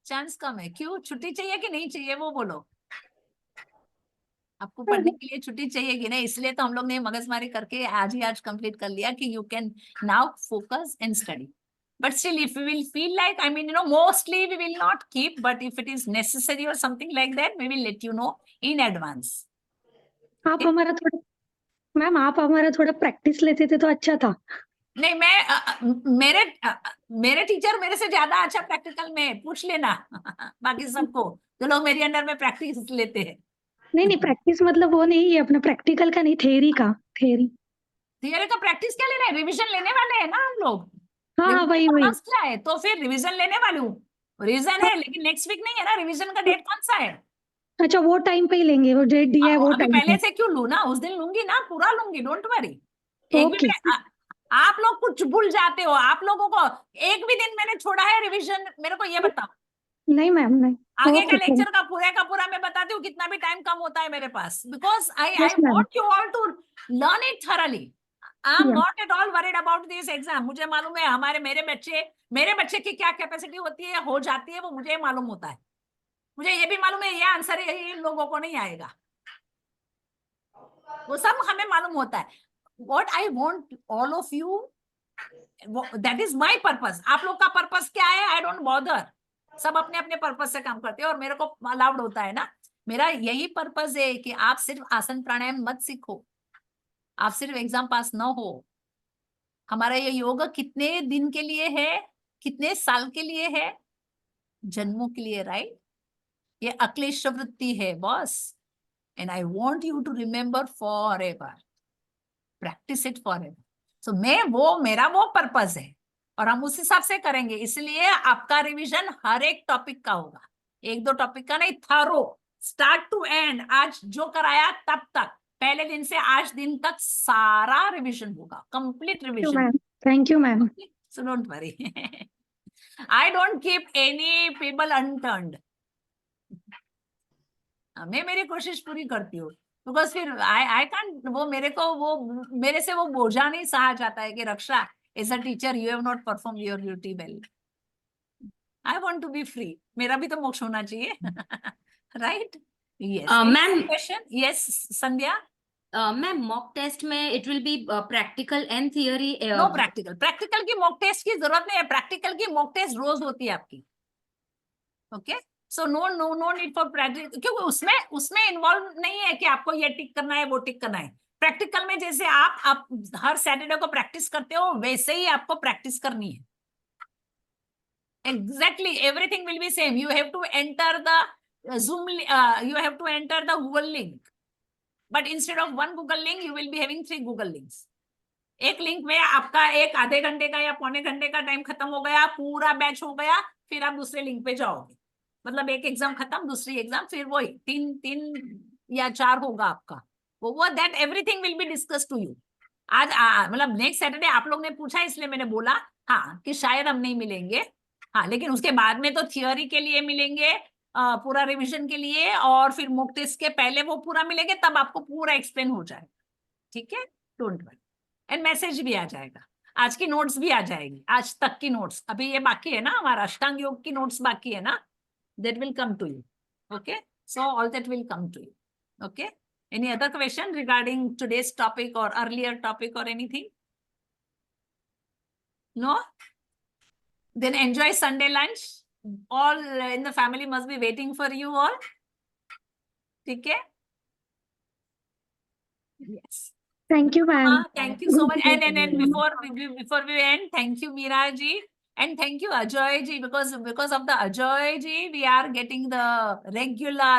चांस कम है. क्यों, छुट्टी चाहिए कि नहीं चाहिए वो बोलो. आपको पढ़ने के लिए छुट्टी चाहिए कि नहीं, इसलिए तो हम लोग ने मगजमारी करके आज कंप्लीट कर लिया कि you can now focus and study. But still, if we will feel like, I mean, mostly we will not keep, but if it is necessary or something like that, we will let you know in advance. आप हमारा थोड़ा ma'am आप हमारा थोड़ा practice लेते थे तो अच्छा था. नहीं, मैं मेरे टीचर मेरे से ज्यादा अच्छा प्रैक्टिकल में पूछ लेना. बाकी सबको जो लोग मेरे अंडर में प्रैक्टिस लेते हैं. नहीं प्रैक्टिस मतलब वो नहीं, ये अपना प्रैक्टिकल का नहीं, थ्योरी का. थियरी का प्रैक्टिस क्या लेना है, रिविजन लेने वाले हैं ना हम लोग. हाँ वही. क्या है, तो फिर रिवीजन लेने वाली हूँ. रीजन है, लेकिन नेक्स्ट वीक नहीं है ना. रिवीजन का डेट कौन सा है? अच्छा, वो टाइम पे ही लेंगे, वो डेट दिया है वो अभी टाइम पहले पे. से क्यों लूँ ना, उस दिन लूंगी ना, पूरा लूंगी. Don't worry. एक भी ओके. आप लोग कुछ भूल जाते हो. आप लोगों को एक भी दिन मैंने छोड़ा है रिवीजन, मेरे को ये बताओ. नहीं मैम नहीं. आगे का ओके, लेक्चर का पूरा मैं बताती हूँ कितना भी टाइम कम होता है मेरे पास. Because I Yes, ma'am. Want you all to learn it thoroughly. I am Yeah. Not at all worried about this exam. मुझे मालूम है मेरे बच्चे की क्या कैपेसिटी होती है, हो जाती है, वो मुझे मालूम होता है. मुझे ये भी मालूम है ये आंसर है, इन लोगों को नहीं आएगा. वो सब हमें मालूम होता है. What I want all of you, that is my purpose. आप लोग का पर्पस क्या है, I don't bother. सब अपने अपने पर्पस से काम करते हैं और मेरे को अलाउड होता है ना. मेरा यही पर्पस है कि आप सिर्फ आसन प्राणायाम मत सीखो, आप सिर्फ एग्जाम पास ना हो. हमारा ये योग कितने दिन के लिए है, कितने साल के लिए है? जन्मों के लिए, राइट? ये अक्लेश वृत्ति है boss. And I want you to remember for ever, practise it for ever. So मेरा वो पर्पस है और हम उस हिसाब से करेंगे. इसलिए आपका रिवीजन हर एक टॉपिक का होगा, एक दो टॉपिक का नहीं, थरो, स्टार्ट टू एंड. आज जो कराया तब तक पहले दिन से आज दिन तक सारा रिविजन होगा, complete revision. Ma'am, thank you ma'am. So don't worry. I don't keep any people unturned. मैं मेरी कोशिश पूरी करती हूँ, बिकॉज फिर आई कांट, वो मेरे से वो बोझा नहीं सहा जाता है कि Raksha as a teacher you have not perform your duty well. I want to be free, मेरा भी तो मोक्ष होना चाहिए। Right? Yes ma'am, question. Yes Sandhya. Ma'am mock test में it will be practical and theory. No practical, practical की mock test की जरूरत नहीं है, प्रैक्टिकल की मॉक टेस्ट रोज होती है आपकी। Okay, so no need for practical, क्योंकि उसमें इन्वॉल्व नहीं है कि आपको ये टिक करना है वो टिक करना है। प्रैक्टिकल में जैसे आप हर सैटरडे को प्रैक्टिस करते हो, वैसे ही आपको प्रैक्टिस करनी है। Exactly, everything will be same. You have to enter the Zoom, you have to enter the Google link. But instead of one Google link, you will be having 3 Google links. एक link में आपका एक आधे घंटे का या पौने घंटे का टाइम खत्म हो गया, पूरा बैच हो गया, फिर आप दूसरे लिंक पे जाओगे। मतलब एक एग्जाम खत्म, दूसरी एग्जाम, फिर वही 3 या 4 होगा आपका। वो that everything will be discuss to you. आज मतलब नेक्स्ट सैटरडे आप लोग ने पूछा इसलिए मैंने बोला हाँ कि शायद हम नहीं मिलेंगे, हाँ, लेकिन उसके बाद में तो थियोरी के लिए मिलेंगे, पूरा रिवीजन के लिए, और फिर मॉक टेस्ट के पहले वो पूरा मिलेंगे, तब आपको पूरा एक्सप्लेन हो जाएगा। ठीक है, डोंट वरी। एंड मैसेज भी आ जाएगा, आज की नोट्स भी आ जाएगी, आज तक की नोट्स। अभी ये बाकी है ना, हमारा अष्टांग योग की नोट्स बाकी है ना, that will come to you. Okay, so all that will come to you. Okay, any other question regarding today's topic or earlier topic or anything? No? Then enjoy Sunday lunch. All in the family must be waiting for you all. Okay? Yes. Thank you ma'am. Thank you so much. And before we end, thank you Meera ji, and thank you Ajay ji, because of the Ajay ji we are getting the regular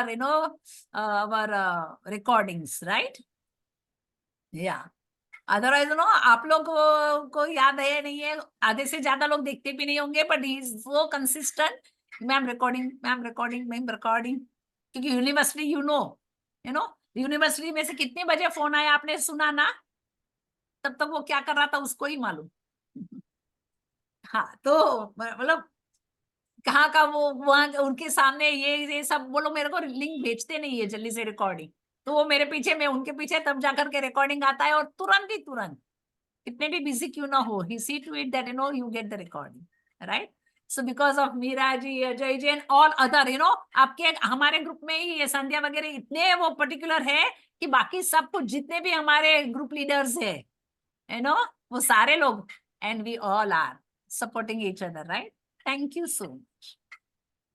our recordings, right? Yeah. Otherwise आप लोग को याद है नहीं है, आधे से ज्यादा लोग देखते भी नहीं होंगे, but he is so consistent. Ma'am recording, क्योंकि यूनिवर्सिटी यूनिवर्सिटी में से कितने बजे फोन आया आपने सुना ना, तब तक वो क्या कर रहा था उसको ही मालूम। हाँ, तो मतलब कहाँ का वो वहां उनके सामने ये सब, वो लोग मेरे को लिंक भेजते नहीं है जल्दी से रिकॉर्डिंग, तो वो मेरे पीछे, मैं उनके पीछे, तब जाकर के रिकॉर्डिंग आता है, और तुरंत कितने भी बिजी क्यों ना हो, he see to it that you get the recording, right? So because of Meera ji, Ajay ji and all other, आपके हमारे ग्रुप में ही ये संध्या वगैरह इतने वो पर्टिकुलर है कि बाकी सब कुछ जितने भी हमारे ग्रुप लीडर्स है, वो सारे लोग, and we all are supporting each other, right? Thank you so much.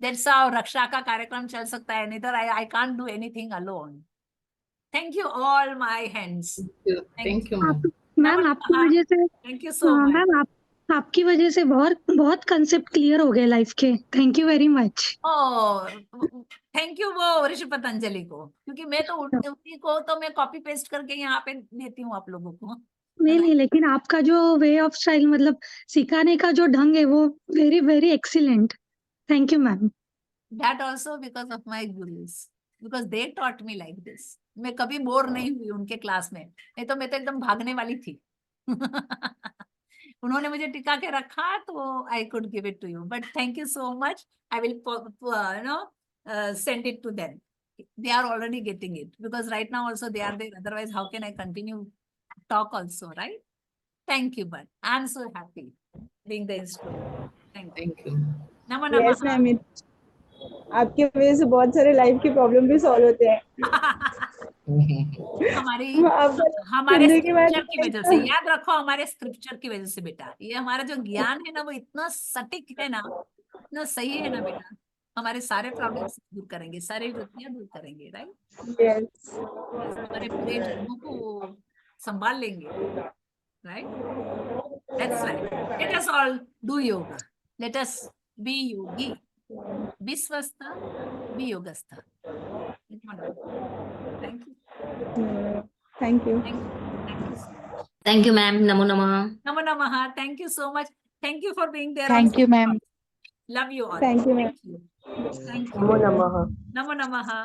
That's how Raksha का कार्यक्रम चल सकता है, नहीं तो I can't do anything alone. Thank you all my hands. Thank you, ma'am. Ma'am आपकी वजह से, thank you so much. Ma'am आपकी वजह से बहुत कंसेप्ट क्लियर हो गए लाइफ के। Thank you very much. Thank you वो ऋषि पतंजलि को, क्योंकि मैं तो उन्हीं को तो मैं कॉपी पेस्ट करके यहाँ पे देती हूँ आप लोगों को। नहीं, लेकिन आपका जो वे ऑफ स्टाइल, मतलब सिखाने का जो ढंग है, वो very very excellent. Thank you ma'am. That also because of my gurus, because they taught me like this. मैं कभी बोर नहीं हुई उनके क्लास में, नहीं तो मैं तो एकदम भागने वाली थी। उन्होंने मुझे टिका के रखा, तो I could give it to you. But thank you so much. I will send it to them. They are already getting it, because right now also they are there. Otherwise, how can I continue talk also, right? Thank you, but I'm so happy being the instructor. Thank you. Thank you. Namo yes namaha. Ma'am, आपके वजह से बहुत सारे life के problem भी solve होते हैं। हमारे जिंदगी में स्क्रिप्चर की वजह से, याद रखो, हमारे स्क्रिप्चर की वजह से बेटा, ये हमारा जो ज्ञान है ना, वो इतना सटीक है ना, इतना सही है ना बेटा, हमारे सारे प्रॉब्लम्स दूर करेंगे, सारी वृत्तियां दूर करेंगे, राइट? यस, हमारे पूरे जन्मों को संभाल लेंगे, right? That's right. Let us all do yoga, let us be yogi, be स्वस्थ, बी योगस्थ। Thank you. Thank you. Thank you, ma'am. Namo Namaha. Namo Namaha. Thank you so much. Thank you for being there. Thank also. you, ma'am. Love you all. Thank you, ma'am. Thank you. नमो नमः। Namo Namaha.